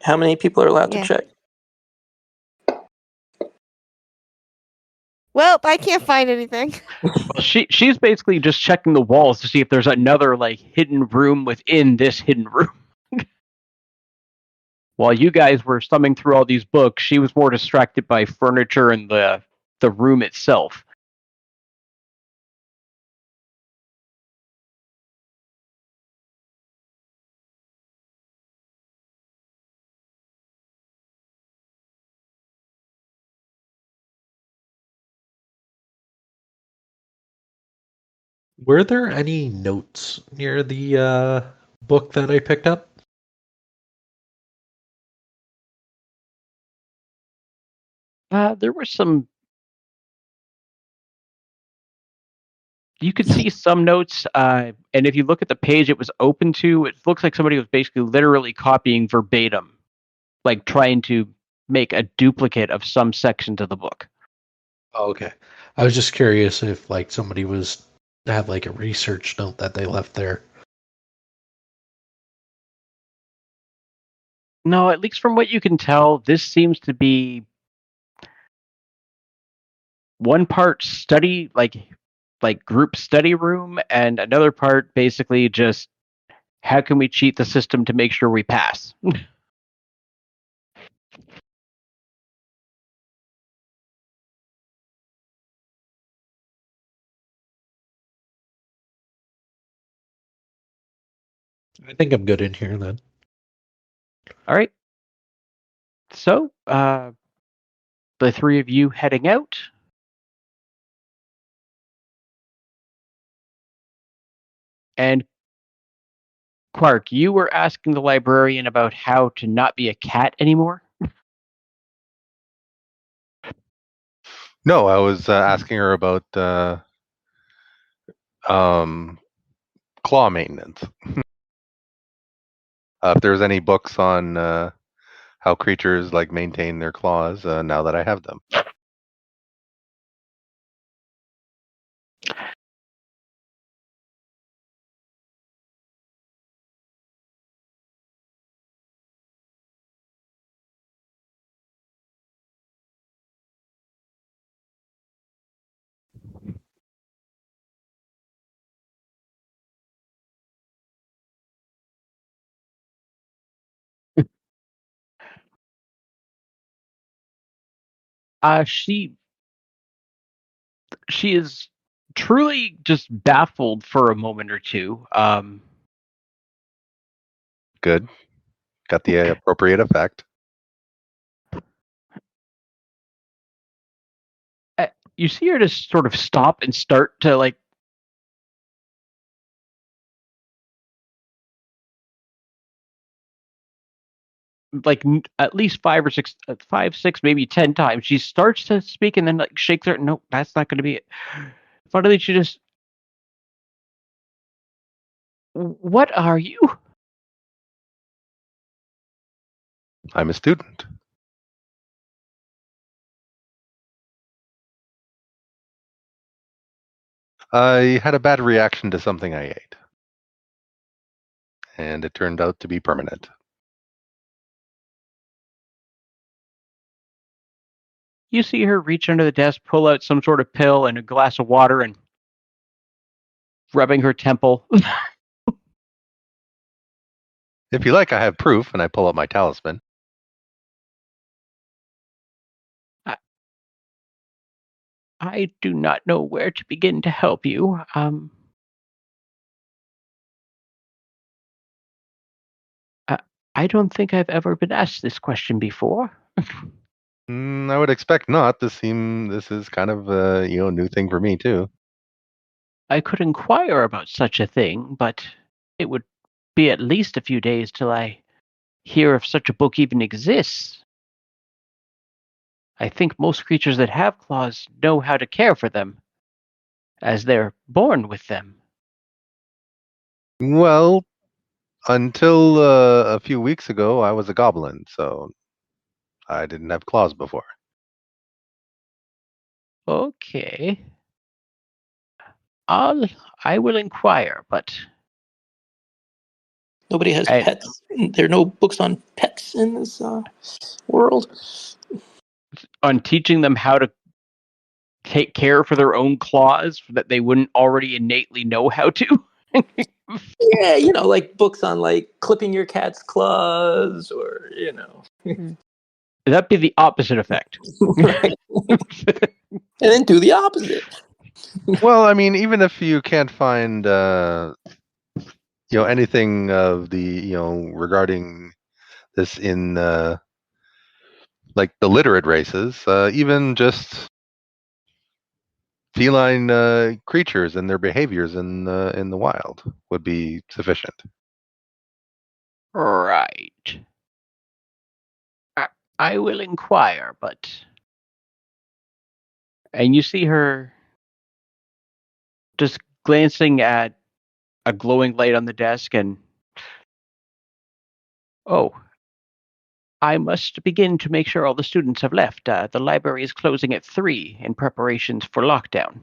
How many people are allowed to check? Well, I can't find anything. Well, she's basically just checking the walls to see if there's another hidden room within this hidden room. While you guys were thumbing through all these books, she was more distracted by furniture and the room itself. Were there any notes near the book that I picked up? There were some. You could see some notes, and if you look at the page it was open to, it looks like somebody was basically literally copying verbatim, trying to make a duplicate of some sections of the book. Oh, okay. I was just curious if somebody had a research note that they left there. No, at least from what you can tell, this seems to be one part study, like group study room, and another part basically just how can we cheat the system to make sure we pass. I think I'm good in here then. All right. So, the three of you heading out. And Quark, you were asking the librarian about how to not be a cat anymore? No, I was asking her about claw maintenance. If there's any books on how creatures like maintain their claws now that I have them. She is truly just baffled for a moment or two. Good. Got the appropriate effect. You see her just sort of stop and start to like at least 5, 6, maybe 10 times. She starts to speak and then like shakes her. Nope, that's not going to be it. Finally, she just, what are you? I'm a student. I had a bad reaction to something I ate, and it turned out to be permanent. You see her reach under the desk, pull out some sort of pill and a glass of water, and rubbing her temple. If you like, I have proof, and I pull out my talisman. I do not know where to begin to help you. I don't think I've ever been asked this question before. I would expect not. This is kind of a new thing for me too. I could inquire about such a thing, but it would be at least a few days till I hear if such a book even exists. I think most creatures that have claws know how to care for them, as they're born with them. Well, until a few weeks ago, I was a goblin, so I didn't have claws before. Okay. I will inquire, but Nobody has pets. There are no books on pets in this world. On teaching them how to take care for their own claws that they wouldn't already innately know how to. Yeah, like books on like clipping your cat's claws, or That'd be the opposite effect. right. And then do the opposite. Well, I mean, even if you can't find anything of the regarding this in like the literate races, even just feline creatures and their behaviors in the wild would be sufficient. Right. I will inquire, but. And you see her just glancing at a glowing light on the desk and. Oh. I must begin to make sure all the students have left. The library is closing at 3 in preparations for lockdown.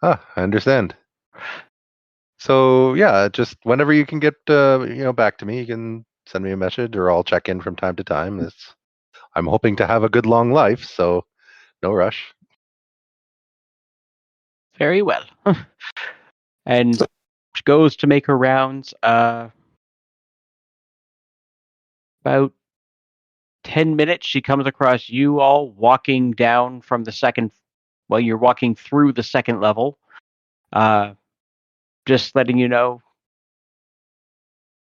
I understand. So yeah, just whenever you can get back to me, you can send me a message, or I'll check in from time to time. I'm hoping to have a good long life, so no rush. Very well. And she goes to make her rounds. About 10 minutes, she comes across you all walking down from the second. Well, you're walking through the second level. Just letting you know,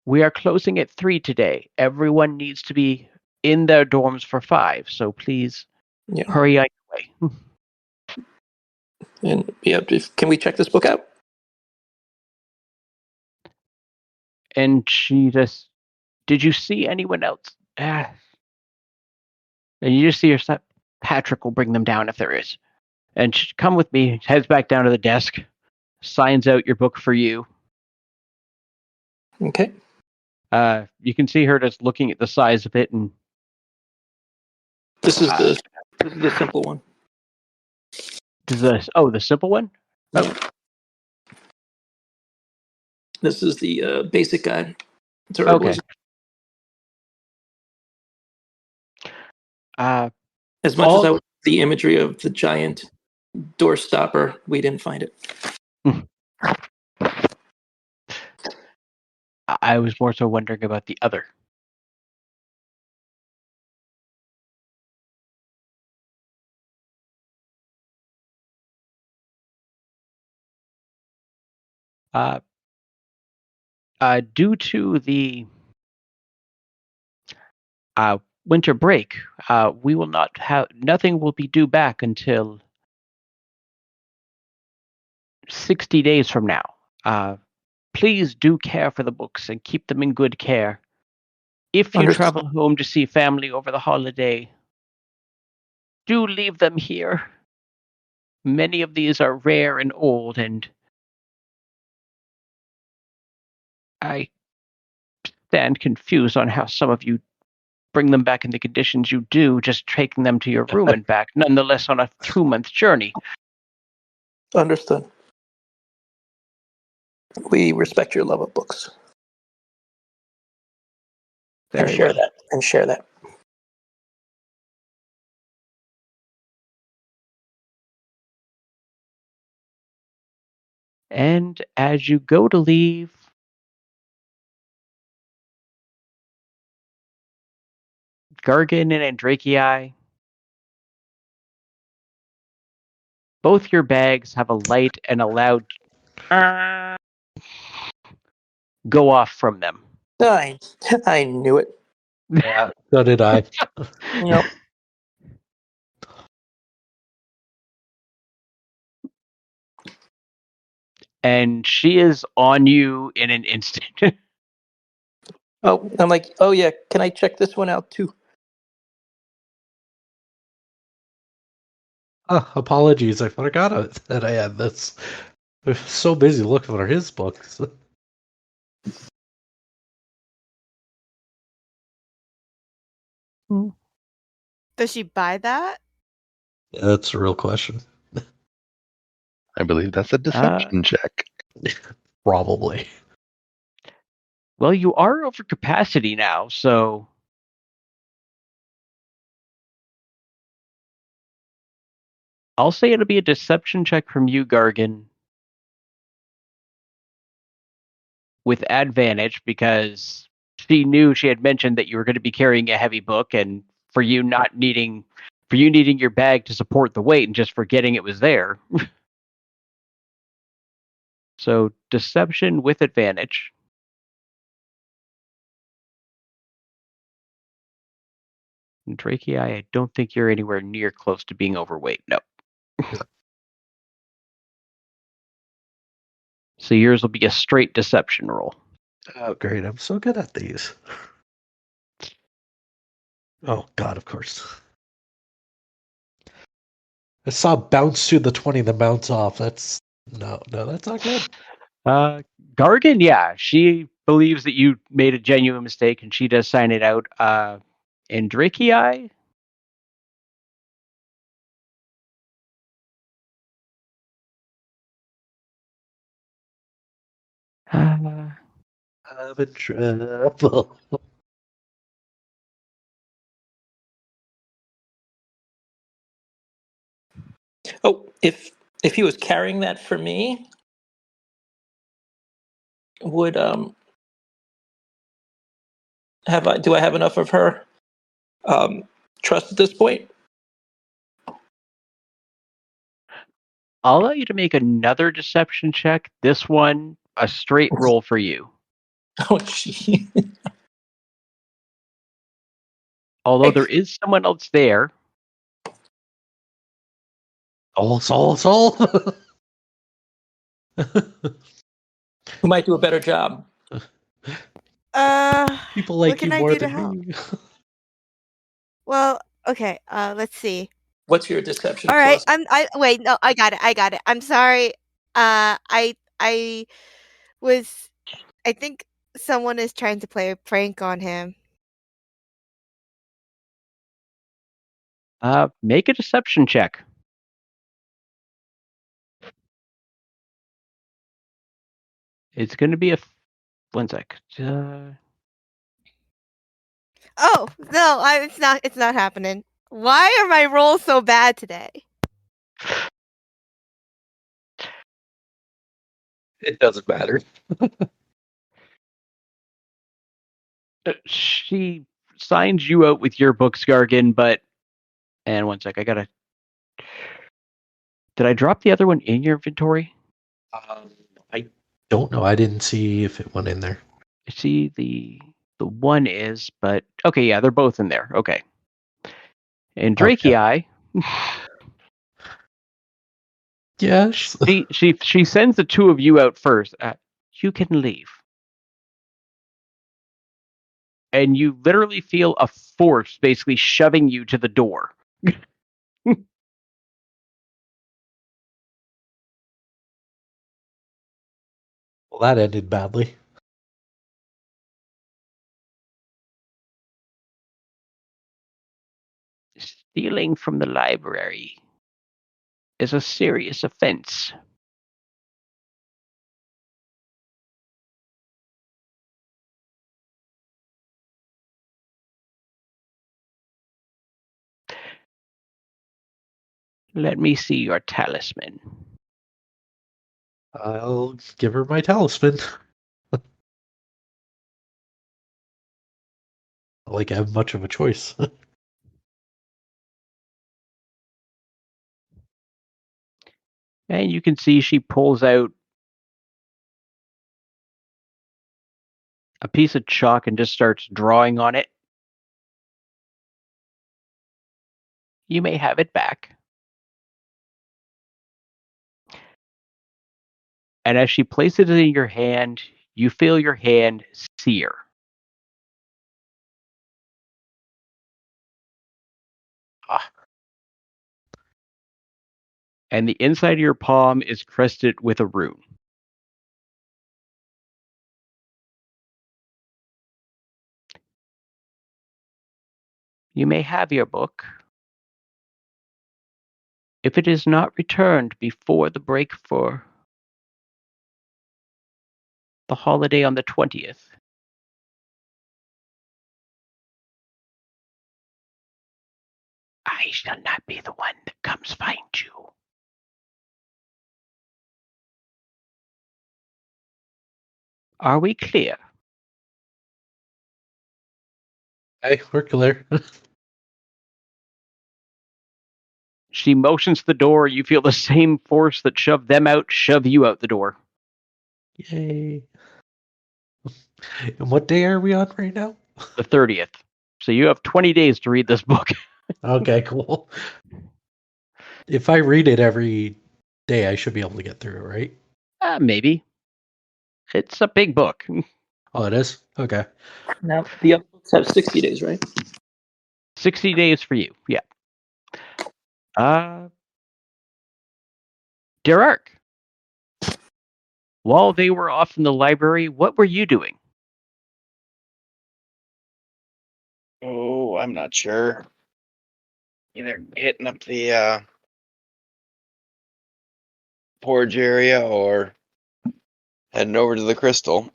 we are closing at 3 today. Everyone needs to be in their dorms for 5, so please hurry on your way. And yeah, can we check this book out? And she just, did you see anyone else? And you just see her step. Patrick will bring them down if there is. And she, come with me, heads back down to the desk, signs out your book for you. Okay. You can see her just looking at the size of it, and This is the simple one. the simple one? Oh. This is the basic guide to herbalism. Okay. As much as I would the imagery of the giant door stopper, we didn't find it. I was more so wondering about the other. Due to the winter break, we will not have, nothing will be due back until 60 days from now. Please do care for the books and keep them in good care. If you travel home to see family over the holiday, do leave them here. Many of these are rare and old, and I stand confused on how some of you bring them back in the conditions you do, just taking them to your room and back, nonetheless on a 2-month journey. Understood. We respect your love of books. Very well. Share that. And as you go to leave, Gargan and Andrakii, both your bags have a light and a loud go off from them. I knew it. Yeah, so did I. Yep. And she is on you in an instant. Oh, I'm like, oh yeah, can I check this one out too? Apologies, I forgot that I had this. I was so busy looking for his books. Does she buy that? Yeah, that's a real question. I believe that's a deception check. Probably. Well, you are over capacity now, so I'll say it'll be a deception check from you, Gargan, with advantage, because she knew she had mentioned that you were going to be carrying a heavy book, and for you needing your bag to support the weight and just forgetting it was there. So deception with advantage. And Drakei, I don't think you're anywhere near close to being overweight. No. So yours will be a straight deception roll. Oh, great. I'm so good at these. Oh, God, of course. I saw bounce to the 20, the bounce off. That's no, that's not good. Gargan, yeah, she believes that you made a genuine mistake and she does sign it out. And Drakei, I'm in trouble. Oh, if if he was carrying that for me, would do I have enough of her trust at this point? I'll allow you to make another deception check. This one, a straight roll for you. Oh, gee. Although there is someone else there. Soul. Who might do a better job? People what like can you I more do to than help? me. Well, okay. Let's see. What's your deception All right. plus? Wait. No, I got it. I'm sorry. I was. I think someone is trying to play a prank on him. Make a deception check. It's going to be a. 1 sec. Oh no, it's not. It's not happening. Why are my rolls so bad today? It doesn't matter. She signs you out with your books, Gargan, but. And 1 sec, I gotta. Did I drop the other one in your inventory? I don't know. I didn't see if it went in there. I see the one is, but okay, yeah, they're both in there. Okay. And Drakei, Yeah. she sends the two of you out first. You can leave. And you literally feel a force basically shoving you to the door. Well, that ended badly. Stealing from the library is a serious offense. Let me see your talisman. I'll give her my talisman. Like I have much of a choice. And you can see she pulls out a piece of chalk and just starts drawing on it. You may have it back. And as she places it in your hand, you feel your hand sear. And the inside of your palm is crested with a rune. You may have your book. If it is not returned before the break for the holiday on the 20th, I shall not be the one that comes find you. Are we clear? Hey, we're clear. She motions to the door. You feel the same force that shoved them out, shove you out the door. Yay. And what day are we on right now? The 30th. So you have 20 days to read this book. Okay, cool. If I read it every day, I should be able to get through it, right? Maybe. It's a big book. Oh, it is? Okay. Now the other books have 60 days, right? 60 days for you. Yeah. Derek. While they were off in the library, what were you doing? Oh, I'm not sure. Either hitting up the forge area or heading over to the crystal.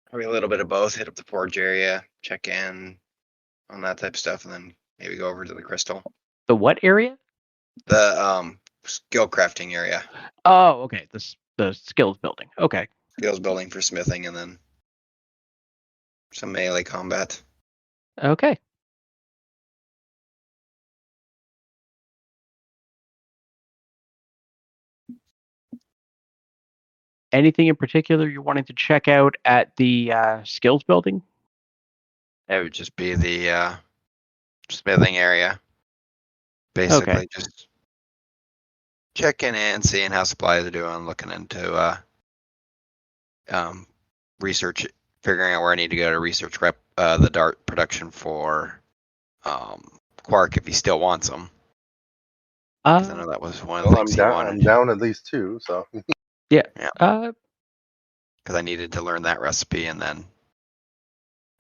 Probably a little bit of both. Hit up the forge area, check in on that type of stuff, and then maybe go over to the crystal. The what area? The skill crafting area. Oh, okay. The skills building. Okay. Skills building for smithing, and then some melee combat. Okay. Anything in particular you're wanting to check out at the skills building? It would just be the smithing area. Basically, Okay. just checking in, seeing how supplies are doing, looking into research, figuring out where I need to go to research the dart production for Quark if he still wants them. Because I know that was one of the Well, things he I'm wanted. down at least 2, so. Yeah. Because I needed to learn that recipe, and then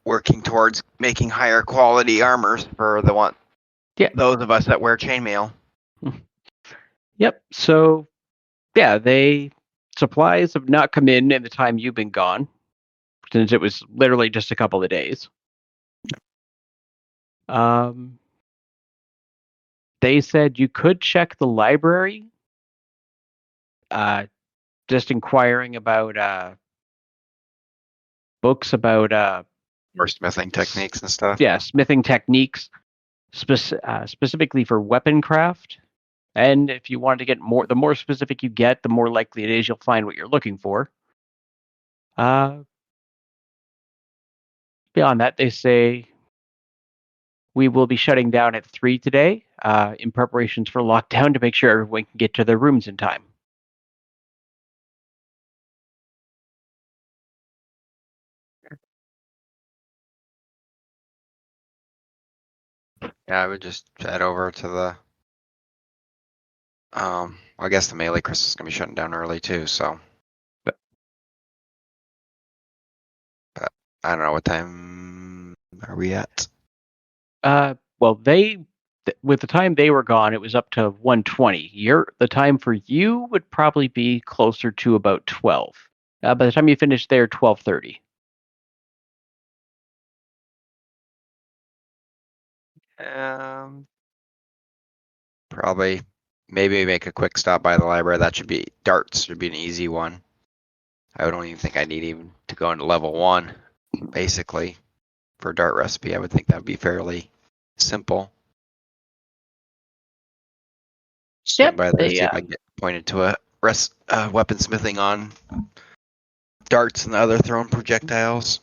working towards making higher quality armors for those of us that wear chainmail. Yep. So, yeah, supplies have not come in the time you've been gone, since it was literally just a couple of days. They said you could check the library, just inquiring about books about Or smithing techniques and stuff. yeah, smithing techniques, specifically for weapon craft. And if you wanted to get the more specific you get, the more likely it is you'll find what you're looking for. Beyond that, they say we will be shutting down at 3 today in preparations for lockdown to make sure everyone can get to their rooms in time. Yeah, I would just head over to the. I guess the melee crystal is gonna be shutting down early too, so. But I don't know what time are we at. Well, with the time they were gone, it was up to 1:20. The time for you would probably be closer to about 12. By the time you finish there, 12:30. Probably, maybe make a quick stop by the library. That should be darts. Should be an easy one. I don't even think I need even to go into level 1. Basically, for a dart recipe, I would think that would be fairly simple. Swing by there, see if I can get pointed to a weaponsmithing on darts and the other thrown projectiles.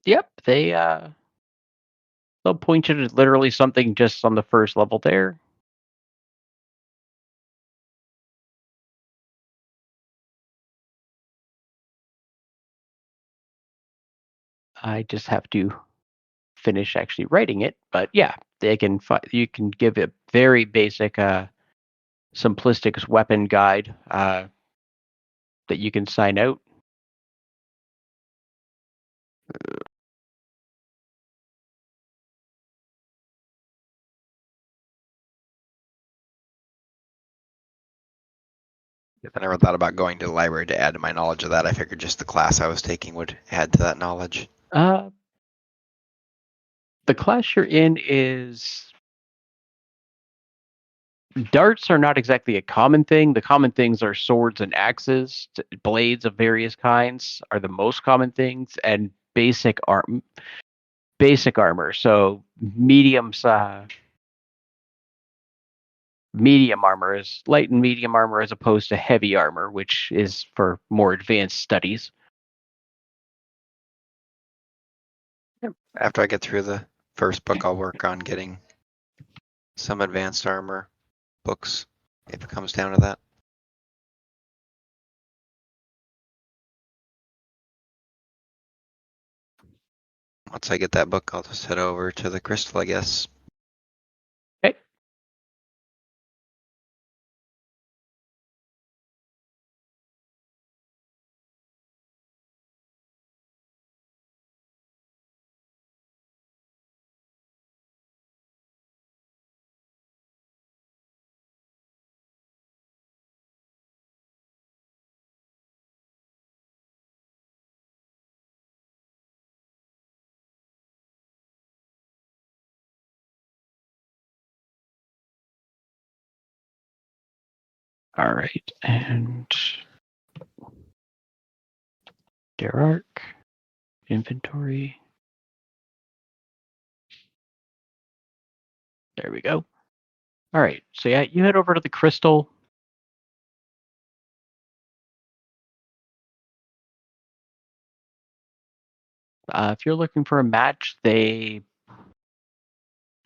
Yep, they'll point you to literally something just on the first level there. I just have to finish actually writing it, but yeah, you can give a very basic simplistic weapon guide that you can sign out. I never thought about going to the library to add to my knowledge of that. I figured just the class I was taking would add to that knowledge. The class you're in is darts are not exactly a common thing. The common things are swords and axes, blades of various kinds are the most common things, and basic armor. So medium armor is light and medium armor as opposed to heavy armor, which is for more advanced studies. After I get through the first book, I'll work on getting some advanced armor books if it comes down to that. Once I get that book, I'll just head over to the crystal, I guess. All right, and Derark, inventory. There we go. All right, so yeah, you head over to the crystal. If you're looking for a match, it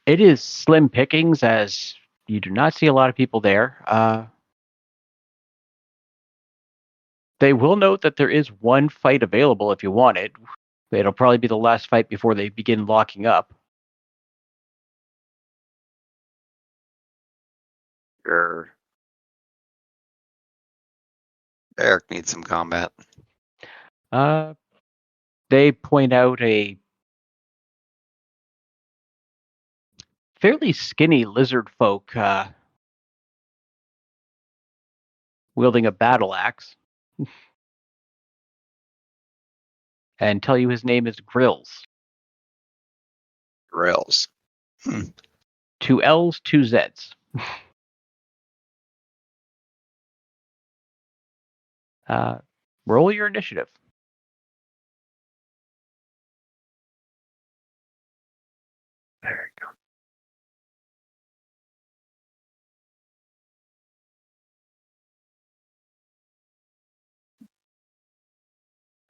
is slim pickings as you do not see a lot of people there. They will note that there is one fight available if you want it. It'll probably be the last fight before they begin locking up. Sure. Eric needs some combat. They point out a fairly skinny lizard folk wielding a battle axe and tell you his name is Grills. Rails. 2 L's, 2 Z's. Roll your initiative. There you go.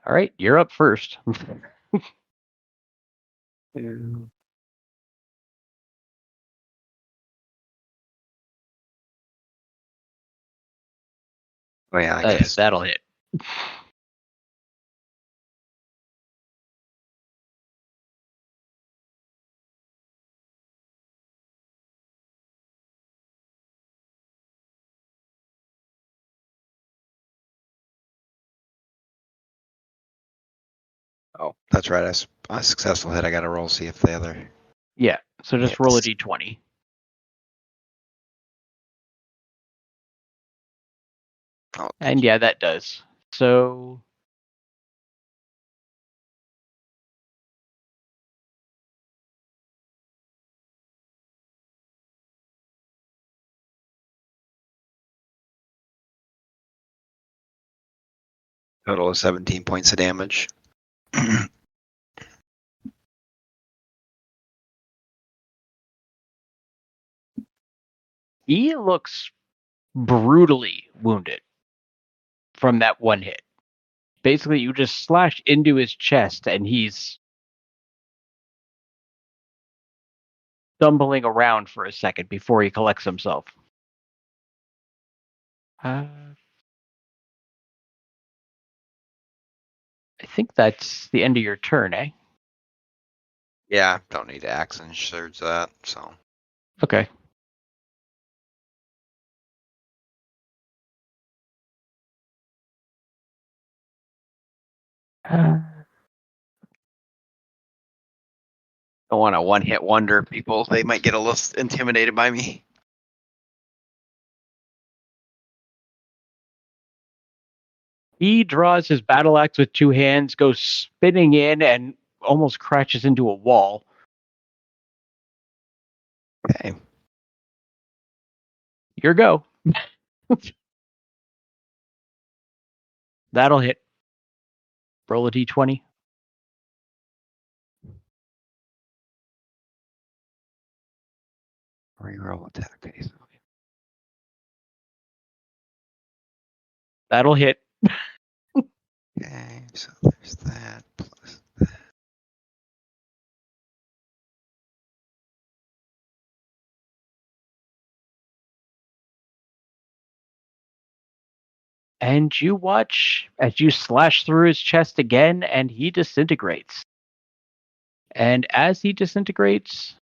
All right, you're up first. Oh yeah, I guess. That'll hit. Oh, that's right. A successful hit. I got to roll see if the other. Yeah, so just roll a hits. d20. Oh, And yeah, that does. So total of 17 points of damage. he looks brutally wounded from that one hit. Basically, you just slash into his chest and he's stumbling around for a second before he collects himself. I think that's the end of your turn, eh? Yeah, don't need to action surge that. So Okay. don't want a one-hit wonder. People, they might get a little intimidated by me. He draws his battle axe with 2 hands, goes spinning in, and almost crashes into a wall. Okay. Your go. That'll hit. Roll a d20. Reroll attack. Okay. That'll hit. Okay, so there's that plus that. And you watch as you slash through his chest again, and he disintegrates. And as he disintegrates,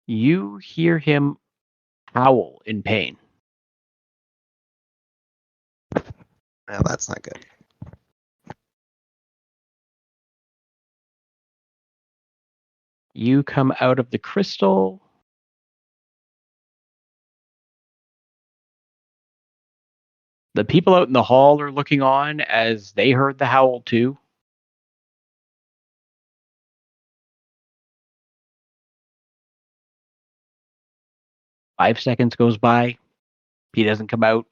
you hear him howl in pain. Well, that's not good. You come out of the crystal. The people out in the hall are looking on as they heard the howl too. 5 seconds goes by. He doesn't come out.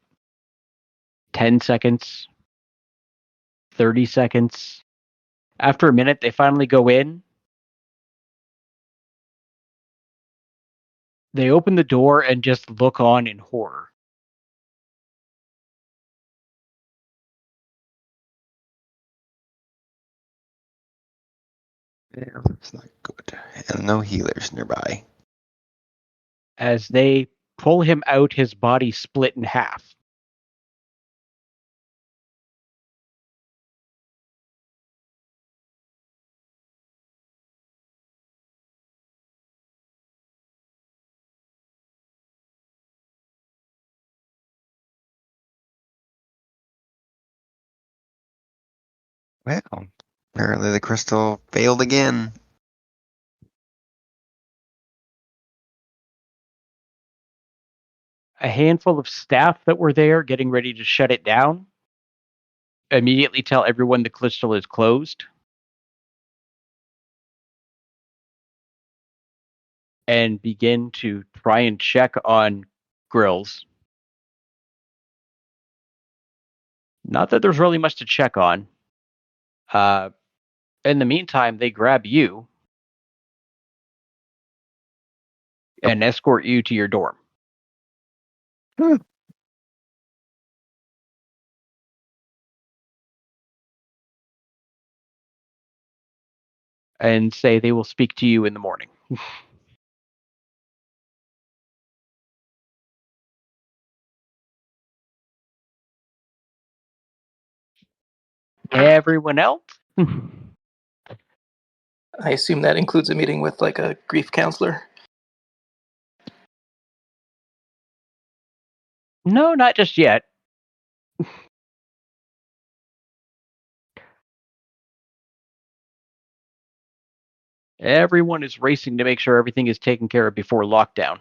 10 seconds. 30 seconds. After a minute, they finally go in. They open the door and just look on in horror. Yeah, that's not good. And no healers nearby. As they pull him out, his body split in half. Well, apparently the crystal failed again. A handful of staff that were there getting ready to shut it down immediately tell everyone the crystal is closed and begin to try and check on grills. Not that there's really much to check on. In the meantime, they grab you and escort you to your dorm. And say they will speak to you in the morning. Everyone else? I assume that includes a meeting with like a grief counselor. No, not just yet. Everyone is racing to make sure everything is taken care of before lockdown.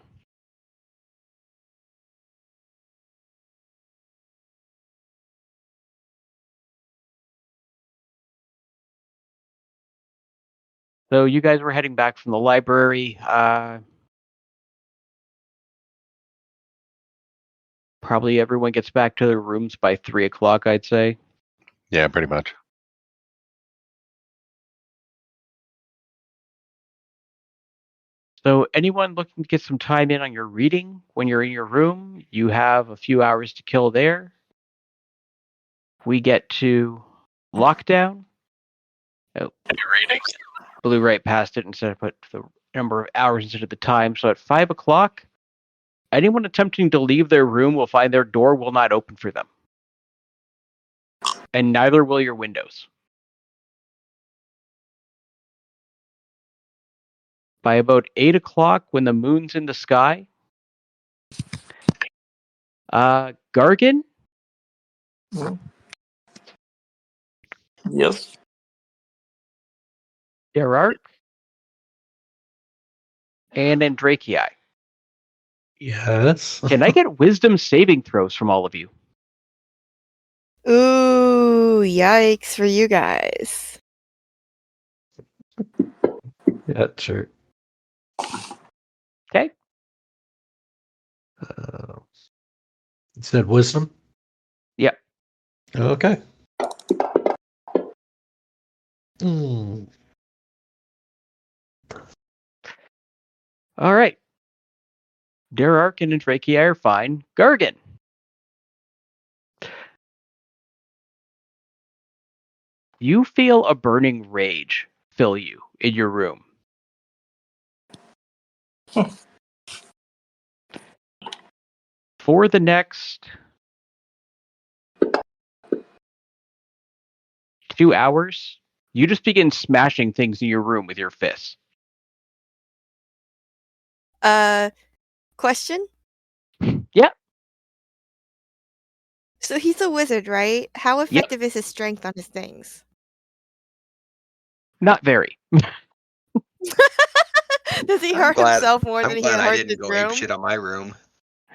So you guys were heading back from the library. Probably everyone gets back to their rooms by 3 o'clock, I'd say. Yeah, pretty much. So anyone looking to get some time in on your reading when you're in your room, you have a few hours to kill there. We get to lockdown. Oh, blew right past it instead of put the number of hours instead of the time. So at 5 o'clock, anyone attempting to leave their room will find their door will not open for them. And neither will your windows. By about 8 o'clock, when the moon's in the sky, Gargan? Yes. Derark? And Andrakei. Yes. Can I get wisdom saving throws from all of you? Ooh, yikes for you guys. Yeah, sure. Okay. You said wisdom? Yep. Okay. Hmm. All right. Derark and Andrakei are fine. Gargan. You feel a burning rage fill you in your room. For the next 2 hours, you just begin smashing things in your room with your fists. Question? Yeah. So he's a wizard, right? How effective is his strength on his things? Not very. Does he I'm hurt glad- himself more I'm than he glad I hurts didn't his go ape room? shit on my room.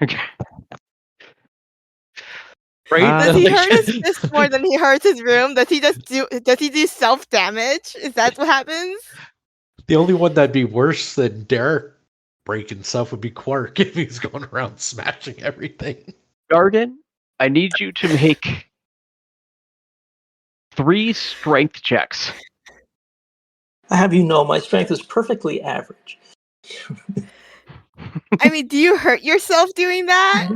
Okay. Right? Does he Like- hurt his fist more than he hurts his room? Does he do self damage? Is that what happens? The only one that'd be worse than Derek breaking stuff would be Quark if he's going around smashing everything. Garden, I need you to make 3 strength checks. I have you know my strength is perfectly average. I mean, do you hurt yourself doing that?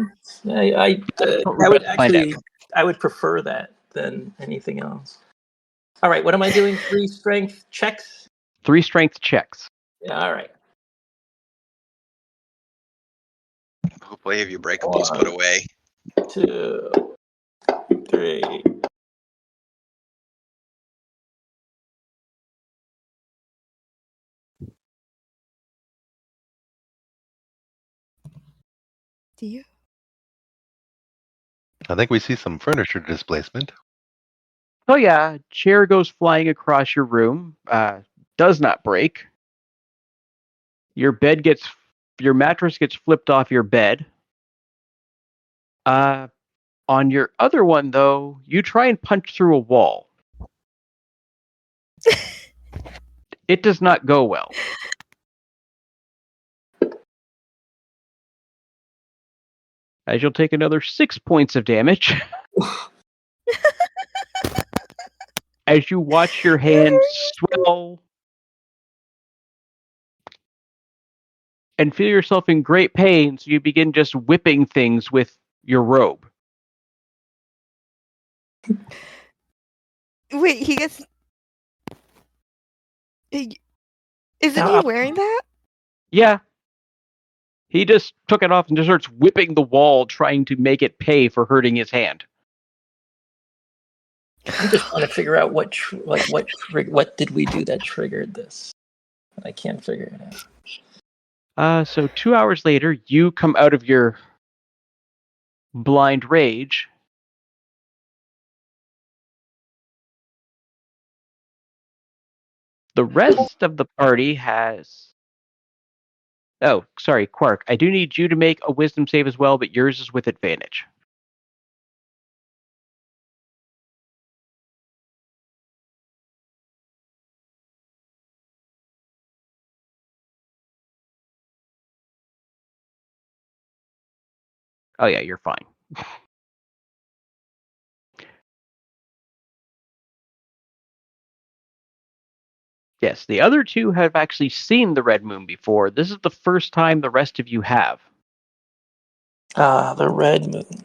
I We're would about to find actually, I would prefer that than anything else. All right, what am I doing? 3 strength checks? 3 strength checks. Yeah, all right. Hopefully, have you breakables put away? 2, 3. Do you? I think we see some furniture displacement. Oh yeah, chair goes flying across your room. Does not break. Your mattress gets flipped off your bed. On your other one though, you try and punch through a wall. It does not go well. As you'll take another 6 points of damage. As you watch your hand swell and feel yourself in great pain, so you begin just whipping things with your robe. Wait, he gets. Isn't Now, he wearing that? Yeah. He just took it off and just starts whipping the wall, trying to make it pay for hurting his hand. I'm just trying to figure out what did we do that triggered this? I can't figure it out. So 2 hours later, you come out of your blind rage. The rest of the party has... Oh, sorry, Quark. I do need you to make a wisdom save as well, but yours is with advantage. Oh yeah, you're fine. Yes, the other two have actually seen the red moon before. This is the first time the rest of you have. The red moon.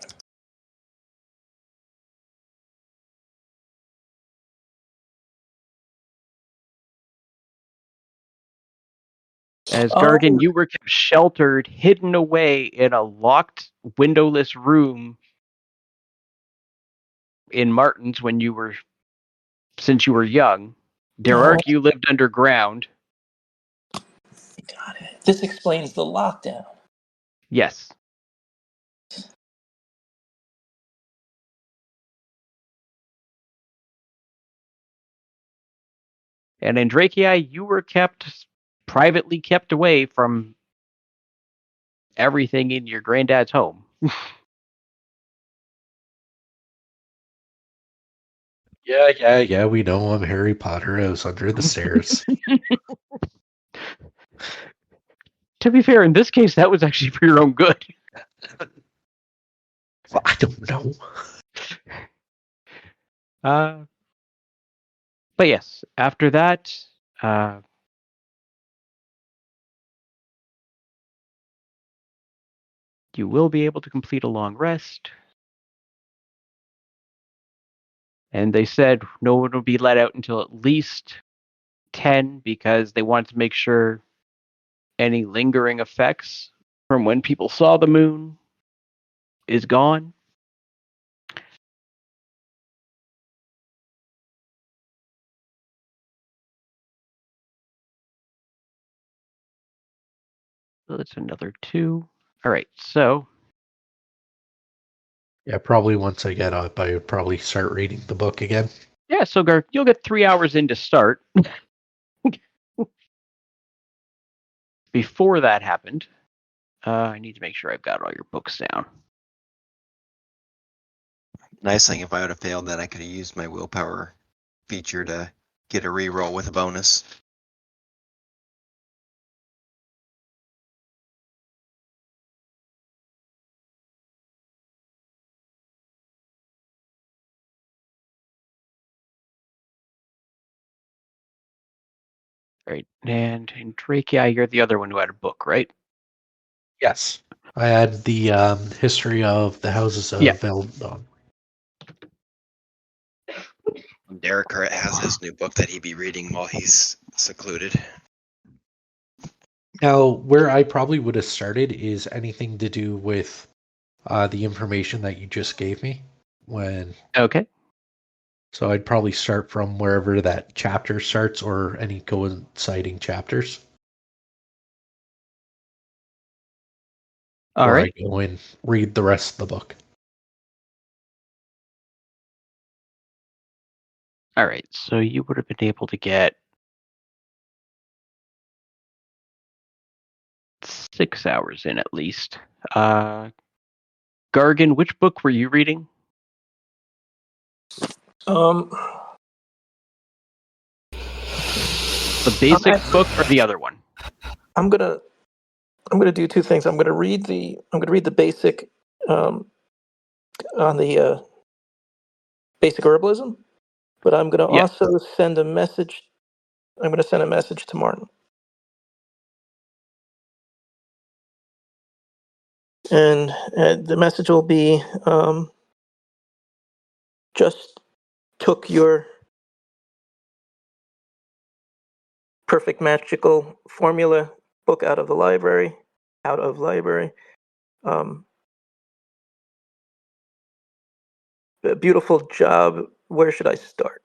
As Oh. Gargan, you were kept sheltered, hidden away in a locked, windowless room in Martin's since you were young. Derark, you lived underground. Got it. This explains the lockdown. Yes. And Andrakei, you were privately kept away from everything in your granddad's home. Yeah, we know I'm Harry Potter. I was under the stairs. To be fair, in this case, that was actually for your own good. Well, I don't know. But yes, after that, you will be able to complete a long rest. And they said no one will be let out until at least 10 because they wanted to make sure any lingering effects from when people saw the moon is gone. So that's another 2. All right, so Yeah, probably once I get up, I would probably start reading the book again. yeah, so Gar, you'll get 3 hours in to start. Before that happened, I need to make sure I've got all your books down. Nice thing, if I would have failed that, I could have used my willpower feature to get a reroll with a bonus. Right. And in Trachea, you're the other one who had a book, right? Yes. I had the history of the houses Yeah. of Eldon. Derek has his new book that he'd be reading while he's secluded. Now, where I probably would have started is anything to do with the information that you just gave me. Okay. So I'd probably start from wherever that chapter starts or any coinciding chapters. All Before right. I go and read the rest of the book. All right. So you would have been able to get 6 hours in at least. Gargan, which book were you reading? Um, The basic book or the other one? I'm gonna do two things. I'm gonna read the basic on the basic herbalism, but I'm gonna Yeah. also send a message. I'm gonna send a message to Martin, and the message will be just took your perfect magical formula book out of library. Um, a beautiful job. Where should I start?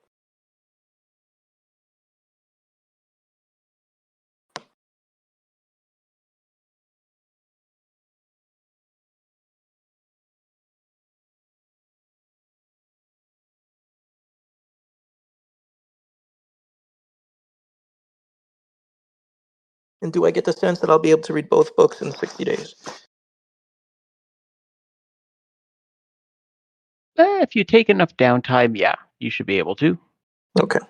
And do I get the sense that I'll be able to read both books in 60 days? If you take enough downtime, yeah, you should be able to. Okay.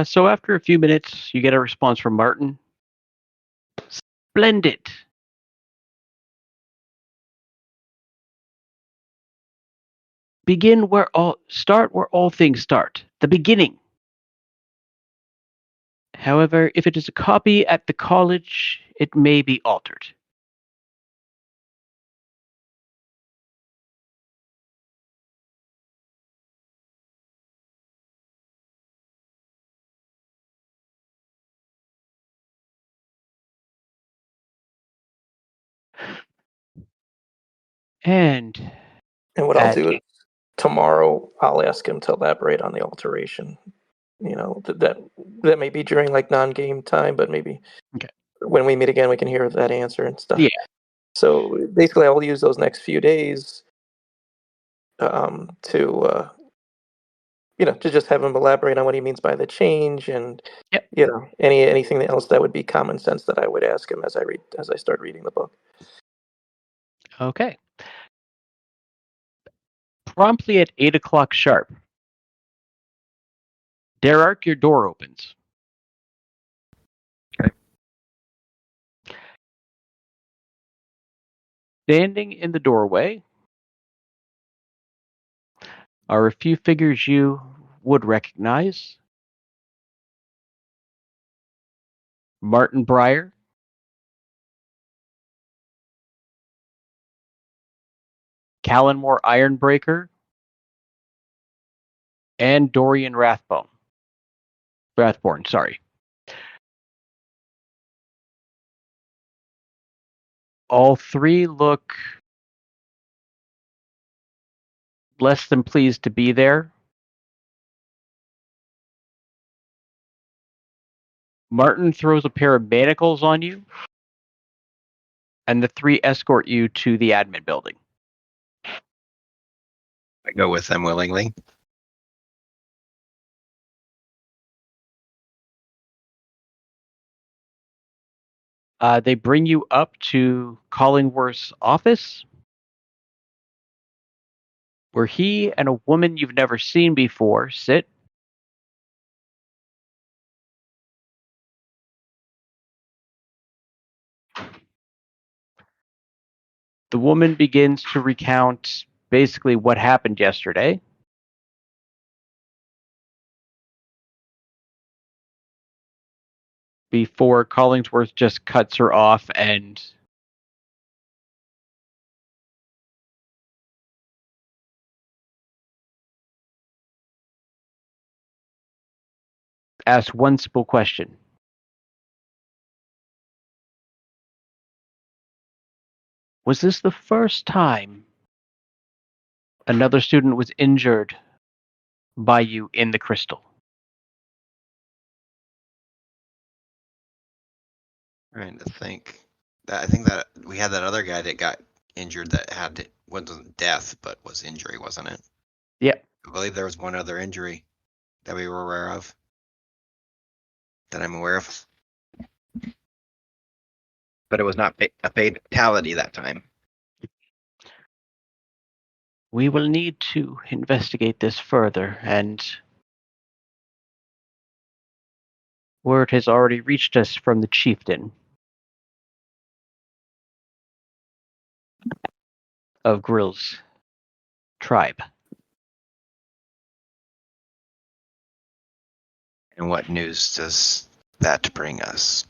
So after a few minutes, you get a response from Martin. Splendid. Start where all things start. The beginning. However, if it is a copy at the college, it may be altered. And And what I'll at do is tomorrow I'll ask him to elaborate on the alteration. That may be during like non-game time, but maybe okay. when we meet again we can hear that answer and stuff. Yeah. So basically, I will use those next few days to to just have him elaborate on what he means by the change, and Yep. anything else that would be common sense that I would ask him as I start reading the book. Okay. Promptly at 8 o'clock sharp, Derek, your door opens. Okay. Standing in the doorway are a few figures you would recognize. Martin Breyer, Callanmore Ironbreaker, and Dorian Rathborn, sorry. All three look less than pleased to be there. Martin throws a pair of manacles on you, and the three escort you to the admin building. I go with them willingly. They bring you up to Collingworth's office, where he and a woman you've never seen before sit. The woman begins to recount basically what happened yesterday. Before Collingsworth just cuts her off and asks one simple question. Was this the first time another student was injured by you in the crystal? Trying to think. I think that we had that other guy that got injured that wasn't death, but was injury, wasn't it? Yeah. I believe there was one other injury that we were aware of. That I'm aware of. But it was not a fatality that time. We will need to investigate this further, and word has already reached us from the chieftain of Grill's tribe. And what news does that bring us?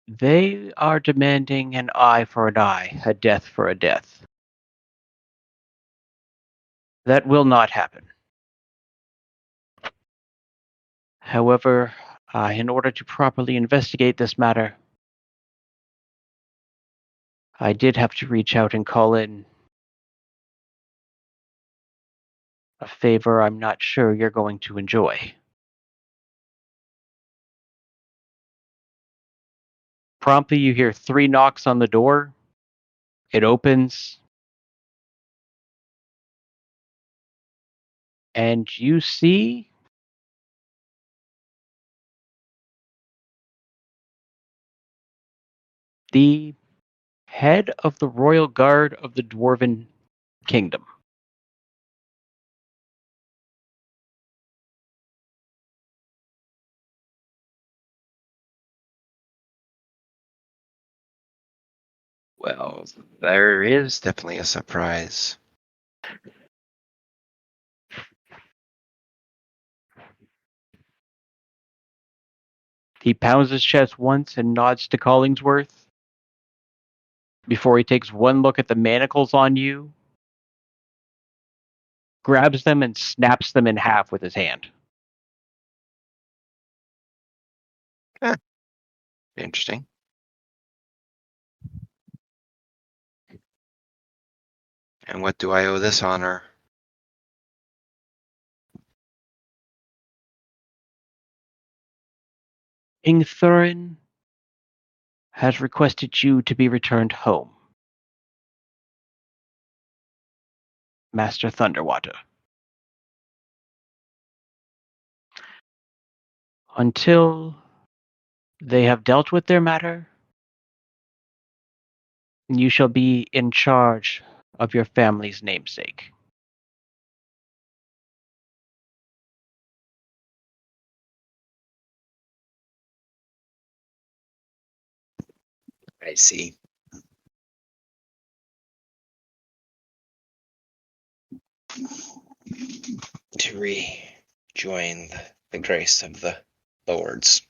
They are demanding an eye for an eye, a death for a death. That will not happen. However, in order to properly investigate this matter, I did have to reach out and call in a favor I'm not sure you're going to enjoy. Promptly, you hear 3 knocks on the door. It opens, and you see the head of the royal guard of the Dwarven Kingdom. Well, there is definitely a surprise. He pounds his chest once and nods to Collingsworth before he takes one look at the manacles on you, grabs them, and snaps them in half with his hand. Interesting. And what do I owe this honor? King Thurin has requested you to be returned home, Master Thunderwater. Until they have dealt with their matter, you shall be in charge of your family's namesake. I see. To rejoin the grace of the lords.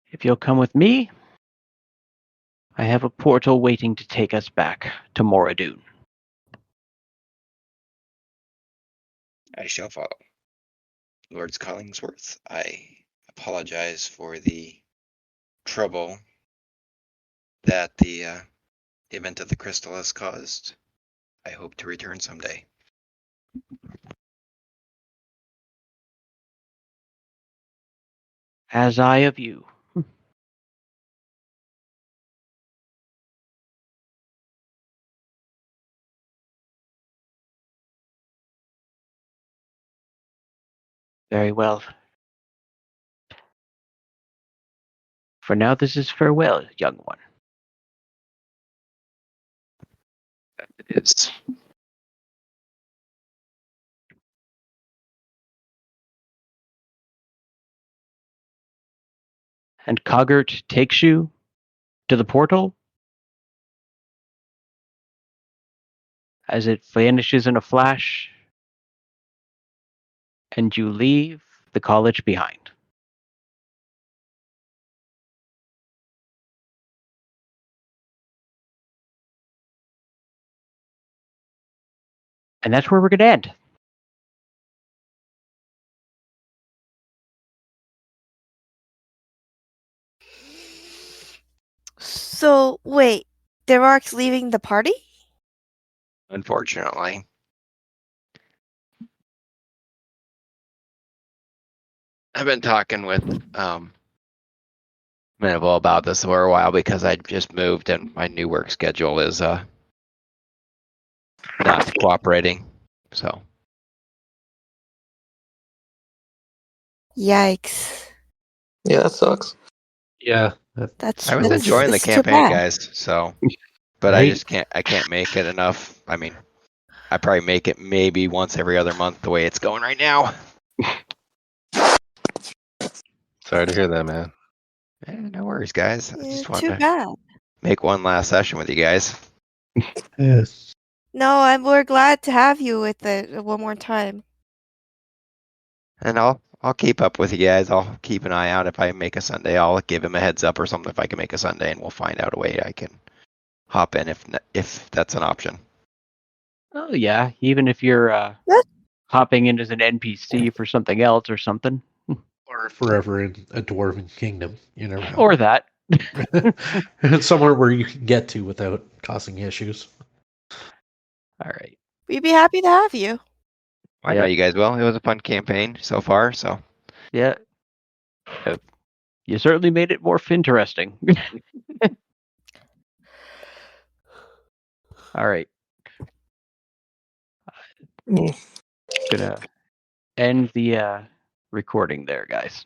If you'll come with me, I have a portal waiting to take us back to Moradun. I shall follow. Lord Collingsworth, I apologize for the trouble that the event of the crystal has caused. I hope to return someday. As I of you. Very well. For now, this is farewell, young one. It is. And Coggart takes you to the portal as it vanishes in a flash, and you leave the college behind. And that's where we're going to end. So, wait, Devark's leaving the party? Unfortunately. I've been talking with Minival about this for a while because I just moved and my new work schedule is not cooperating. So Yikes. Yeah, that sucks. Yeah, That's I was it's, enjoying the it's too campaign, bad. guys. So, but I just can't make it enough. I mean, I probably make it maybe once every other month the way it's going right now. Sorry to hear that, man. No worries, guys. I Yeah, just too wanted to bad. make one last session with you guys. Yes. No, we're glad to have you with it one more time. And I'll keep up with you guys. I'll keep an eye out if I make a Sunday. I'll give him a heads up or something if I can make a Sunday, and we'll find out a way I can hop in if that's an option. Oh, yeah. Even if you're hopping in as an NPC for something else or something. Or forever in a dwarven kingdom. You never know. Or that. Somewhere where you can get to without causing issues. All right. We'd be happy to have you. I know Yep. you guys will. It was a fun campaign so far. So Yeah. You certainly made it more interesting. All right. Mm. Gonna end the recording there, guys.